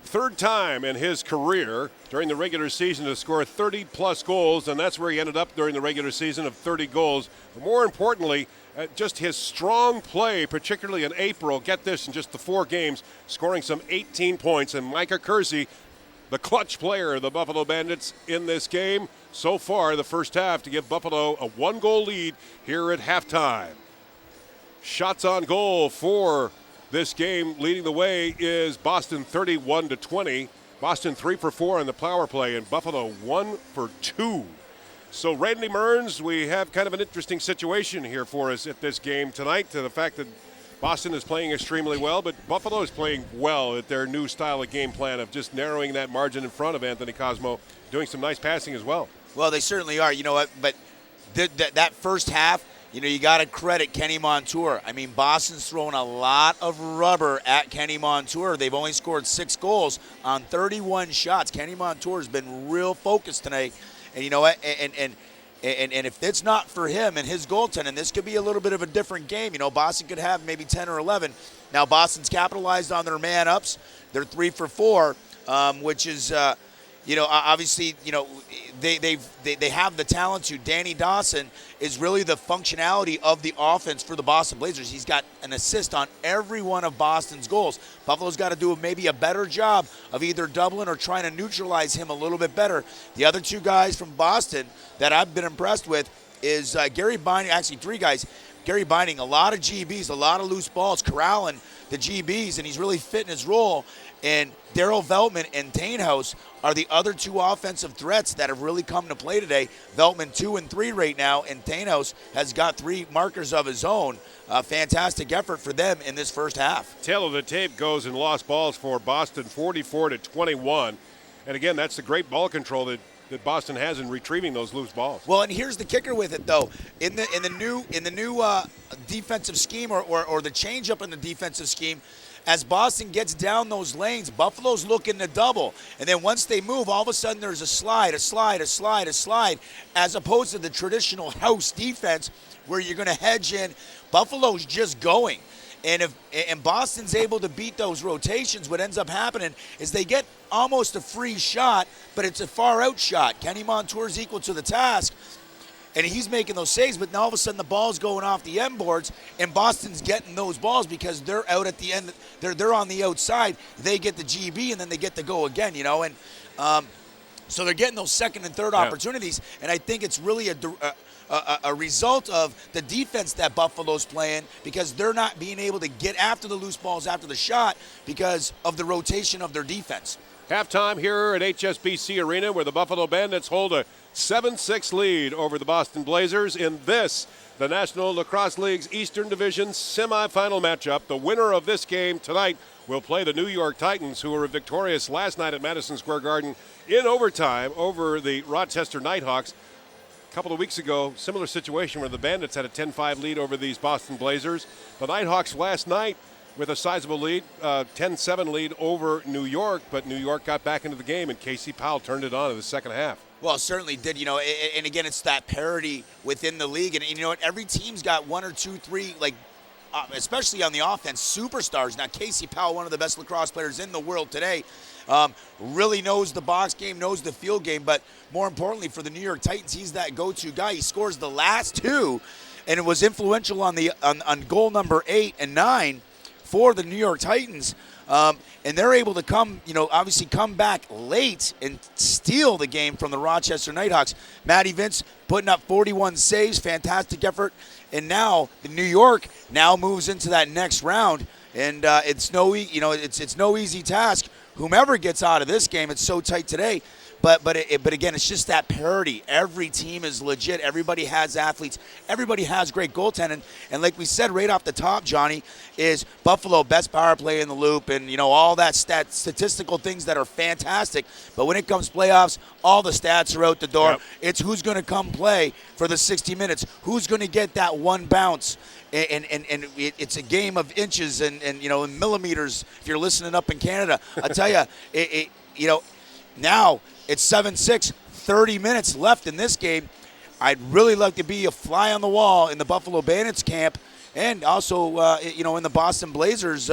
third time in his career during the regular season to score 30-plus goals, and that's where he ended up during the regular season of 30 goals. But more importantly, just his strong play, particularly in April, get this, in just the 4 games, scoring some 18 points. And Micah Kersey, the clutch player of the Buffalo Bandits in this game, so far the first half to give Buffalo a 1-goal lead here at halftime. Shots on goal for this game leading the way is Boston 31-20. Boston 3 for 4 on the power play, and Buffalo 1 for 2. So Randy Mearns, we have kind of an interesting situation here for us at this game tonight, to the fact that Boston is playing extremely well, but Buffalo is playing well at their new style of game plan of just narrowing that margin in front of Anthony Cosmo, doing some nice passing as well. Well, they certainly are. You know what? But that first half, you know, you got to credit Kenny Montour. I mean, Boston's throwing a lot of rubber at Kenny Montour. They've only scored 6 goals on 31 shots. Kenny Montour has been real focused tonight. And you know what? And if it's not for him and his goaltending, this could be a little bit of a different game. You know, Boston could have maybe 10 or 11. Now, Boston's capitalized on their man-ups. They're 3 for 4, which is you know, obviously, you know, they have the talent to. Danny Dawson is really the functionality of the offense for the Boston Blazers. He's got an assist on every one of Boston's goals. Buffalo's got to do maybe a better job of either doubling or trying to neutralize him a little bit better. The other 2 guys from Boston that I've been impressed with is Gary Binding, actually 3 guys. Gary Binding, a lot of GBs, a lot of loose balls, corralling the GBs, and he's really fit in his role. And Darryl Veltman and Tainhouse are the other two offensive threats that have really come to play today. Veltman 2 and 3 right now, and Tainhouse has got 3 markers of his own. Fantastic effort for them in this first half. Tail of the tape goes in lost balls for Boston, 44-21. And again, that's the great ball control that Boston has in retrieving those loose balls. Well, and here's the kicker with it, though. In the new defensive scheme or the change up in the defensive scheme, as Boston gets down those lanes, Buffalo's looking to double. And then once they move, all of a sudden there's a slide, as opposed to the traditional house defense where you're going to hedge in. Buffalo's just going. And Boston's able to beat those rotations, what ends up happening is they get almost a free shot, but it's a far-out shot. Kenny Montour's equal to the task, and he's making those saves, but now all of a sudden the ball's going off the end boards, and Boston's getting those balls because they're out at the end. They're on the outside. They get the GB, and then they get to go again, And so they're getting those second and third opportunities, and I think it's really a result of the defense that Buffalo's playing because they're not being able to get after the loose balls after the shot because of the rotation of their defense. Halftime here at HSBC Arena where the Buffalo Bandits hold a 7-6 lead over the Boston Blazers in this, the National Lacrosse League's Eastern Division semifinal matchup. The winner of this game tonight will play the New York Titans, who were victorious last night at Madison Square Garden in overtime over the Rochester Nighthawks. A couple of weeks ago, similar situation where the Bandits had a 10-5 lead over these Boston Blazers. The Nighthawks last night with a sizable lead, 10-7 lead over New York, but New York got back into the game, and Casey Powell turned it on in the second half. Well, it certainly did, and again, it's that parity within the league. And you know what? Every team's got 1 or 2, 3, especially on the offense, superstars. Now, Casey Powell, one of the best lacrosse players in the world today, really knows the box game, knows the field game, but more importantly for the New York Titans, he's that go-to guy. He scores the last 2, and it was influential on goal number 8 and 9 for the New York Titans. And they're able to obviously come back late and steal the game from the Rochester Nighthawks. Matty Vince putting up 41 saves, fantastic effort. And now the New York now moves into that next round, and it's no easy task. Whomever gets out of this game, it's so tight today. But again, it's just that parity. Every team is legit. Everybody has athletes. Everybody has great goaltending. And like we said right off the top, Johnny, is Buffalo best power play in the loop and, all that statistical things that are fantastic. But when it comes playoffs, all the stats are out the door. Yep. It's who's going to come play for the 60 minutes. Who's going to get that one bounce. And it's a game of inches and in millimeters if you're listening up in Canada. I tell you, now it's 7-6, 30 minutes left in this game. I'd really like to be a fly on the wall in the Buffalo Bandits camp and also, in the Boston Blazers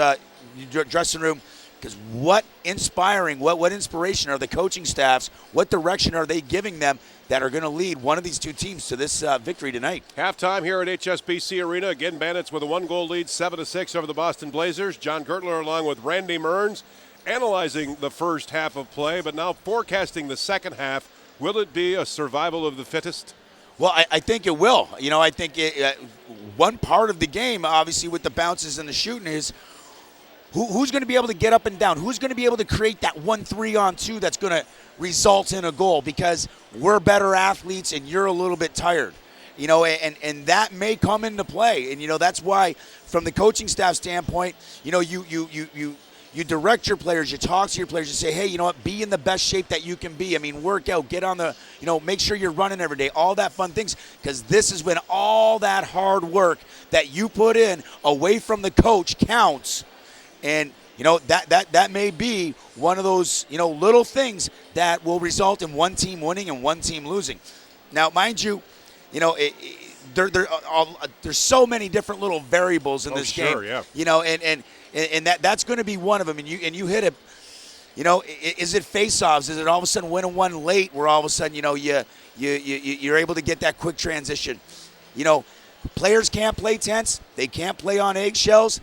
dressing room, because what inspiration are the coaching staffs, what direction are they giving them that are going to lead one of these two teams to this victory tonight? Halftime here at HSBC Arena. Again, Bandits with a 1-goal lead, 7-6 over the Boston Blazers. John Gertler along with Randy Mearns analyzing the first half of play, but now forecasting the second half. Will it be a survival of the fittest? Well, I think it will. I think one part of the game, obviously, with the bounces and the shooting is who's going to be able to get up and down? Who's going to be able to create that 1-3-on-2 that's going to result in a goal? Because we're better athletes and you're a little bit tired. And that may come into play. And, that's why, from the coaching staff standpoint, you direct your players, you talk to your players, you say, hey, be in the best shape that you can be. Work out, get on the, make sure you're running every day, all that fun things, because this is when all that hard work that you put in away from the coach counts. And, that may be one of those, little things that will result in one team winning and one team losing. Now, mind you, there's so many different little variables in this game. Yeah. And that's going to be one of them. And you hit it. Is it face-offs? Is it all of a sudden win and one late where all of a sudden you're able to get that quick transition? Players can't play tense. They can't play on eggshells.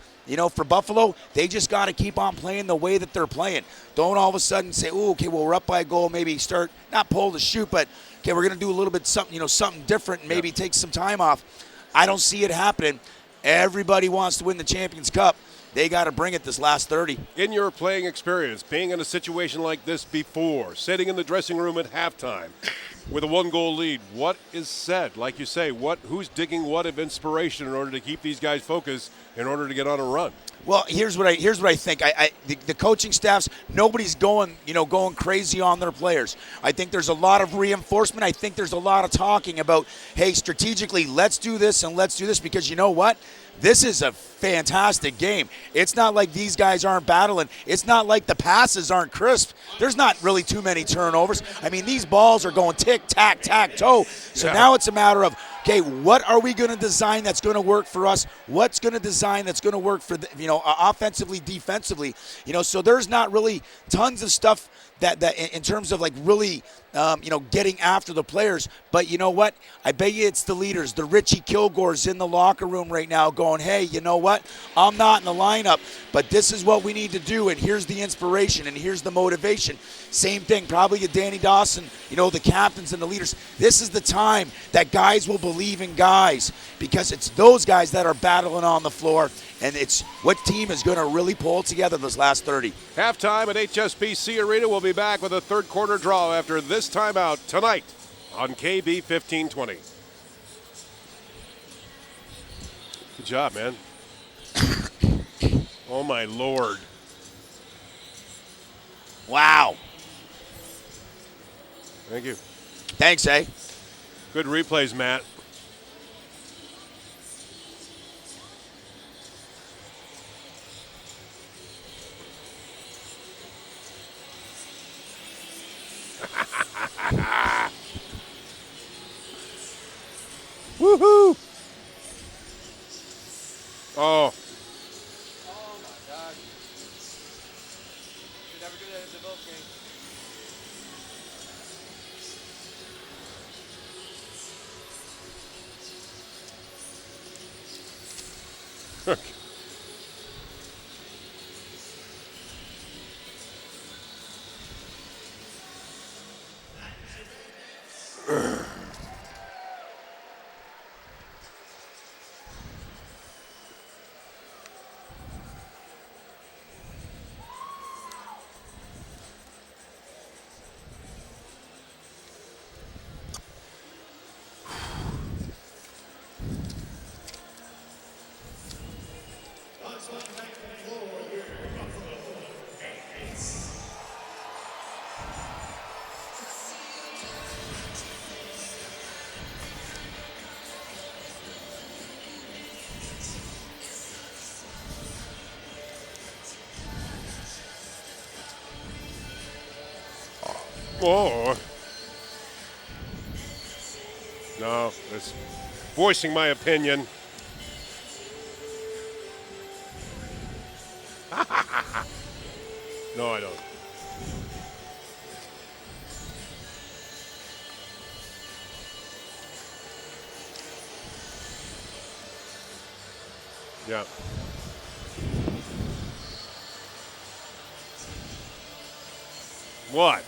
For Buffalo, they just got to keep on playing the way that they're playing. Don't all of a sudden say, "Oh, okay, well we're up by a goal. Maybe not pull the shoot, but okay, we're going to do a little bit something different. And maybe take some time off." I don't see it happening. Everybody wants to win the Champions Cup. They got to bring it this last 30. In your playing experience, being in a situation like this before, sitting in the dressing room at halftime with a 1-goal lead, what is said? Like you say, who's digging what of inspiration in order to keep these guys focused in order to get on a run? Well, here's what I think. The coaching staffs, nobody's going crazy on their players. I think there's a lot of reinforcement. I think there's a lot of talking about, hey, strategically, let's do this and let's do this, because you know what? This is a fantastic game. It's not like these guys aren't battling. It's not like the passes aren't crisp. There's not really too many turnovers. I mean, these balls are going tick-tack-tack-toe. So now it's a matter of, okay, what are we going to design that's going to work for us? What's going to design that's going to work for, offensively, defensively? So there's not really tons of stuff that in terms of like really, getting after the players. But you know what? I bet you it's the leaders. The Richie Kilgore's in the locker room right now going, hey, you know what? I'm not in the lineup, but this is what we need to do, and here's the inspiration, and here's the motivation. Same thing, probably to Danny Dawson, the captains and the leaders. This is the time that guys will believe in guys, because it's those guys that are battling on the floor, and it's what team is going to really pull together this last 30. Halftime at HSBC Arena. We'll be back with a third quarter draw after this timeout tonight on KB 1520. Good job, man. Oh, my Lord. Wow. Thank you. Thanks, eh? Good replays, Matt. Woohoo! Oh. Oh my God. Should never do that in the Bills game. Oh. No, it's voicing my opinion. No, I don't. Yeah. What?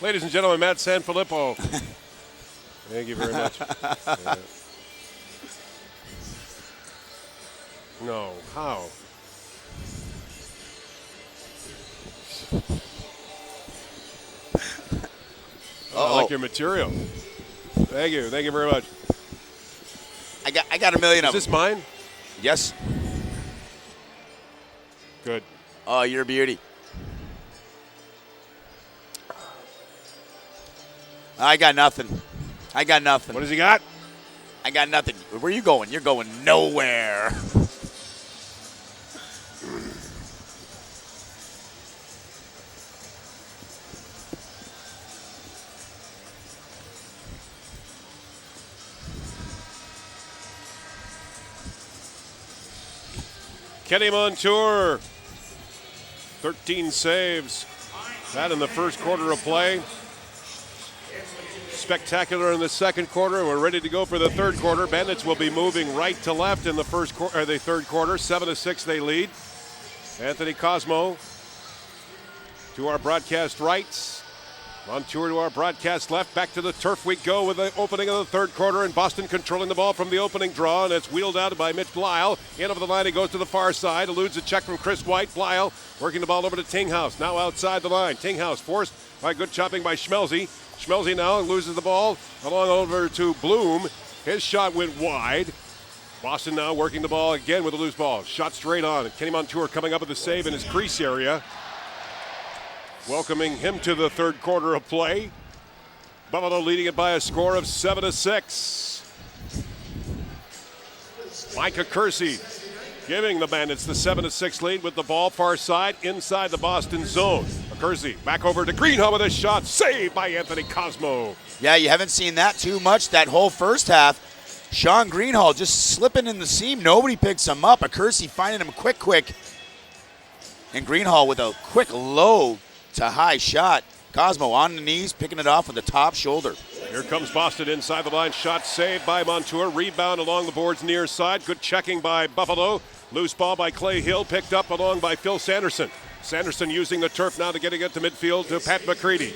Ladies and gentlemen, Matt Sanfilippo. Thank you very much. Yeah. No, how? I like your material. Thank you very much. I got a million Is of them. this mine? Yes. Good. Oh, you're a beauty. I got nothing. What has he got? I got nothing. Where are you going? You're going nowhere. Kenny Montour, 13 saves. That in the first quarter of play. Spectacular in the second quarter, and we're ready to go for the third quarter. Bandits will be moving right to left in the third quarter. 7-6 they lead. Anthony Cosmo to our broadcast rights. Montour to our broadcast left. Back to the turf we go with the opening of the third quarter, and Boston controlling the ball from the opening draw, and it's wheeled out by Mitch Blyle. In over the line, he goes to the far side, eludes a check from Chris White. Blyle working the ball over to Tinghouse, now outside the line. Tinghouse forced by good chopping by Schmelze. Schmelze now loses the ball along over to Bloom. His shot went wide. Boston now working the ball again with a loose ball. Shot straight on. Kenny Montour coming up with a save in his crease area. Welcoming him to the third quarter of play. Buffalo leading it by a score of 7-6. Micah Kersey giving the Bandits the 7-6 lead with the ball far side inside the Boston zone. Kersey back over to Greenhall with a shot. Saved by Anthony Cosmo. Yeah, you haven't seen that too much that whole first half. Sean Greenhall just slipping in the seam. Nobody picks him up. Kersey finding him quick. And Greenhall with a quick low to high shot. Cosmo on the knees, picking it off with the top shoulder. Here comes Boston inside the line. Shot saved by Montour. Rebound along the boards near side. Good checking by Buffalo. Loose ball by Clay Hill. Picked up along by Phil Sanderson. Sanderson using the turf now to getting it to midfield to Pat McCready.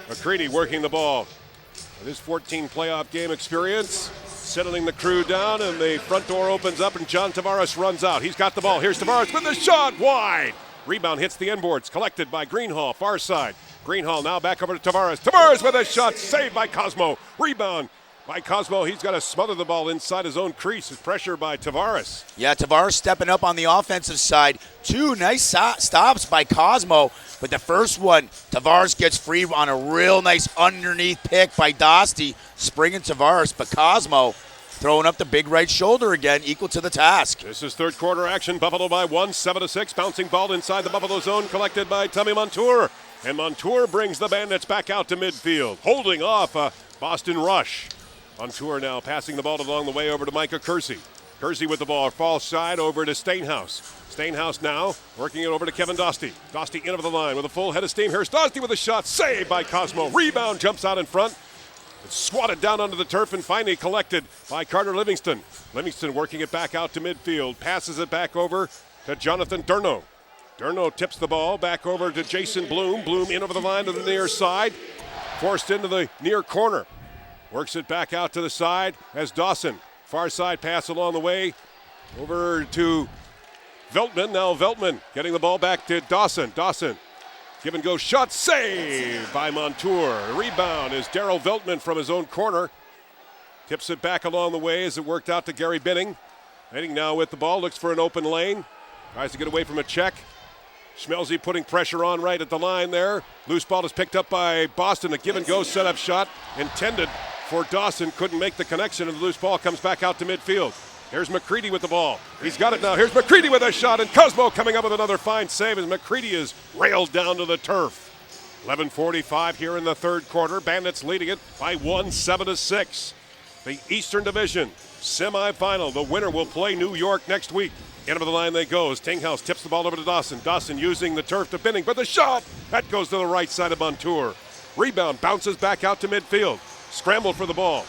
McCready working the ball. With his 14 playoff game experience, settling the crew down, and the front door opens up and John Tavares runs out. He's got the ball. Here's Tavares with the shot. Wide. Rebound hits the inboards. Collected by Greenhall. Far side. Greenhall now back over to Tavares. Tavares with a shot. Saved by Cosmo. Rebound by Cosmo. He's got to smother the ball inside his own crease. It's pressure by Tavares. Yeah, Tavares stepping up on the offensive side. Two nice stops by Cosmo. But the first one, Tavares gets free on a real nice underneath pick by Dosty. Springing Tavares, but Cosmo throwing up the big right shoulder again, equal to the task. This is third quarter action. Buffalo by 1, 7-6. Bouncing ball inside the Buffalo zone, collected by Tommy Montour. And Montour brings the Bandits back out to midfield, holding off a Boston rush. Montour now passing the ball along the way over to Micah Kersey. Kersey with the ball, false side over to Stainhouse. Stainhouse now working it over to Kevin Dosty. Dosty in over the line with a full head of steam. Here's Dosty with a shot, saved by Cosmo. Rebound, jumps out in front. It's swatted down onto the turf and finally collected by Carter Livingston. Livingston working it back out to midfield, passes it back over to Jonathan Durno. Durno tips the ball back over to Jason Bloom. Bloom in over the line to the near side, forced into the near corner. Works it back out to the side as Dawson. Far side pass along the way over to Veltman. Now Veltman getting the ball back to Dawson. Dawson. Give and go shot, saved by Montour. Rebound is Darryl Veltman from his own corner. Tips it back along the way as it worked out to Gary Binning. Binning now with the ball, looks for an open lane. Tries to get away from a check. Schmelze putting pressure on right at the line there. Loose ball is picked up by Boston. A give and go setup shot intended for Dawson. Couldn't make the connection, and the loose ball comes back out to midfield. Here's McCready with the ball. He's got it now. Here's McCready with a shot, and Cosmo coming up with another fine save as McCready is railed down to the turf. 11:45 here in the third quarter. Bandits leading it by 1, 7-6. The Eastern Division semifinal. The winner will play New York next week. End of the line they go as Tinghouse tips the ball over to Dawson. Dawson using the turf to Binning, but the shot, that goes to the right side of Montour. Rebound bounces back out to midfield. Scramble for the ball.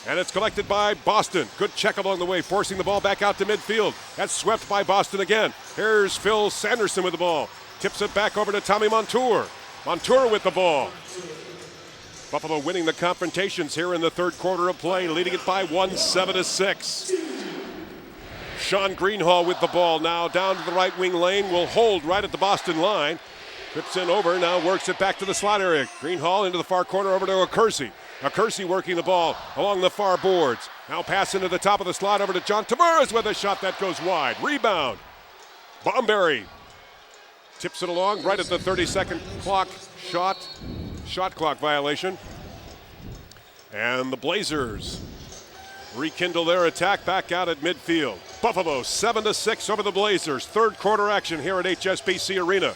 And it's collected by Boston. Good check along the way, forcing the ball back out to midfield. That's swept by Boston again. Here's Phil Sanderson with the ball. Tips it back over to Tommy Montour. Montour with the ball. Buffalo winning the confrontations here in the third quarter of play, leading it by 1, 7-6. Sean Greenhall with the ball now down to the right wing lane. Will hold right at the Boston line. Trips in over, now works it back to the slot area. Greenhall into the far corner over to Kersey. Kersey working the ball along the far boards. Now passing to the top of the slot over to John Tavares with a shot that goes wide. Rebound. Bomberry tips it along right at the 30-second clock. Shot clock violation. And the Blazers rekindle their attack back out at midfield. Buffalo 7-6 over the Blazers. Third quarter action here at HSBC Arena.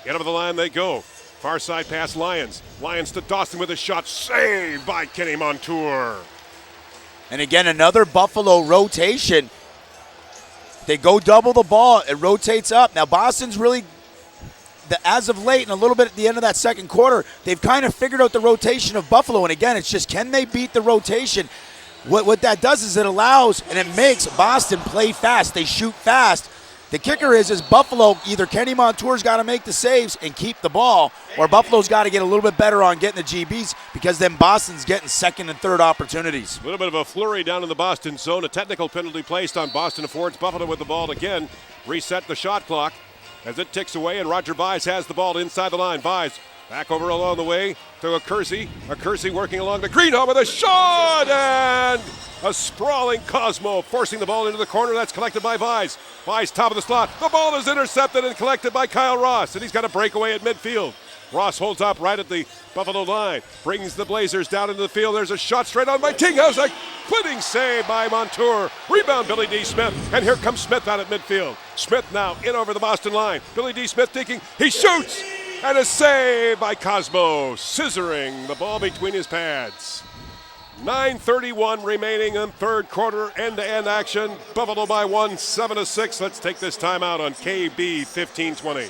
End of the line they go. Far side pass Lions. Lions to Dawson with a shot. Saved by Kenny Montour. And again, another Buffalo rotation. They go double the ball. It rotates up. Now, Boston's really, as of late and a little bit at the end of that second quarter, they've kind of figured out the rotation of Buffalo. And again, it's just, can they beat the rotation? What that does is it allows and it makes Boston play fast. They shoot fast. The kicker is Buffalo, either Kenny Montour's got to make the saves and keep the ball, or Buffalo's got to get a little bit better on getting the GBs, because then Boston's getting second and third opportunities. A little bit of a flurry down in the Boston zone. A technical penalty placed on Boston affords Buffalo with the ball again. Reset the shot clock as it ticks away, and Roger Vise has the ball inside the line. Vise back over along the way to a Kersey working along the green hole with a shot, and a sprawling Cosmo forcing the ball into the corner. That's collected by Vise. Vise top of the slot. The ball is intercepted and collected by Kyle Ross, and he's got a breakaway at midfield. Ross holds up right at the Buffalo line, brings the Blazers down into the field. There's a shot straight on by Tinghouse. A footing save by Montour. Rebound, Billy D. Smith. And here comes Smith out at midfield. Smith now in over the Boston line. Billy D. Smith thinking, he shoots! And a save by Cosmo, scissoring the ball between his pads. 9:31 remaining in third quarter, end-to-end action. Buffalo by 1, 7-6. Let's take this timeout on KB 1520.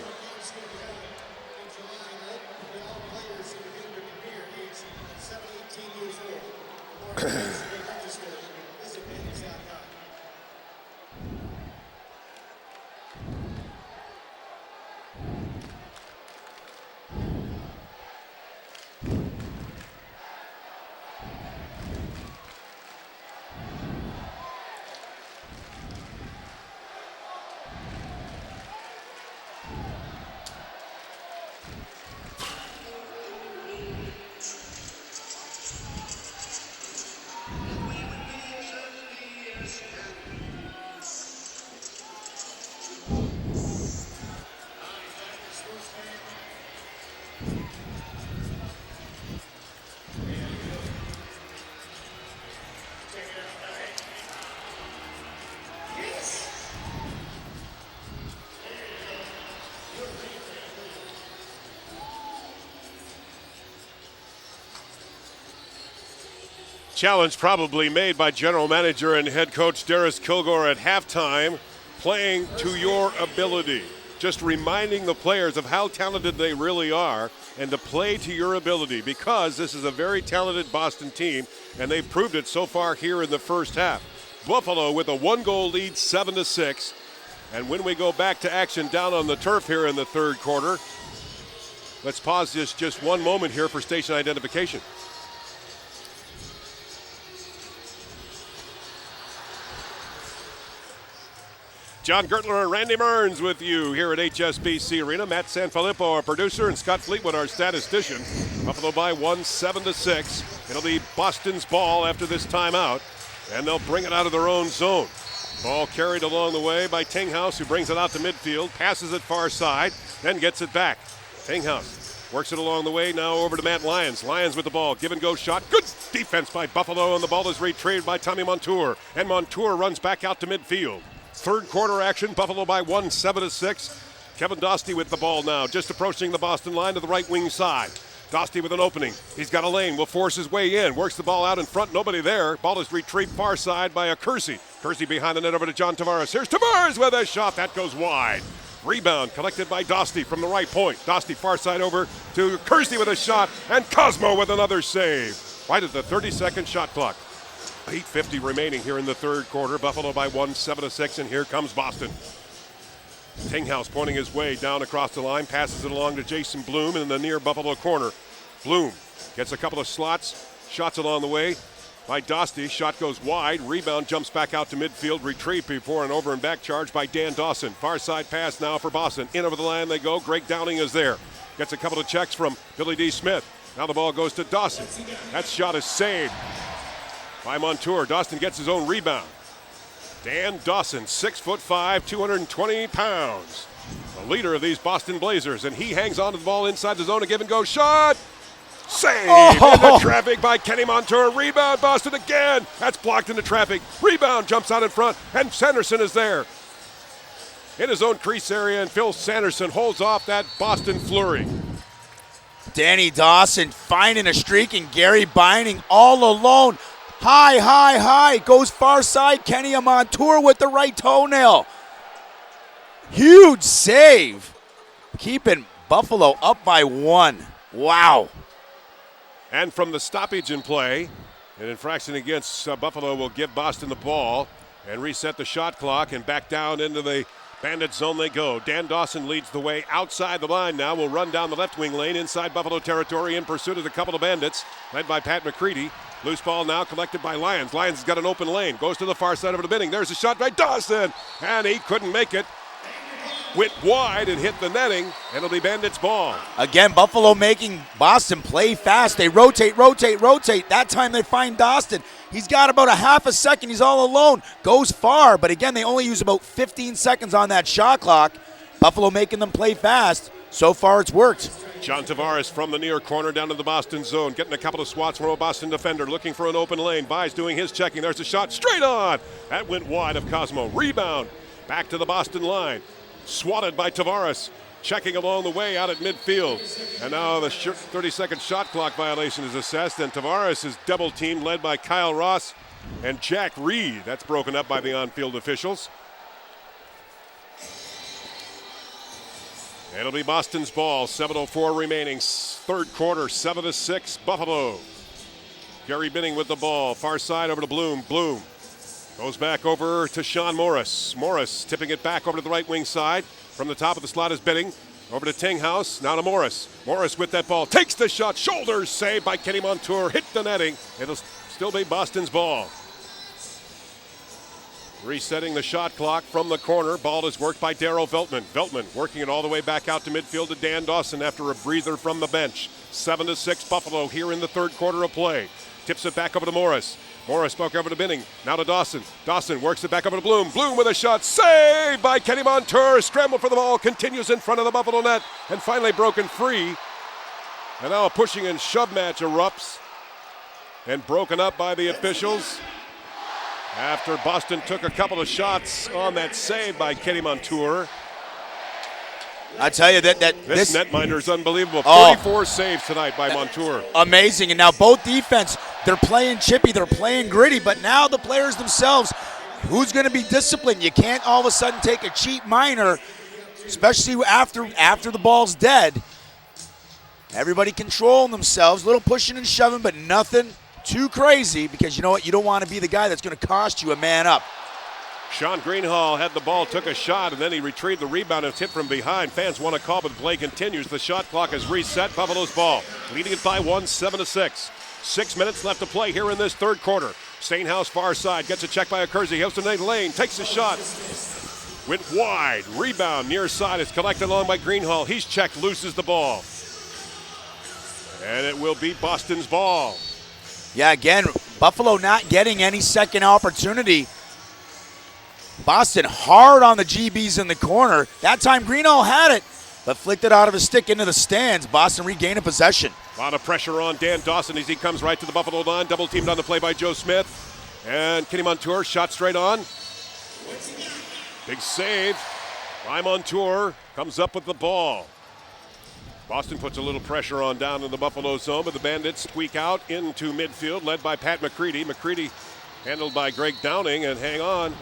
Challenge probably made by general manager and head coach Darius Kilgore at halftime, playing to your ability. Just reminding the players of how talented they really are and to play to your ability, because this is a very talented Boston team and they've proved it so far here in the first half. Buffalo with a 1-goal lead, 7-6. And when we go back to action down on the turf here in the third quarter, let's pause this just one moment here for station identification. John Gertler and Randy Mearns with you here at HSBC Arena. Matt Sanfilippo, our producer, and Scott Fleetwood, our statistician. Buffalo by 1, 7-6. It'll be Boston's ball after this timeout, and they'll bring it out of their own zone. Ball carried along the way by Tinghouse, who brings it out to midfield, passes it far side, then gets it back. Tinghouse works it along the way, now over to Matt Lyons. Lyons with the ball, give and go shot. Good defense by Buffalo, and the ball is retrieved by Tommy Montour. And Montour runs back out to midfield. Third quarter action, Buffalo by 1, 7-6. Kevin Dostie with the ball now, just approaching the Boston line to the right wing side. Dostie with an opening. He's got a lane, will force his way in, works the ball out in front, nobody there. Ball is retrieved far side by a Kersey. Kersey behind the net over to John Tavares. Here's Tavares with a shot, that goes wide. Rebound collected by Dostie from the right point. Dostie far side over to Kersey with a shot, and Cosmo with another save. Right at the 30-second shot clock. 8:50 remaining here in the third quarter. Buffalo by 1, 7-6, and here comes Boston. Tinghouse pointing his way down across the line, passes it along to Jason Bloom in the near Buffalo corner. Bloom gets a couple of slots, shots along the way by Dostie. Shot goes wide, rebound jumps back out to midfield, retrieved before an over and back charge by Dan Dawson. Far side pass now for Boston. In over the line they go. Greg Downing is there. Gets a couple of checks from Billy D. Smith. Now the ball goes to Dawson. That shot is saved by Montour. Dawson gets his own rebound. Dan Dawson, 6'5", 220 pounds. The leader of these Boston Blazers, and he hangs on to the ball inside the zone. A give and go shot. Save in the traffic by Kenny Montour. Rebound, Boston again. That's blocked in the traffic. Rebound jumps out in front, and Sanderson is there in his own crease area, and Phil Sanderson holds off that Boston flurry. Danny Dawson finding a streak, and Gary Binding all alone. High, goes far side. Kenny Montour with the right toenail. Huge save. Keeping Buffalo up by 1. Wow. And from the stoppage in play, an infraction against Buffalo will give Boston the ball and reset the shot clock and back down into the Bandit zone they go. Dan Dawson leads the way outside the line now. Will run down the left wing lane inside Buffalo territory in pursuit of the couple of Bandits, led by Pat McCready. Loose ball now collected by Lyons. Lyons has got an open lane. Goes to the far side of the Binning. There's a shot by Dawson, and he couldn't make it. Went wide and hit the netting. It'll be Bandits' ball. Again, Buffalo making Boston play fast. They rotate. That time they find Dawson. He's got about a half a second. He's all alone. Goes far, but again, they only use about 15 seconds on that shot clock. Buffalo making them play fast. So far, it's worked. John Tavares from the near corner down to the Boston zone, getting a couple of swats from a Boston defender, looking for an open lane. Vai's doing his checking. There's a shot straight on. That went wide of Cosmo. Rebound. Back to the Boston line. Swatted by Tavares. Checking along the way out at midfield. And now the 30-second shot clock violation is assessed, and Tavares is double teamed, led by Kyle Ross and Jack Reed. That's broken up by the on-field officials. It'll be Boston's ball. 7:04 remaining. Third quarter, 7-6, Buffalo. Gary Binning with the ball. Far side over to Bloom. Bloom goes back over to Sean Morris. Morris tipping it back over to the right wing side. From the top of the slot is Binning. Over to Tinghouse. Now to Morris. Morris with that ball. Takes the shot. Shoulders saved by Kenny Montour. Hit the netting. It'll still be Boston's ball. Resetting the shot clock from the corner. Ball is worked by Darryl Veltman. Veltman working it all the way back out to midfield to Dan Dawson after a breather from the bench. 7-6 Buffalo here in the third quarter of play. Tips it back over to Morris. Morris spoke over to Binning. Now to Dawson. Dawson works it back over to Bloom. Bloom with a shot. Saved by Kenny Montour. Scramble for the ball. Continues in front of the Buffalo net. And finally broken free. And now a pushing and shove match erupts. And broken up by the officials. After Boston took a couple of shots on that save by Kenny Montour. I tell you that this netminder is unbelievable. 34 saves tonight by Montour. Amazing. And now both defense, they're playing chippy, they're playing gritty, but now the players themselves, who's going to be disciplined? You can't all of a sudden take a cheap minor, especially after the ball's dead. Everybody controlling themselves, a little pushing and shoving, but nothing too crazy, because you know what? You don't want to be the guy that's going to cost you a man up. Sean Greenhall had the ball, took a shot, and then he retrieved the rebound and hit from behind. Fans want to call, but the play continues. The shot clock is reset. Buffalo's ball, leading it by 1, 7-6. 6 minutes left to play here in this third quarter. Stainhouse far side, gets a check by Kersey. Houston Lane takes a shot. Went wide. Rebound near side is collected along by Greenhall. He's checked, loses the ball. And it will be Boston's ball. Yeah, again, Buffalo not getting any second opportunity. Boston hard on the GBs in the corner. That time Greenhall had it, but flicked it out of his stick into the stands. Boston regaining possession. A lot of pressure on Dan Dawson as he comes right to the Buffalo line. Double teamed on the play by Joe Smith. And Kenny Montour shot straight on. Big save by Montour. Comes up with the ball. Boston puts a little pressure on down in the Buffalo zone, but the Bandits squeak out into midfield, led by Pat McCready. McCready handled by Greg Downing, and hang on.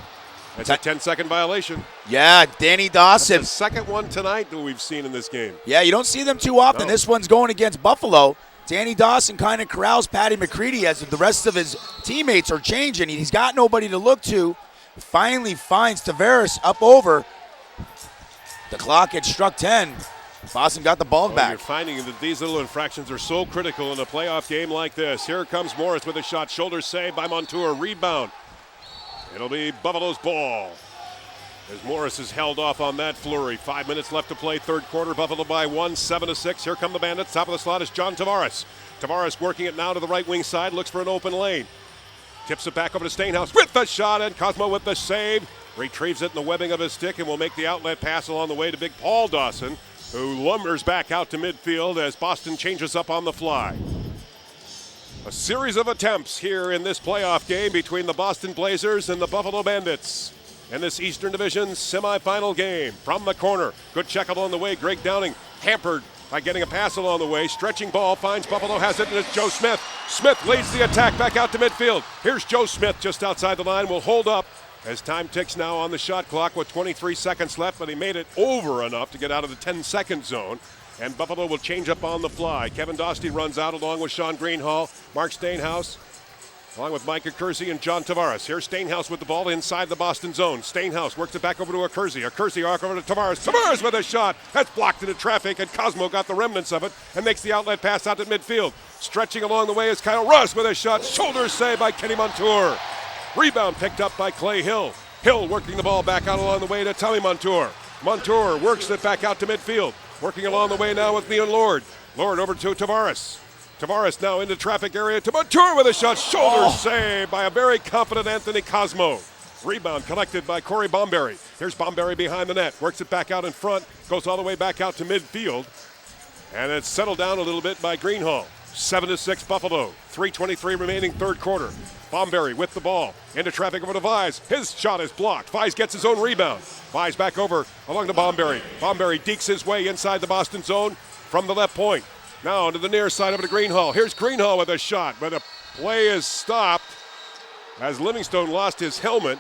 That's a 10-second violation. Yeah, Danny Dawson. That's the second one tonight that we've seen in this game. Yeah, you don't see them too often. No. This one's going against Buffalo. Danny Dawson kind of corrals Patty McCready as the rest of his teammates are changing. He's got nobody to look to. Finally finds Tavares up over. The clock had struck 10. Boston got the ball back. You're finding that these little infractions are so critical in a playoff game like this. Here comes Morris with a shot. Shoulder save by Montour. Rebound. It'll be Buffalo's ball. As Morris is held off on that flurry. 5 minutes left to play, third quarter. Buffalo by 1, 7-6. Here come the Bandits. Top of the slot is John Tavares. Tavares working it now to the right wing side. Looks for an open lane. Tips it back over to Stainhouse with the shot, and Cosmo with the save. Retrieves it in the webbing of his stick and will make the outlet pass along the way to big Paul Dawson, who lumbers back out to midfield as Boston changes up on the fly. A series of attempts here in this playoff game between the Boston Blazers and the Buffalo Bandits in this Eastern Division semifinal game. From the corner, good check along the way. Greg Downing hampered by getting a pass along the way. Stretching ball, finds Buffalo, has it, and it's Joe Smith. Smith leads the attack back out to midfield. Here's Joe Smith just outside the line, will hold up as time ticks now on the shot clock with 23 seconds left, but he made it over enough to get out of the 10-second zone. And Buffalo will change up on the fly. Kevin Dostie runs out along with Sean Greenhall. Mark Stainhouse along with Micah Kersey and John Tavares. Here's Stainhouse with the ball inside the Boston zone. Stainhouse works it back over to a Kersey. A Kersey arc over to Tavares. Tavares with a shot. That's blocked into traffic, and Cosmo got the remnants of it and makes the outlet pass out to midfield. Stretching along the way is Kyle Russ with a shot. Shoulder save by Kenny Montour. Rebound picked up by Clay Hill. Hill working the ball back out along the way to Tommy Montour. Montour works it back out to midfield. Working along the way now with Leon Lord. Lord over to Tavares. Tavares now into traffic area to Montour with a shot. Shoulder save by a very confident Anthony Cosmo. Rebound collected by Corey Bomberry. Here's Bomberry behind the net. Works it back out in front. Goes all the way back out to midfield. And it's settled down a little bit by Greenhall. 7-6 Buffalo. 3:23 remaining third quarter. Bomberry with the ball. Into traffic over to Vise. His shot is blocked. Vise gets his own rebound. Vise back over along to Bomberry. Bomberry dekes his way inside the Boston zone from the left point. Now to the near side over to Greenhall. Here's Greenhall with a shot, but the play is stopped as Livingstone lost his helmet.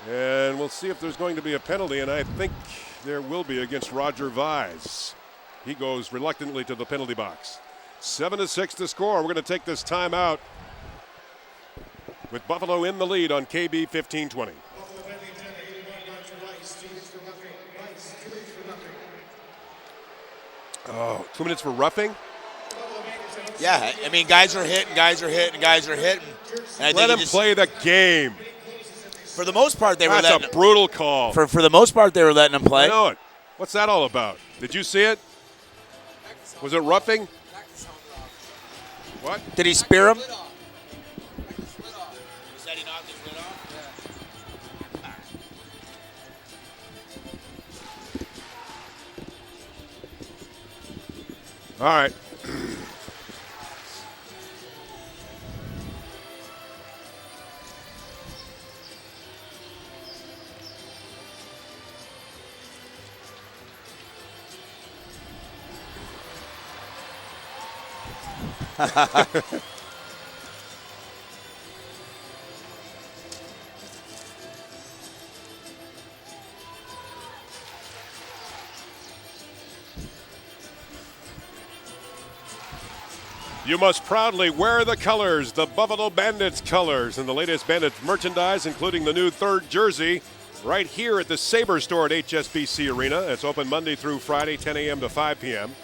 And we'll see if there's going to be a penalty, and I think there will be against Roger Vise. He goes reluctantly to the penalty box. 7-6 to score. We're going to take this timeout with Buffalo in the lead on KB 1520. Oh, 2 minutes for roughing? Yeah, I mean, guys are hitting. And I Let him play the game. For the most part, they were letting. That's a brutal call. For the most part, they were letting him play. I know it. What's that all about? Did you see it? Was it roughing? What? Did he spear him? All right. You must proudly wear the colors, the Buffalo Bandits colors, and the latest Bandits merchandise, including the new third jersey, right here at the Sabre store at HSBC Arena. It's open Monday through Friday, 10 a.m. to 5 p.m.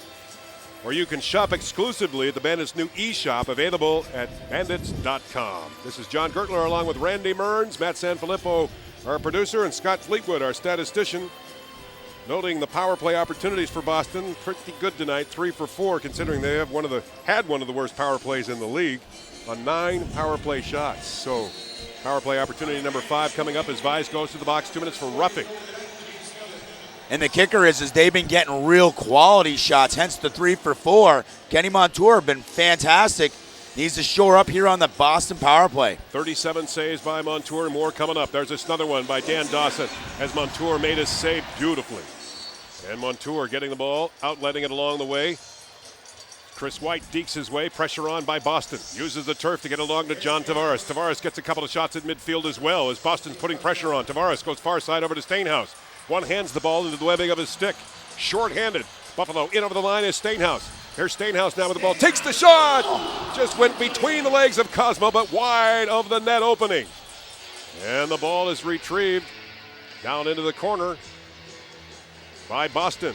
Or you can shop exclusively at the Bandits' new e-shop, available at bandits.com. This is John Gertler along with Randy Mearns, Matt Sanfilippo, our producer, and Scott Fleetwood, our statistician. Noting the power play opportunities for Boston, pretty good tonight, 3 for 4, considering they had one of the worst power plays in the league on 9 power play shots. So power play opportunity number 5 coming up as Vise goes to the box, 2 minutes for roughing. And the kicker is they've been getting real quality shots, hence the 3 for 4. Kenny Montour have been fantastic. Needs to shore up here on the Boston power play. 37 saves by Montour, more coming up. There's another one by Dan Dawson as Montour made his save beautifully. And Montour getting the ball, outletting it along the way. Chris White dekes his way, pressure on by Boston. Uses the turf to get along to John Tavares. Tavares gets a couple of shots at midfield as well as Boston's putting pressure on. Tavares goes far side over to Stainhouse. One hands the ball into the webbing of his stick. Short-handed. Buffalo in over the line is Stainhouse. Here's Stainhouse now with the ball. Takes the shot! Just went between the legs of Cosmo, but wide of the net opening. And the ball is retrieved down into the corner by Boston.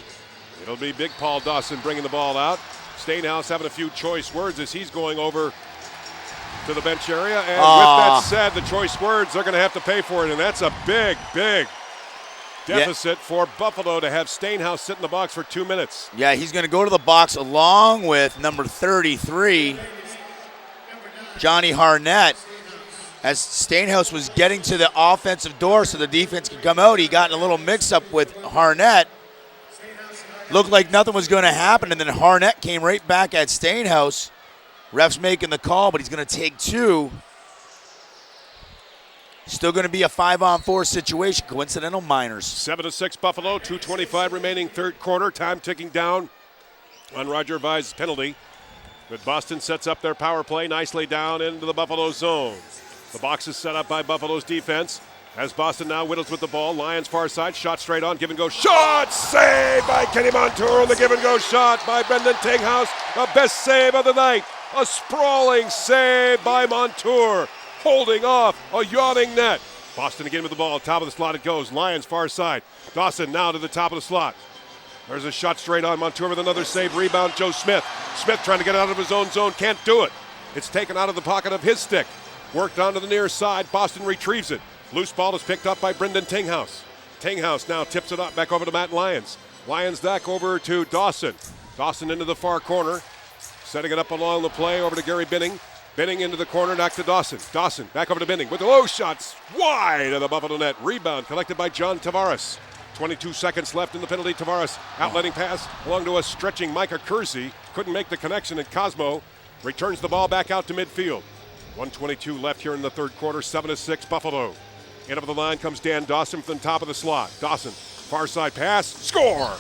It'll be Big Paul Dawson bringing the ball out. Stainhouse having a few choice words as he's going over to the bench area. And with that said, the choice words are going to have to pay for it. And that's a big, big deficit for Buffalo to have Stainhouse sit in the box for 2 minutes. Yeah, he's going to go to the box along with number 33, Johnny Harnett. As Stainhouse was getting to the offensive door so the defense could come out, he got in a little mix-up with Harnett. Looked like nothing was going to happen, and then Harnett came right back at Stainhouse. Ref's making the call, but he's going to take 2. Still going to be a 5-on-4 situation. Coincidental minors. 7-6 Buffalo, 2:25 remaining third quarter. Time ticking down on Roger Vise's penalty. But Boston sets up their power play nicely down into the Buffalo zone. The box is set up by Buffalo's defense. As Boston now whittles with the ball. Lions far side, shot straight on, give and go. Shot! Save by Kenny Montour, and the give and go shot by Brendan Tinghouse. The best save of the night. A sprawling save by Montour, holding off a yawning net. Boston again with the ball. Top of the slot it goes. Lions far side. Dawson now to the top of the slot. There's a shot straight on. Montour with another save. Rebound, Joe Smith. Smith trying to get out of his own zone. Can't do it. It's taken out of the pocket of his stick. Worked onto the near side. Boston retrieves it. Loose ball is picked up by Brendan Tinghouse. Tinghouse now tips it up back over to Matt Lyons. Lyons back over to Dawson. Dawson into the far corner. Setting it up along the play over to Gary Binning. Binning into the corner, back to Dawson. Dawson back over to Binning with the low shots wide of the Buffalo net. Rebound collected by John Tavares. 22 seconds left in the penalty. Tavares outletting pass along to a stretching Micah Kersey. Couldn't make the connection, and Cosmo returns the ball back out to midfield. 1:22 left here in the third quarter. 7-6 Buffalo. In over the line comes Dan Dawson from the top of the slot. Dawson, far side pass, score!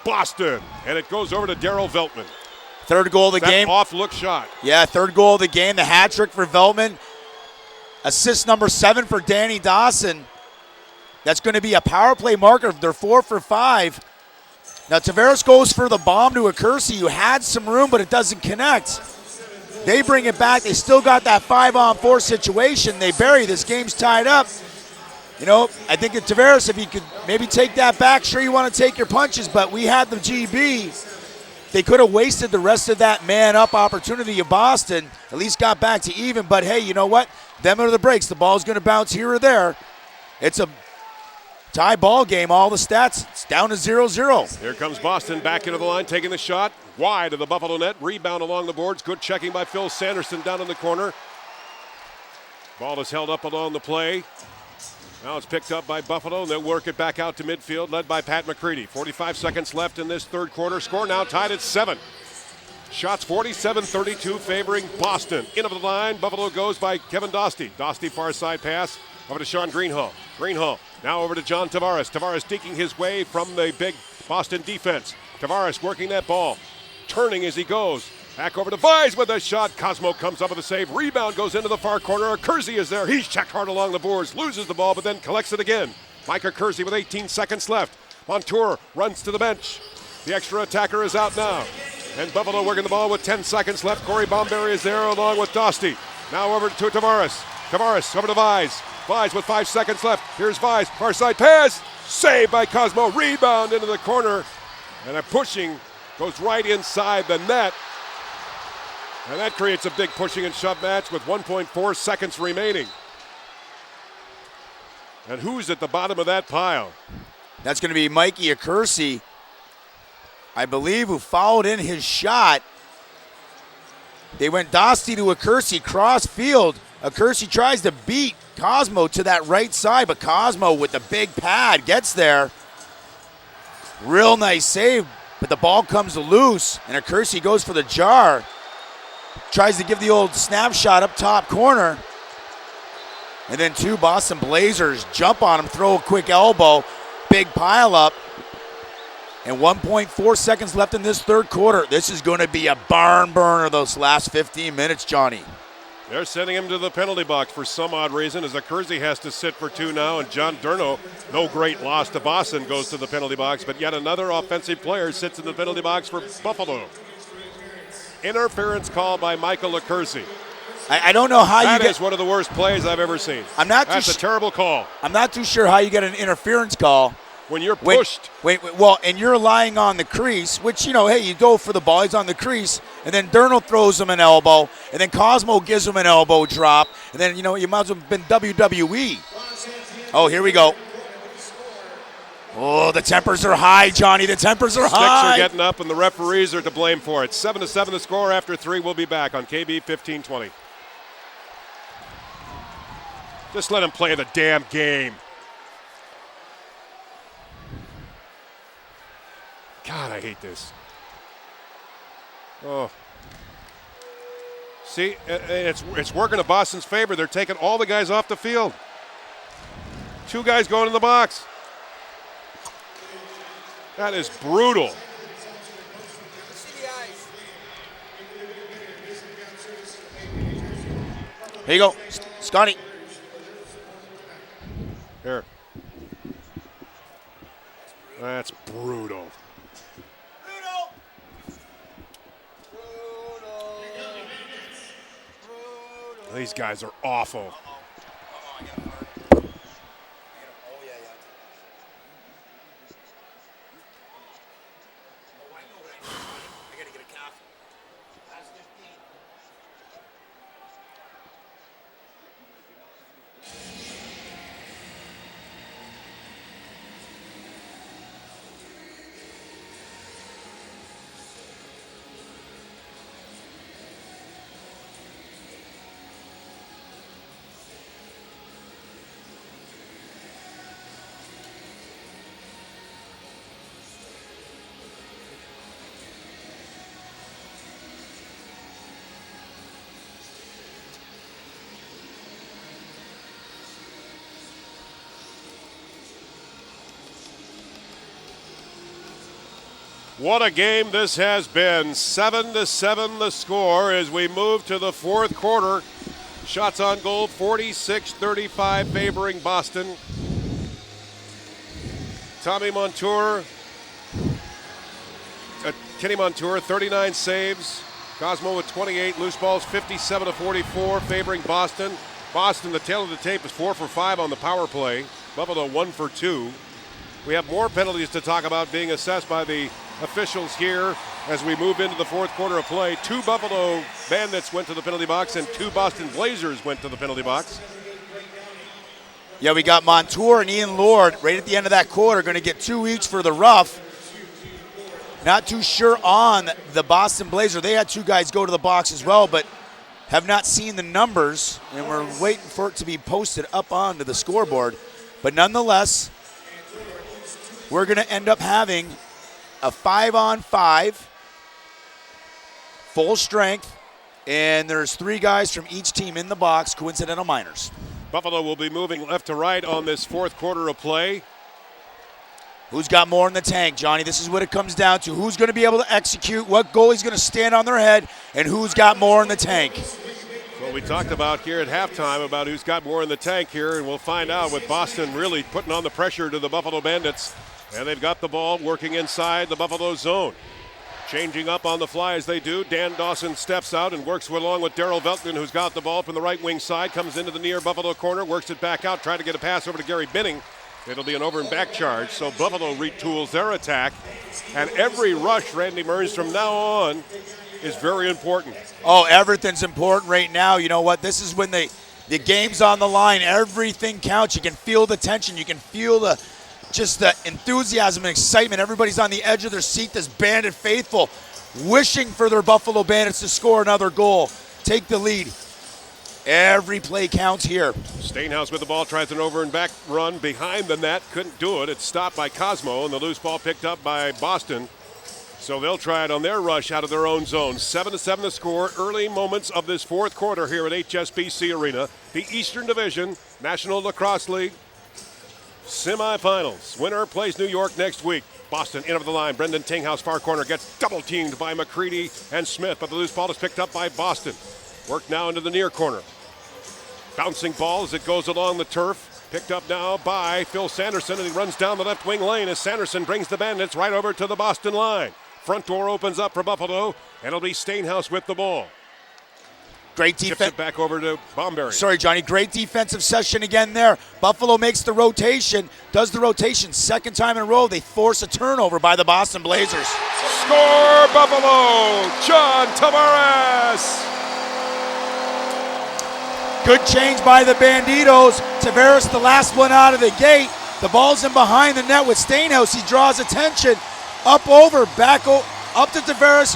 Boston, and it goes over to Darryl Veltman. Third goal of the game. Off look shot. Yeah, third goal of the game. The hat trick for Veltman. Assist number 7 for Danny Dawson. That's going to be a power play marker. They're 4 for 5. Now Tavares goes for the bomb to a Kersey who had some room, but it doesn't connect. They bring it back. They still got that 5-on-4 situation. They bury. This game's tied up. You know, I think at Tavares, if he could maybe take that back, sure you want to take your punches, but we had the GB. They could have wasted the rest of that man-up opportunity of Boston, at least got back to even. But, hey, you know what? Them are the breaks. The ball's going to bounce here or there. It's a tie ball game. All the stats, it's down to 0-0. Here comes Boston back into the line, taking the shot. Wide of the Buffalo net. Rebound along the boards. Good checking by Phil Sanderson down in the corner. Ball is held up along the play. Now it's picked up by Buffalo, and they'll work it back out to midfield, led by Pat McCready. 45 seconds left in this third quarter. Score now tied at 7. Shots 47-32 favoring Boston. In over the line, Buffalo goes by Kevin Dostie. Dostie far side pass over to Sean Greenhall. Greenhall now over to John Tavares. Tavares digging his way from the big Boston defense. Tavares working that ball, turning as he goes. Back over to Vise with a shot. Cosmo comes up with a save. Rebound goes into the far corner. Kersey is there. He's checked hard along the boards. Loses the ball, but then collects it again. Micah Kersey with 18 seconds left. Montour runs to the bench. The extra attacker is out now. And Buffalo working the ball with 10 seconds left. Corey Bomberry is there along with Dostie. Now over to Tavares. Tavares over to Vise. Vise with 5 seconds left. Here's Vise. Far side pass. Saved by Cosmo. Rebound into the corner. And a pushing goes right inside the net. And that creates a big pushing and shove match with 1.4 seconds remaining. And who's at the bottom of that pile? That's going to be Mikey Kersey, I believe, who fouled in his shot. They went Dostie to Kersey, cross field. Kersey tries to beat Cosmo to that right side, but Cosmo with the big pad gets there. Real nice save, but the ball comes loose, and Kersey goes for the jar. Tries to give the old snapshot up top corner. And then 2 Boston Blazers jump on him, throw a quick elbow, big pile up. And 1.4 seconds left in this third quarter. This is going to be a barn burner those last 15 minutes, Johnny. They're sending him to the penalty box for some odd reason, as Kersey has to sit for 2 now, and John Durno, no great loss to Boston, goes to the penalty box, but yet another offensive player sits in the penalty box for Buffalo. Interference call by Michael Kersey. I don't know how that is one of the worst plays I've ever seen. That's a terrible call. I'm not too sure how you get an interference call. When you're pushed. And you're lying on the crease, which, you know, hey, you go for the ball. He's on the crease, and then Durno throws him an elbow, and then Cosmo gives him an elbow drop, and then, you know, you might as well have been WWE. Oh, here we go. Oh, the tempers are high, Johnny. The tempers are high. Sticks are getting up, and the referees are to blame for it. 7-7 the score after 3. We'll be back on KB 1520. Just let him play the damn game. God, I hate this. Oh. See, it's working to Boston's favor. They're taking all the guys off the field. 2 guys going in the box. That is brutal. Here you go, Scotty. Here. That's brutal. These guys are awful. What a game this has been. 7-7 the score as we move to the fourth quarter. Shots on goal, 46-35 favoring Boston. Kenny Montour, 39 saves. Cosmo with 28, loose balls 57-44 favoring Boston. Boston, the tail of the tape, is 4 for 5 on the power play. Buffalo 1 for 2. We have more penalties to talk about being assessed by the officials here as we move into the fourth quarter of play. 2 Buffalo Bandits went to the penalty box and 2 Boston Blazers went to the penalty box. Yeah, we got Montour and Ian Lord right at the end of that quarter, going to get 2 each for the rough. Not too sure on the Boston Blazer. They had 2 guys go to the box as well, but have not seen the numbers, and we're waiting for it to be posted up onto the scoreboard. But nonetheless, we're going to end up having a 5-on-5, full strength, and there's 3 guys from each team in the box, coincidental minors. Buffalo will be moving left to right on this fourth quarter of play. Who's got more in the tank, Johnny? This is what it comes down to. Who's going to be able to execute, what goalie's going to stand on their head, and who's got more in the tank. Well, we talked about here at halftime about who's got more in the tank here, and we'll find out with Boston really putting on the pressure to the Buffalo Bandits. And they've got the ball working inside the Buffalo zone. Changing up on the fly as they do. Dan Dawson steps out and works along with Darryl Veltman, who's got the ball from the right wing side, comes into the near Buffalo corner, works it back out, trying to get a pass over to Gary Binning. It'll be an over and back charge, so Buffalo retools their attack. And every rush, Randy Mearns, from now on is very important. Oh, everything's important right now. You know what? This is when the game's on the line. Everything counts. You can feel the tension. You can feel the enthusiasm and excitement. Everybody's on the edge of their seat, this Bandit faithful, wishing for their Buffalo Bandits to score another goal, take the lead. Every play counts here. Stainhouse with the ball, tries an over and back run behind the net, couldn't do it. It's stopped by Cosmo, and the loose ball picked up by Boston. So they'll try it on their rush out of their own zone. 7-7 the score, early moments of this fourth quarter here at HSBC Arena. The Eastern Division National Lacrosse League semifinals. Winner plays New York next week. Boston in over the line. Brendan Tinghouse, far corner, gets double teamed by McCready and Smith, but the loose ball is picked up by Boston. Work now into the near corner. Bouncing ball as it goes along the turf. Picked up now by Phil Sanderson, and he runs down the left wing lane as Sanderson brings the Bandits right over to the Boston line. Front door opens up for Buffalo, and it'll be Stainhouse with the ball. Great Tips defense. it back over to Bomberry. Sorry, Johnny. Great defensive session again there. Buffalo makes the rotation, does the rotation. Second time in a row, they force a turnover by the Boston Blazers. Score Buffalo! John Tavares! Good change by the Banditos. Tavares, the last one out of the gate. The ball's in behind the net with Stainhouse. He draws attention. Up over, back up to Tavares.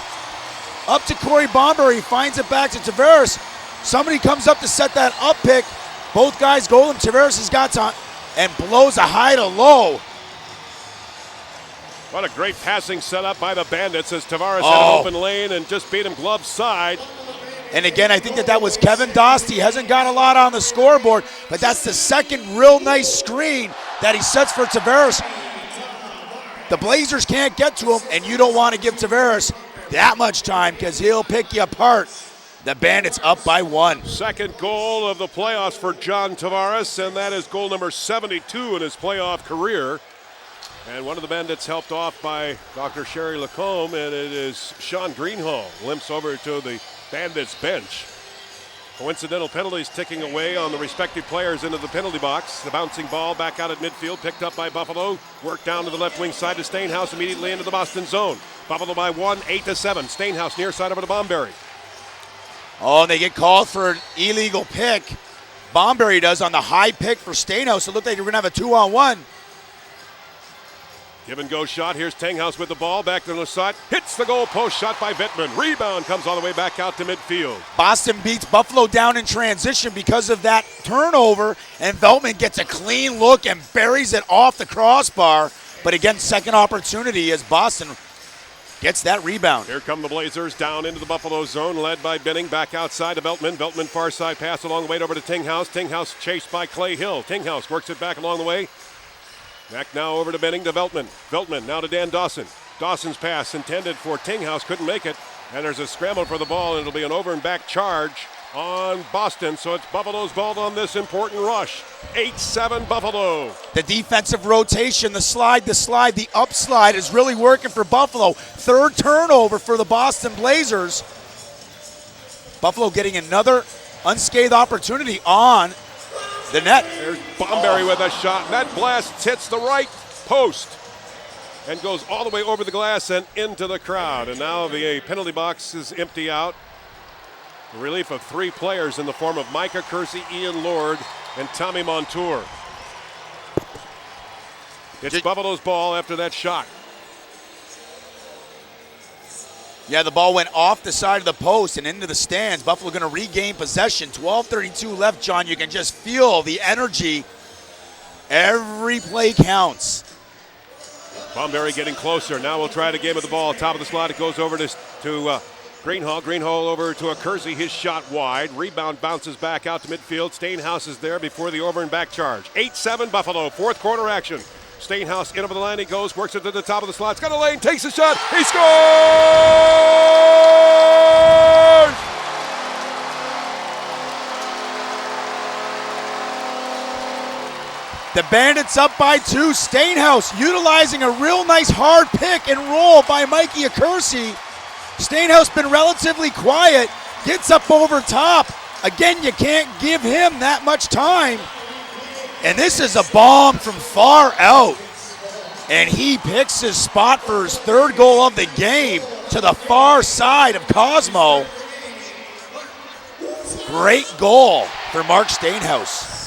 Up to Corey Bomber. He finds it back to Tavares. Somebody comes up to set that up pick. Both guys go him. Tavares has got time and blows a high to low. What a great passing setup by the Bandits as Tavares had an open lane and just beat him glove side. And again, I think that was Kevin Dostie. Hasn't got a lot on the scoreboard, but that's the second real nice screen that he sets for Tavares. The Blazers can't get to him, and you don't want to give Tavares that much time because he'll pick you apart. The Bandits up by 1. Second goal of the playoffs for John Tavares, and that is goal number 72 in his playoff career. And one of the Bandits helped off by Dr. Sherry Lacombe, and it is Sean Greenhall limps over to the Bandits bench. Coincidental penalties ticking away on the respective players into the penalty box. The bouncing ball back out at midfield, picked up by Buffalo. Worked down to the left wing side to Stainhouse, immediately into the Boston zone. Buffalo by 1, 8-7. Stainhouse near side over to Bomberry. Oh, and they get called for an illegal pick. Bomberry does on the high pick for Stainhouse. It looked like they were going to have a 2-on-1. Give and go shot. Here's Tenghouse with the ball. Back to the side. Hits the goal post. Shot by Wittman. Rebound comes all the way back out to midfield. Boston beats Buffalo down in transition because of that turnover. And Veltman gets a clean look and buries it off the crossbar. But again, second opportunity as Boston gets that rebound. Here come the Blazers down into the Buffalo zone, led by Benning. Back outside to Veltman. Veltman far side pass along the way over to Tinghouse. Tinghouse chased by Clay Hill. Tinghouse works it back along the way. Back now over to Benning to Veltman. Veltman now to Dan Dawson. Dawson's pass intended for Tinghouse, couldn't make it. And there's a scramble for the ball, and it'll be an over and back charge on Boston. So it's Buffalo's ball on this important rush. 8-7 Buffalo. The defensive rotation, the slide, the upslide is really working for Buffalo. Third turnover for the Boston Blazers. Buffalo getting another unscathed opportunity on the net. There's Bomberry with a shot. And that blast hits the right post and goes all the way over the glass and into the crowd. And now the penalty box is empty out. The relief of 3 players in the form of Micah Kersey, Ian Lord, and Tommy Montour. It's Buffalo's ball after that shot. Yeah, the ball went off the side of the post and into the stands. Buffalo going to regain possession. 12:32 left, John. You can just feel the energy. Every play counts. Bomberry getting closer. Now we'll try it again with the ball. Top of the slot. It goes over to Greenhall. Greenhall over to a Kersey. His shot wide. Rebound bounces back out to midfield. Stainhouse is there before the over and back charge. 8-7 Buffalo. Fourth quarter action. Stainhouse in over the line. He goes. Works it to the top of the slot. It's got a lane. Takes a shot. He scores! The Bandits up by 2. Stainhouse utilizing a real nice hard pick and roll by Mikey Kersey. Stainhouse been relatively quiet. Gets up over top. Again, you can't give him that much time. And this is a bomb from far out. And he picks his spot for his third goal of the game to the far side of Cosmo. Great goal for Mark Stainhouse.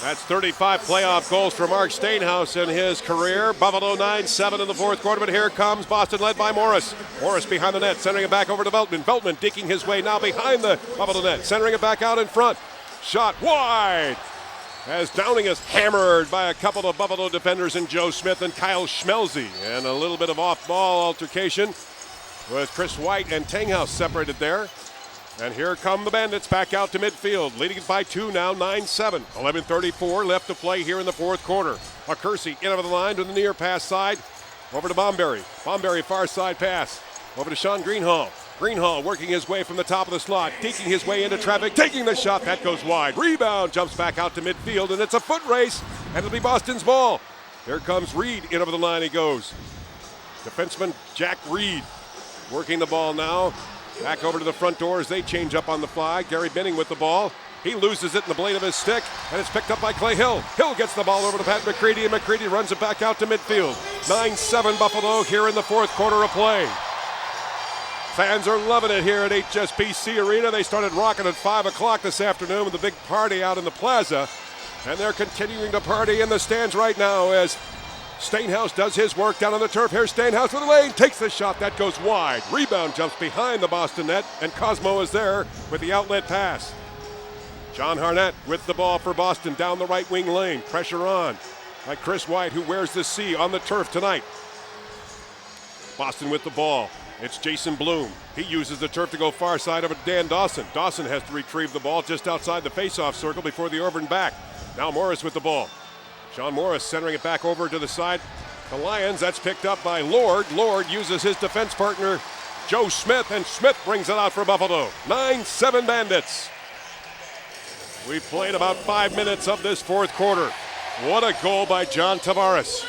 That's 35 playoff goals for Mark Stainhouse in his career. Buffalo 9-7 in the fourth quarter, but here comes Boston led by Morris. Morris behind the net, centering it back over to Veltman. Veltman digging his way now behind the Buffalo net, centering it back out in front. Shot wide. As Downing is hammered by a couple of Buffalo defenders in Joe Smith and Kyle Schmelze. And a little bit of off-ball altercation with Chris White and Tanghouse separated there. And here come the Bandits back out to midfield, leading it by 2 now, 9-7. 11:34 left to play here in the fourth quarter. A Kersey in over the line to the near pass side, over to Bomberry. Bomberry far side pass, over to Sean Greenhall. Greenhall working his way from the top of the slot, deking his way into traffic, taking the shot, that goes wide. Rebound, jumps back out to midfield, and it's a foot race, and it'll be Boston's ball. Here comes Reed, in over the line he goes. Defenseman Jack Reed working the ball now. Back over to the front door as they change up on the fly. Gary Benning with the ball. He loses it in the blade of his stick, and it's picked up by Clay Hill. Hill gets the ball over to Pat McCready, and McCready runs it back out to midfield. 9-7 Buffalo here in the fourth quarter of play. Fans are loving it here at HSBC Arena. They started rocking at 5 o'clock this afternoon with a big party out in the plaza, and they're continuing to party in the stands right now as Stainhouse does his work down on the turf. Here's Stainhouse with a lane, takes the shot, that goes wide. Rebound jumps behind the Boston net, and Cosmo is there with the outlet pass. John Harnett with the ball for Boston down the right wing lane. Pressure on by Chris White, who wears the C on the turf tonight. Boston with the ball. It's Jason Bloom. He uses the turf to go far side over to Dan Dawson. Dawson has to retrieve the ball just outside the faceoff circle before the over and back. Now Morris with the ball. Sean Morris centering it back over to the side. The Lions, that's picked up by Lord. Lord uses his defense partner, Joe Smith, and Smith brings it out for Buffalo. 9-7 Bandits. We've played about 5 minutes of this fourth quarter. What a goal by John Tavares.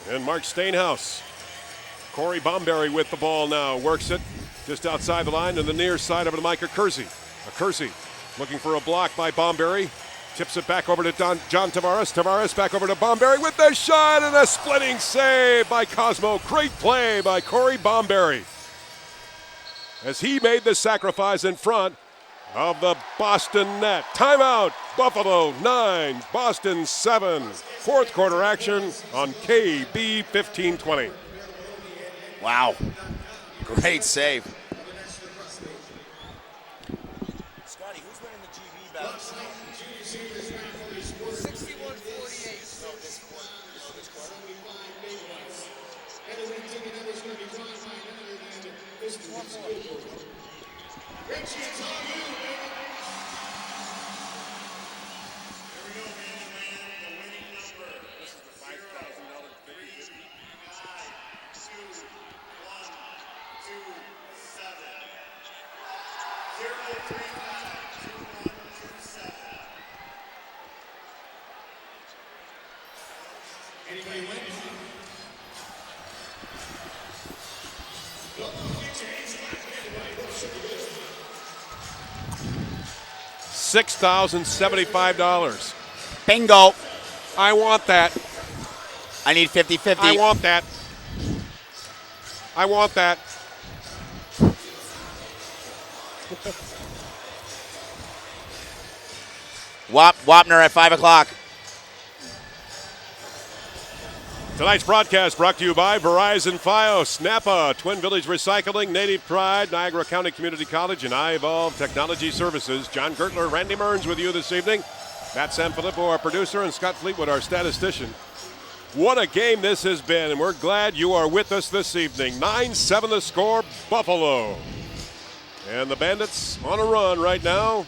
And Mark Stainhouse. Corey Bomberry with the ball now, works it. just outside the line to the near side over to Micah Kersey. Kersey looking for a block by Bomberry. Tips it back over to John Tavares. Tavares back over to Bomberry with the shot and a splitting save by Cosmo. Great play by Corey Bomberry as he made the sacrifice in front of the Boston net. Timeout. Buffalo 9, Boston 7. Fourth quarter action on KB 1520. Wow. Great save. Scotty, who's winning the GB battle? 61-48. Anybody win? $6,075. Bingo. I want that. I need 50-50. I want that. I want that. Wapner at 5 o'clock. Tonight's broadcast brought to you by Verizon Fios, Napa, Twin Village Recycling, Native Pride, Niagara County Community College, and iEvolve Technology Services. John Gertler, Randy Mearns with you this evening. Matt Sanfilippo, our producer, and Scott Fleetwood, our statistician. What a game this has been, and we're glad you are with us this evening. 9-7 the score, Buffalo. And the Bandits on a run right now.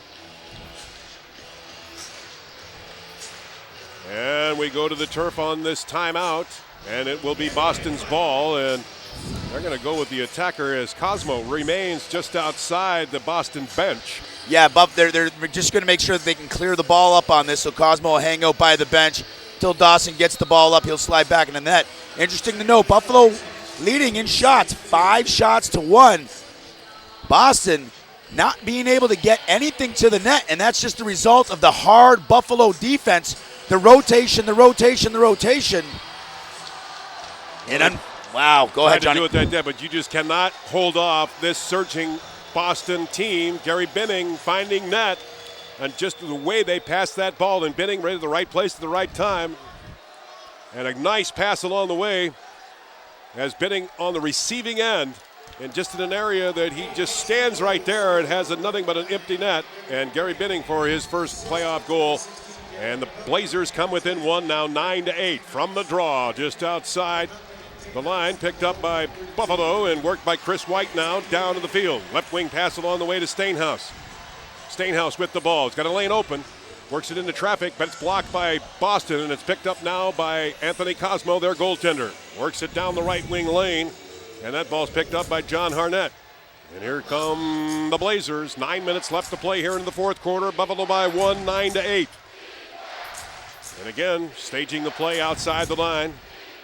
And we go to the turf on this timeout, and it will be Boston's ball, and they're going to go with the attacker as Cosmo remains just outside the Boston bench. Yeah, Buff, they're just going to make sure that they can clear the ball up on this, so Cosmo will hang out by the bench till Dawson gets the ball up. He'll slide back in the net. Interesting to note, Buffalo leading in shots, 5 shots to 1. Boston not being able to get anything to the net, and that's just a result of the hard Buffalo defense. The rotation. And wow, go ahead, Johnny. Do it that day, but you just cannot hold off this surging Boston team. Gary Binning finding net, and just the way they passed that ball, and Binning right at the right place at the right time. And a nice pass along the way as Binning on the receiving end, and just in an area that he just stands right there and has nothing but an empty net. And Gary Binning for his first playoff goal. And the Blazers come within one now, 9-8 from the draw, just outside the line, picked up by Buffalo and worked by Chris White now down to the field. Left wing pass along the way to Stainhouse. Stainhouse with the ball. He's got a lane open, works it into traffic, but it's blocked by Boston, and it's picked up now by Anthony Cosmo, their goaltender. Works it down the right wing lane, and that ball's picked up by John Harnett. And here come the Blazers. 9 minutes left to play here in the fourth quarter. Buffalo by 1, 9-8. And again, staging the play outside the line.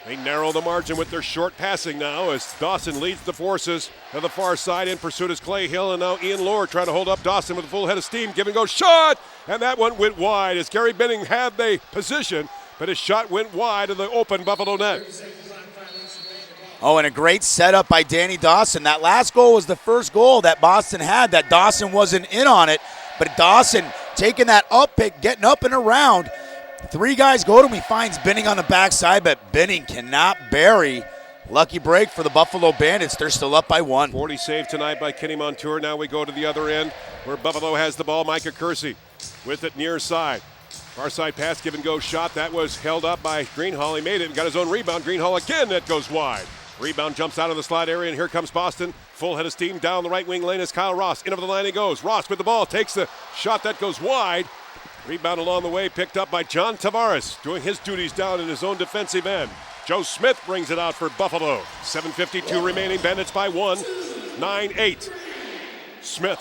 They narrow the margin with their short passing now as Dawson leads the forces to the far side. In pursuit is Clay Hill, and now Ian Lohr trying to hold up Dawson with a full head of steam. Give and go shot! And that one went wide as Gary Binning had the position, but his shot went wide of the open Buffalo net. Oh, and a great setup by Danny Dawson. That last goal was the first goal that Boston had, that Dawson wasn't in on it, but Dawson taking that up pick, getting up and around. 3 guys go to him. He finds Binning on the backside, but Binning cannot bury. Lucky break for the Buffalo Bandits. They're still up by 1. 40 save tonight by Kenny Montour. Now we go to the other end where Buffalo has the ball. Micah Kersey with it near side. Far side pass, give and go shot. That was held up by Greenhall. He made it and got his own rebound. Greenhall again, that goes wide. Rebound jumps out of the slot area, and here comes Boston. Full head of steam down the right wing lane as Kyle Ross. In over the line he goes. Ross with the ball, takes the shot that goes wide. Rebound along the way, picked up by John Tavares, doing his duties down in his own defensive end. Joe Smith brings it out for Buffalo. 7:52 remaining, Bandits by 1, 9-8. Smith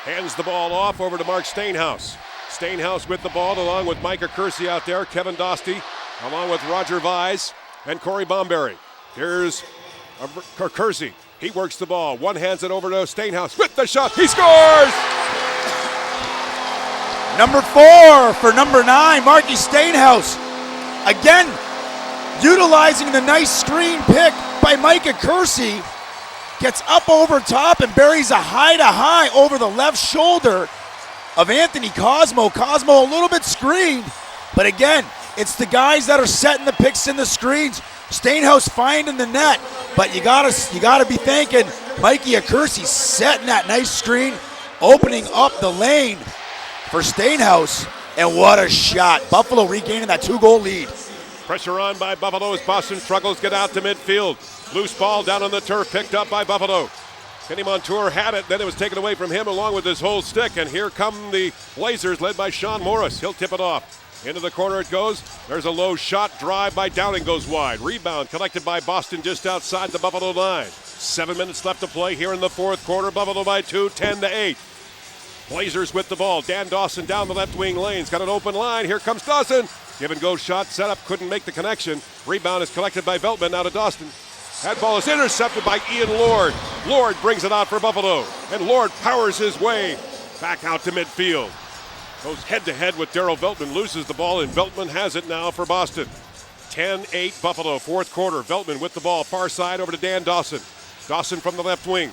hands the ball off over to Mark Stainhouse. Stainhouse with the ball along with Micah Kersey out there, Kevin Dostie, along with Roger Vise and Corey Bomberry. Here's Kersey. He works the ball. One hands it over to Stainhouse with the shot. He scores! Number 4 for number 9, Marky Stainhouse. Again, utilizing the nice screen pick by Micah Kersey. Gets up over top and buries a high over the left shoulder of Anthony Cosmo. Cosmo a little bit screened, but again, it's the guys that are setting the picks and the screens. Stainhouse finding the net, but you gotta be thanking Mikey Kersey setting that nice screen, opening up the lane for Stainhouse, and what a shot. Buffalo regaining that 2-goal lead. Pressure on by Buffalo as Boston struggles to get out to midfield. Loose ball down on the turf, picked up by Buffalo. Kenny Montour had it, then it was taken away from him along with his whole stick, and here come the Blazers led by Sean Morris. He'll tip it off. Into the corner it goes. There's a low shot, drive by Downing goes wide. Rebound collected by Boston just outside the Buffalo line. 7 minutes left to play here in the fourth quarter. Buffalo by 2, 10-8. Blazers with the ball. Dan Dawson down the left wing lanes. Got an open line. Here comes Dawson. Give and go shot set up. Couldn't make the connection. Rebound is collected by Veltman. Now to Dawson. That ball is intercepted by Ian Lord. Lord brings it out for Buffalo. And Lord powers his way back out to midfield. Goes head-to-head with Darryl Veltman. Loses the ball, and Veltman has it now for Boston. 10-8 Buffalo, fourth quarter. Veltman with the ball. Far side over to Dan Dawson. Dawson from the left wing.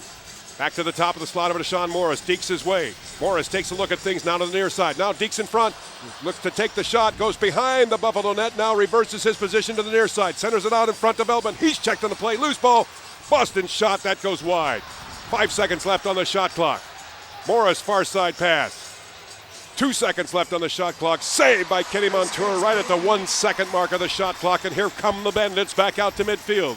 Back to the top of the slot over to Sean Morris. Deeks his way. Morris takes a look at things now to the near side. Now Deeks in front. Looks to take the shot. Goes behind the Buffalo net. Now reverses his position to the near side. Centers it out in front of Veltman. He's checked on the play. Loose ball. Boston shot. That goes wide. 5 seconds left on the shot clock. Morris far side pass. 2 seconds left on the shot clock. Saved by Kenny Montour right at the 1 second mark of the shot clock. And here come the Bandits back out to midfield.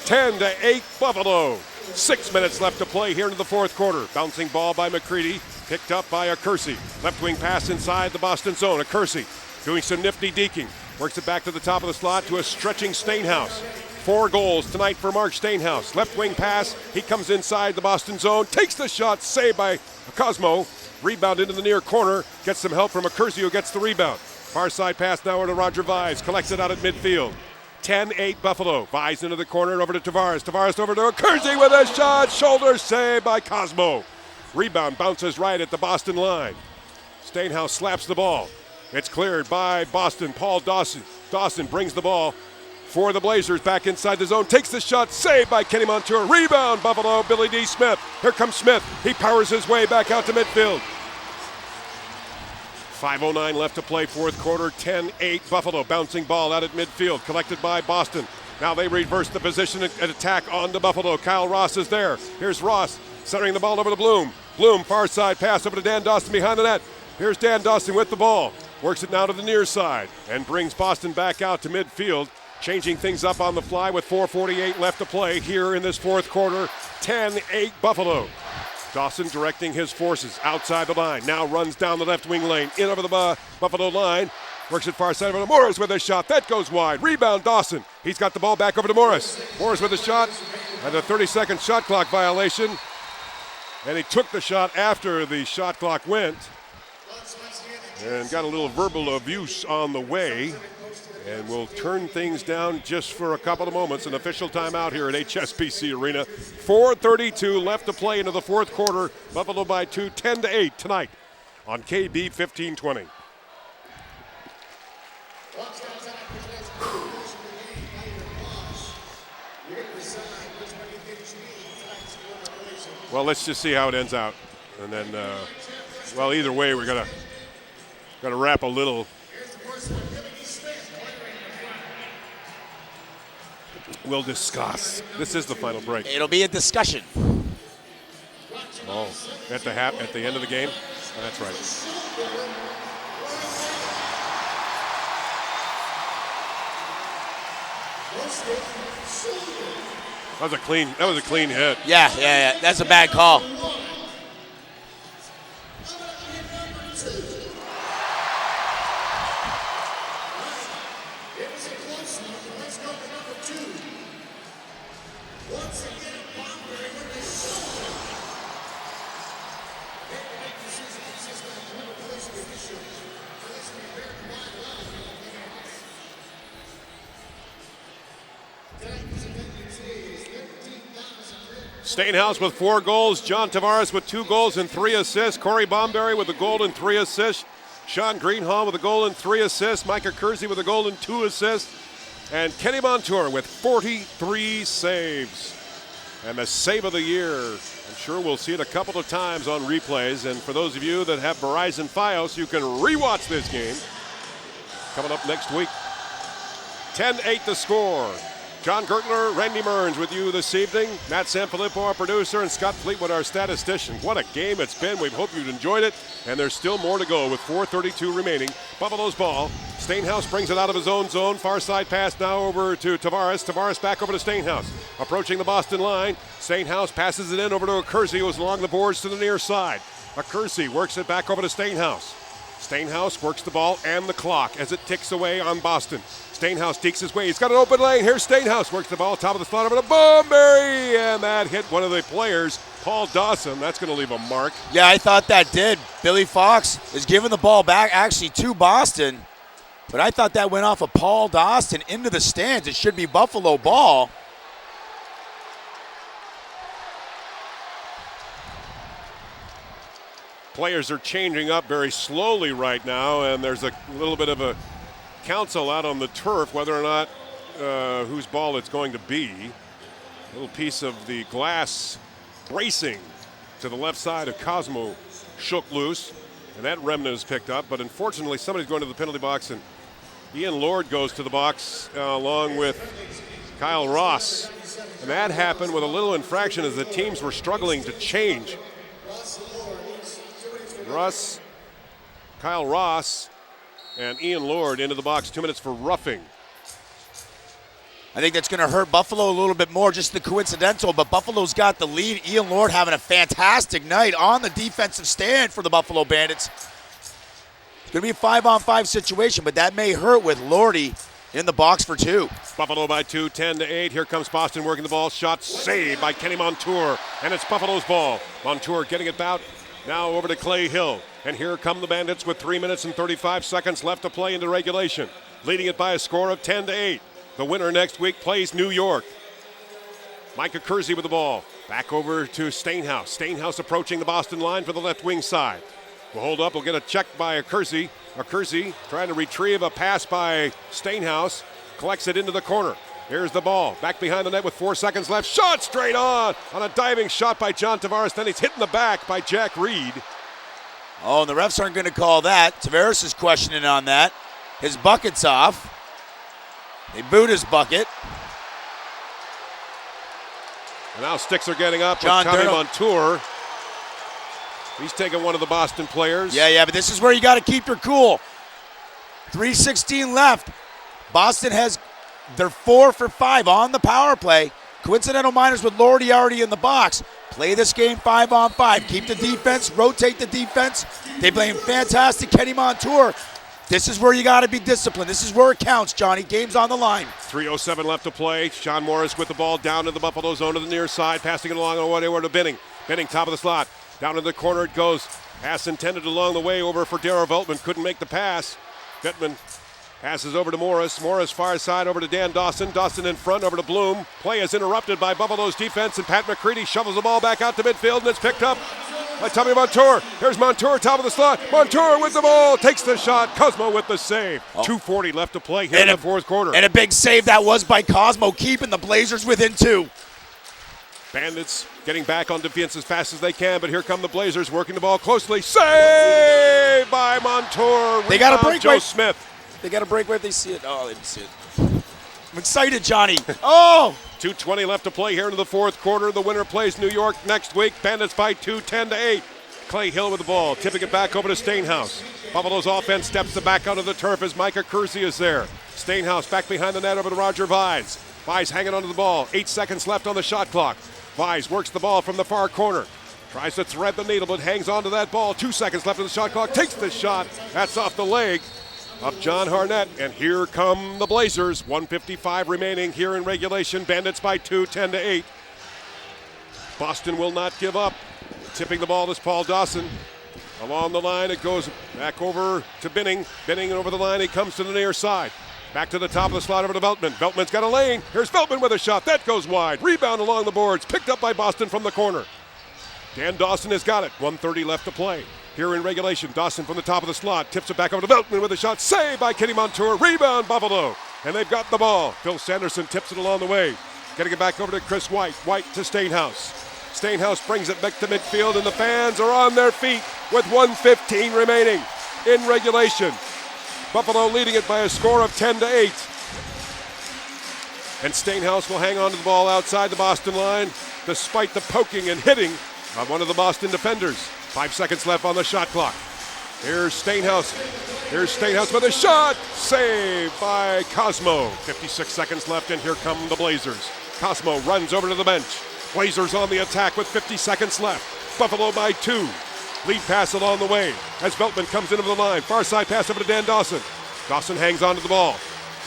10-8 Buffalo. 6 minutes left to play here into the fourth quarter. Bouncing ball by McCready. Picked up by Kersey. Left wing pass inside the Boston zone. Kersey doing some nifty deking. Works it back to the top of the slot to a stretching Stainhouse. 4 goals tonight for Mark Stainhouse. Left wing pass. He comes inside the Boston zone. Takes the shot. Saved by Cosmo. Rebound into the near corner. Gets some help from Kersey who gets the rebound. Far side pass now over to Roger Vise. Collects it out at midfield. 10-8 Buffalo. Vise into the corner over to Tavares. Tavares over to Kersey with a shot. Shoulder save by Cosmo. Rebound bounces right at the Boston line. Stainhouse slaps the ball. It's cleared by Boston. Paul Dawson. Dawson brings the ball for the Blazers back inside the zone. Takes the shot. Saved by Kenny Montour. Rebound Buffalo. Billy D. Smith. Here comes Smith. He powers his way back out to midfield. 5:09 left to play, fourth quarter, 10-8 Buffalo. Bouncing ball out at midfield, collected by Boston. Now they reverse the position and attack on to Buffalo. Kyle Ross is there. Here's Ross, centering the ball over to Bloom. Bloom, far side pass over to Dan Dawson behind the net. Here's Dan Dawson with the ball. Works it now to the near side and brings Boston back out to midfield. Changing things up on the fly with 4:48 left to play here in this fourth quarter, 10-8 Buffalo. Dawson directing his forces outside the line. Now runs down the left wing lane, in over the Buffalo line. Works it far side over to Morris with a shot. That goes wide. Rebound Dawson. He's got the ball back over to Morris. Morris with a shot and a 30-second shot clock violation. And he took the shot after the shot clock went. And got a little verbal abuse on the way. And we'll turn things down just for a couple of moments. An official timeout here at HSBC Arena. 4:32 left to play into the fourth quarter. Buffalo by 2, 10-8 tonight on KB 1520. Well, let's just see how it ends out. And then, well, either way, we're gonna wrap a little. We'll discuss. This is the final break. It'll be a discussion. Oh, at the end of the game? That's right. That was a clean hit. Yeah. That's a bad call. Stainhouse with 4 goals. John Tavares with 2 goals and 3 assists. Corey Bomberry with a goal and 3 assists. Sean Greenhall with a goal and 3 assists. Micah Kersey with a goal and 2 assists. And Kenny Montour with 43 saves. And the save of the year. I'm sure we'll see it a couple of times on replays. And for those of you that have Verizon Fios, you can rewatch this game. Coming up next week. 10-8 the score. John Gertler, Randy Mearns with you this evening. Matt Sanfilippo, our producer, and Scott Fleetwood, our statistician. What a game it's been. We hope you've enjoyed it. And there's still more to go with 4:32 remaining. Buffalo's ball. Stainhouse brings it out of his own zone. Far side pass now over to Tavares. Tavares back over to Stainhouse. Approaching the Boston line. Stainhouse passes it in over to Kersey, who's along the boards to the near side. Kersey works it back over to Stainhouse. Stainhouse works the ball and the clock as it ticks away on Boston. Stainhouse dekes his way. He's got an open lane. Here's Stainhouse. Works the ball top of the slot over to Bomberry. And that hit one of the players, Paul Dawson. That's going to leave a mark. Yeah, I thought that did. Billy Fox is giving the ball back actually to Boston. But I thought that went off of Paul Dawson into the stands. It should be Buffalo ball. Players are changing up very slowly right now, and there's a little bit of a council out on the turf whether or not whose ball it's going to be. A little piece of the glass bracing to the left side of Cosmo shook loose, and that remnant is picked up. But unfortunately, somebody's going to the penalty box, and Ian Lord goes to the box along with Kyle Ross. And that happened with a little infraction as the teams were struggling to change. Kyle Ross, and Ian Lord into the box. 2 minutes for roughing. I think that's going to hurt Buffalo a little bit more, just the coincidental, but Buffalo's got the lead. Ian Lord having a fantastic night on the defensive stand for the Buffalo Bandits. It's going to be a 5-on-5 situation, but that may hurt with Lordy in the box for 2. Buffalo by 2, 10-8. Here comes Boston working the ball. Shot saved by Kenny Montour, and it's Buffalo's ball. Montour getting it out. Now over to Clay Hill. And here come the Bandits with 3 minutes and 35 seconds left to play into regulation. Leading it by a score of 10-8. The winner next week plays New York. Micah Kersey with the ball. Back over to Stainhouse. Stainhouse approaching the Boston line for the left wing side. We'll hold up. We'll get a check by Kersey. Kersey trying to retrieve a pass by Stainhouse. Collects it into the corner. Here's the ball. Back behind the net with 4 seconds left. Shot straight on a diving shot by John Tavares. Then he's hit in the back by Jack Reed. Oh, and the refs aren't going to call that. Tavares is questioning on that. His bucket's off. They boot his bucket. And now sticks are getting up John with Tommy Durham. Montour. He's taking one of the Boston players. Yeah, but this is where you got to keep your cool. 3:16 left. Boston has they're 4 for 5 on the power play. Coincidental minors with Lordy already in the box. Play this game 5-on-5. Keep the defense, rotate the defense. They play fantastic. Kenny Montour. This is where you got to be disciplined. This is where it counts, Johnny. Game's on the line. 3:07 left to play. Sean Morris with the ball down to the Buffalo zone to the near side, passing it along over to Benning. Benning, top of the slot. Down in the corner it goes. Pass intended along the way over for Darryl Veltman. Couldn't make the pass. Veltman passes over to Morris. Morris far side over to Dan Dawson. Dawson in front over to Bloom. Play is interrupted by Buffalo's defense, and Pat McCready shovels the ball back out to midfield, and it's picked up by Tommy Montour. Here's Montour, top of the slot. Montour with the ball, takes the shot. Cosmo with the save. 2:40 left to play here in the fourth quarter. And a big save that was by Cosmo, keeping the Blazers within 2. Bandits getting back on defense as fast as they can, but here come the Blazers working the ball closely. Save by Montour. They got a break. Joe Smith. They got a break where they see it. Oh, they didn't see it. I'm excited, Johnny. Oh! 2:20 left to play here into the fourth quarter. The winner plays New York next week. Bandits by 2, 10-8. Clay Hill with the ball, tipping it back over to Stainhouse. Buffalo's offense steps the back out of the turf as Micah Kersey is there. Stainhouse back behind the net over to Roger Vise. Vise hanging onto the ball. 8 seconds left on the shot clock. Vise works the ball from the far corner. Tries to thread the needle, but hangs onto that ball. 2 seconds left on the shot clock. Takes the shot. That's off the leg of John Harnett. And here come the Blazers. 1:55 remaining here in regulation. Bandits by 2, 10-8. Boston will not give up. Tipping the ball is Paul Dawson. Along the line, it goes back over to Benning. Benning over the line, he comes to the near side. Back to the top of the slot over to Veltman. Veltman's got a lane. Here's Veltman with a shot. That goes wide. Rebound along the boards. Picked up by Boston from the corner. Dan Dawson has got it. 1:30 left to play. Here in regulation, Dawson from the top of the slot. Tips it back over to Veltman with a shot. Saved by Kenny Montour. Rebound Buffalo. And they've got the ball. Phil Sanderson tips it along the way. Getting it back over to Chris White. White to Stainhouse. Stainhouse brings it back to midfield, and the fans are on their feet with 1:15 remaining in regulation. Buffalo leading it by a score of 10-8. And Stainhouse will hang on to the ball outside the Boston line despite the poking and hitting of one of the Boston defenders. 5 seconds left on the shot clock. Here's Stainhouse. Here's Stainhouse with a shot. Saved by Cosmo. 56 seconds left, and here come the Blazers. Cosmo runs over to the bench. Blazers on the attack with 50 seconds left. Buffalo by 2. Lead pass along the way as Veltman comes into the line. Far side pass over to Dan Dawson. Dawson hangs onto the ball.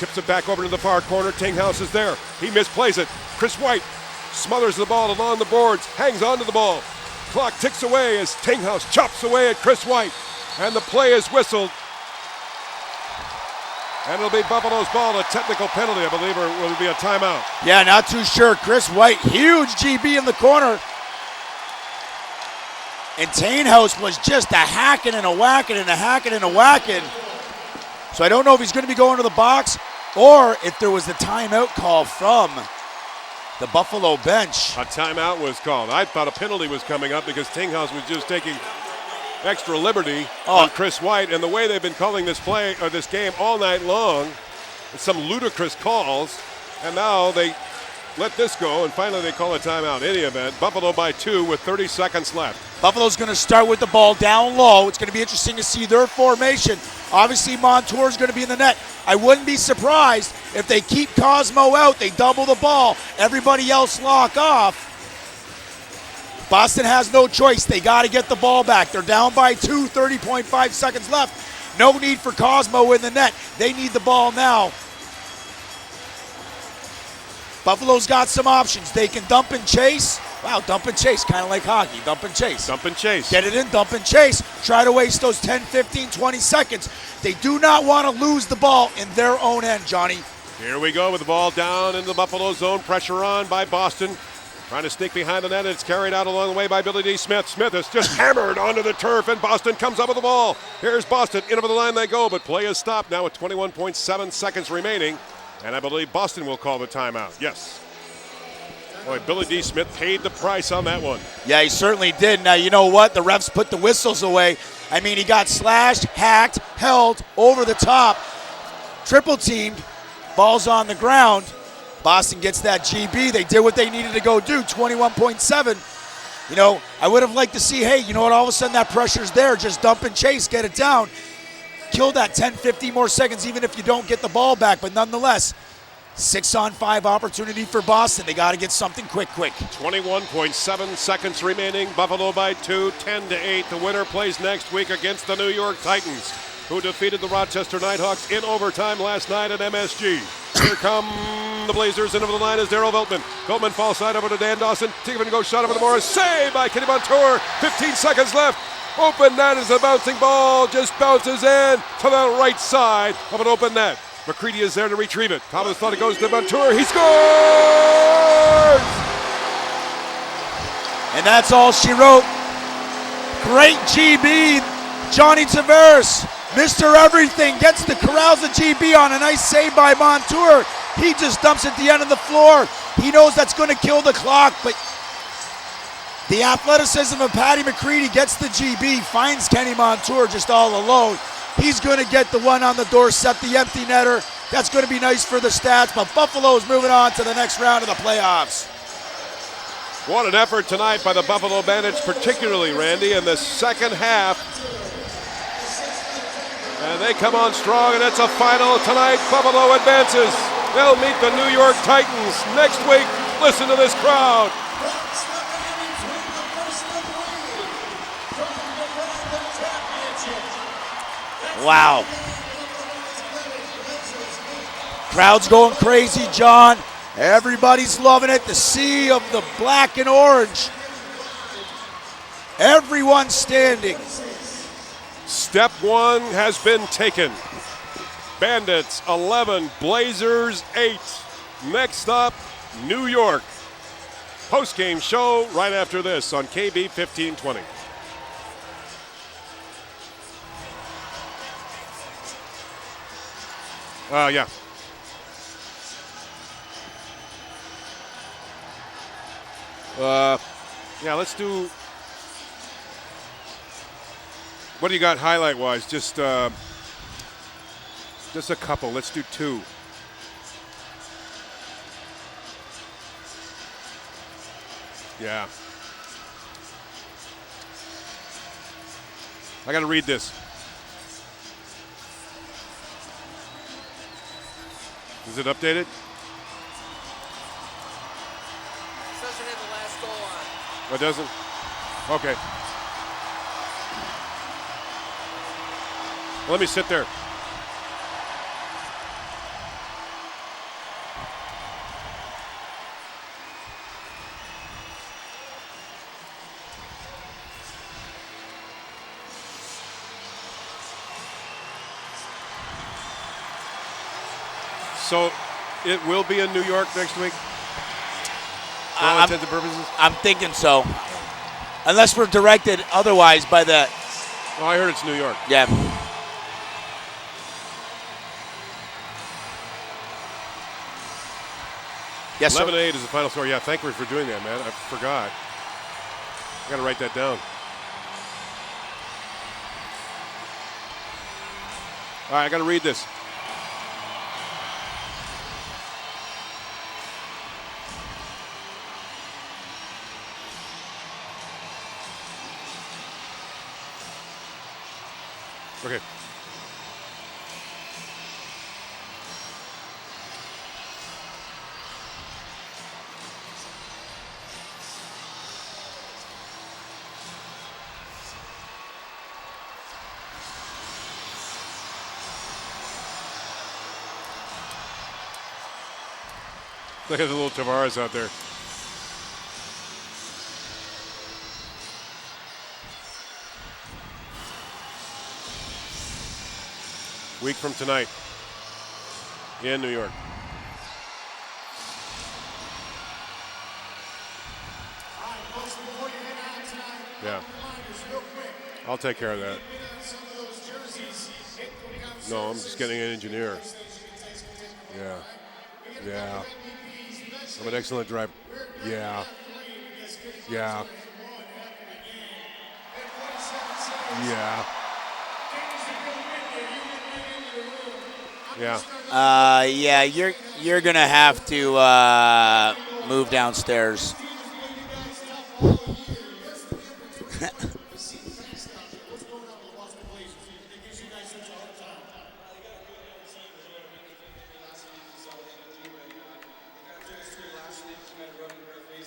Tips it back over to the far corner. Tinghouse is there. He misplays it. Chris White smothers the ball along the boards. Hangs onto the ball. Clock ticks away as Tinghouse chops away at Chris White. And the play is whistled. And it'll be Buffalo's ball. A technical penalty, I believe, or will it be a timeout? Yeah, not too sure. Chris White, huge GB in the corner. And Tainhouse was just a hacking and a whacking and a hacking and a whacking. So I don't know if he's going to be going to the box or if there was a timeout call from the Buffalo bench. A timeout was called. I thought a penalty was coming up because Tinghouse was just taking extra liberty on Chris White. And the way they've been calling this play or this game all night long, some ludicrous calls. And now they let this go, and finally they call a timeout. In any event, Buffalo by 2 with 30 seconds left. Buffalo's going to start with the ball down low. It's going to be interesting to see their formation. Obviously, Montour's going to be in the net. I wouldn't be surprised if they keep Cosmo out, they double the ball, everybody else lock off. Boston has no choice. They got to get the ball back. They're down by 2, 30.5 seconds left. No need for Cosmo in the net. They need the ball now. Buffalo's got some options. They can dump and chase. Wow, dump and chase, kind of like hockey. Dump and chase. Dump and chase. Get it in, dump and chase. Try to waste those 10, 15, 20 seconds. They do not want to lose the ball in their own end, Johnny. Here we go with the ball down in the Buffalo zone. Pressure on by Boston. Trying to sneak behind the net, and it's carried out along the way by Billy D. Smith. Smith is just hammered onto the turf, and Boston comes up with the ball. Here's Boston. In over the line they go, but play is stopped now with 21.7 seconds remaining. And I believe Boston will call the timeout. Yes. Boy, Billy D. Smith paid the price on that one. Yeah, he certainly did. Now, you know what? The refs put the whistles away. I mean, he got slashed, hacked, held, over the top, triple teamed, ball's on the ground. Boston gets that GB. They did what they needed to go do, 21.7. You know, I would have liked to see, hey, you know what? All of a sudden that pressure's there. Just dump and chase, get it down. Kill that 10, 15 more seconds, even if you don't get the ball back. But nonetheless, 6-on-5 opportunity for Boston. They got to get something quick. 21.7 seconds remaining. Buffalo by 2, 10-8. The winner plays next week against the New York Titans, who defeated the Rochester Nighthawks in overtime last night at MSG. Here come the Blazers, and over the line is Darryl Veltman. Veltman falls side over to Dan Dawson. Take and go shot over the Morris. Saved by Kenny Montour. 15 seconds left. Open net as the bouncing ball just bounces in to the right side of an open net. McCready is there to retrieve it. Top of the slot, it goes to Montour. He scores! And that's all she wrote. Great GB. Johnny Tavares, Mr. Everything, gets the corrals of GB on a nice save by Montour. He just dumps at the end of the floor. He knows that's going to kill the clock, but the athleticism of Patty McCready gets the GB, finds Kenny Montour just all alone. He's going to get the one on the doorstep, the empty netter. That's going to be nice for the stats, but Buffalo's moving on to the next round of the playoffs. What an effort tonight by the Buffalo Bandits, particularly, Randy, in the second half. And they come on strong, and it's a final tonight. Buffalo advances. They'll meet the New York Titans next week. Listen to this crowd. Wow. Crowd's going crazy, John. Everybody's loving it. The sea of the black and orange. Everyone standing. Step one has been taken. Bandits 11, Blazers 8. Next up, New York. Post-game show right after this on KB 1520. Yeah. Yeah, let's do. What do you got highlight-wise? Just a couple. Let's do two. Yeah. I got to read this. Is it updated? Doesn't have the last goal on. Oh, it doesn't? Okay. Let me sit there. So it will be in New York next week? For all intents and purposes? I'm thinking so. Unless we're directed otherwise by the. Oh, I heard it's New York. Yeah. Yes, 11-8 is the final score. Yeah, thank you for doing that, man. I forgot. I got to write that down. All right, I got to read this. Okay. Look at the little Tavares out there. Week from tonight in New York. Yeah. I'll take care of that. No, I'm just getting an engineer. Yeah. Yeah. I'm an excellent driver. Yeah. Yeah. Yeah. Yeah. Yeah, you're gonna have to move downstairs.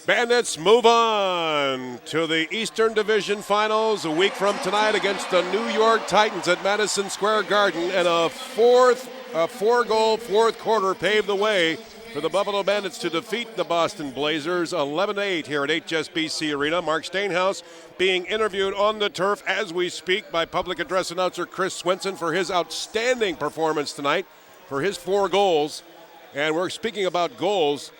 Bandits move on to the Eastern Division Finals a week from tonight against the New York Titans at Madison Square Garden, and a four-goal fourth quarter paved the way for the Buffalo Bandits to defeat the Boston Blazers 11-8 here at HSBC Arena. Mark Stainhouse being interviewed on the turf as we speak by public address announcer Chris Swenson for his outstanding performance tonight, for his 4 goals. And we're speaking about goals.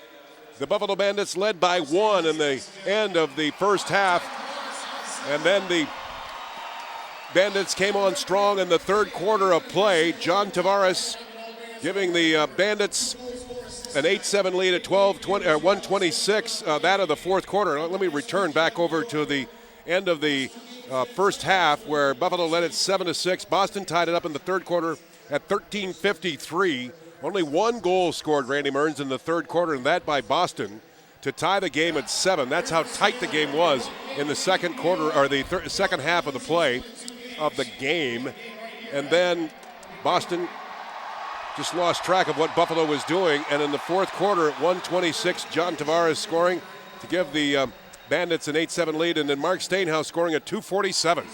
The Buffalo Bandits led by 1 in the end of the first half. And then the Bandits came on strong in the third quarter of play. John Tavares giving the Bandits an 8-7 lead at 126, that of the fourth quarter. Let me return back over to the end of the first half where Buffalo led it 7-6. Boston tied it up in the third quarter at 13:53. Only 1 goal scored, Randy Mearns, in the third quarter, and that by Boston to tie the game at 7. That's how tight the game was in the second quarter, or the second half of the play of the game. And then Boston just lost track of what Buffalo was doing. And in the fourth quarter at 126, John Tavares scoring to give the Bandits an 8-7 lead. And then Mark Stainhouse scoring at 2:47.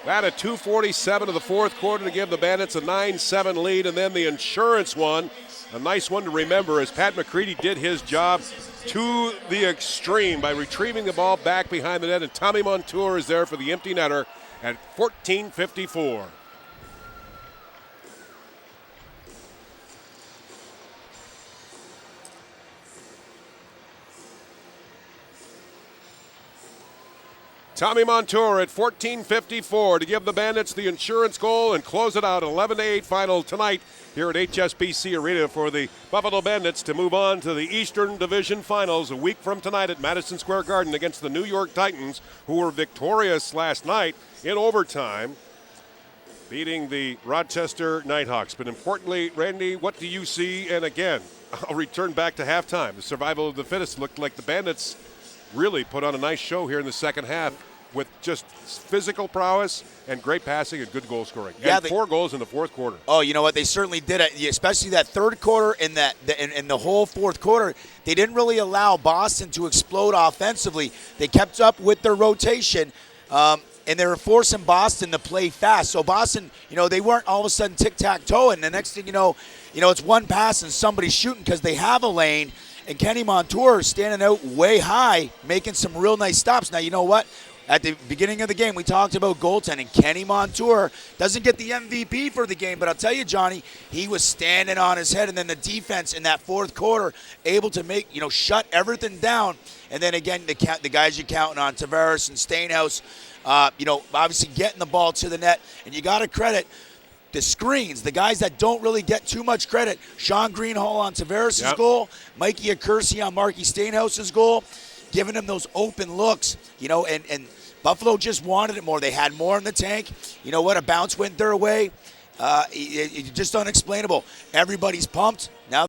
That at 2:47 of the fourth quarter to give the Bandits a 9-7 lead, and then the insurance one, a nice one to remember as Pat McCready did his job to the extreme by retrieving the ball back behind the net, and Tommy Montour is there for the empty netter at 14:54. Tommy Montour at 14:54 to give the Bandits the insurance goal and close it out. 11-8 final tonight here at HSBC Arena for the Buffalo Bandits to move on to the Eastern Division Finals a week from tonight at Madison Square Garden against the New York Titans, who were victorious last night in overtime, beating the Rochester Nighthawks. But importantly, Randy, what do you see? And again, I'll return back to halftime. The survival of the fittest looked like the Bandits really put on a nice show here in the second half with just physical prowess and great passing and good goal scoring. Yeah, and 4 goals in the fourth quarter. Oh, you know what? They certainly did it, especially that third quarter and in the whole fourth quarter. They didn't really allow Boston to explode offensively. They kept up with their rotation, and they were forcing Boston to play fast. So Boston, they weren't all of a sudden tic-tac-toe, and the next thing you know, it's one pass and somebody's shooting because they have a lane. And Kenny Montour standing out way high, making some real nice stops. Now, you know what? At the beginning of the game, we talked about goaltending. Kenny Montour doesn't get the MVP for the game, but I'll tell you, Johnny, he was standing on his head. And then the defense in that fourth quarter able to make, shut everything down. And then again, the guys you're counting on, Tavares and Stainhouse, obviously getting the ball to the net. And you got to credit the screens, the guys that don't really get too much credit. Sean Greenhall on Tavares' goal, Mikey Accursi on Marky Stainhouse's goal, giving him those open looks, and Buffalo just wanted it more. They had more in the tank. You know what? A bounce went their way. It's just unexplainable. Everybody's pumped. Now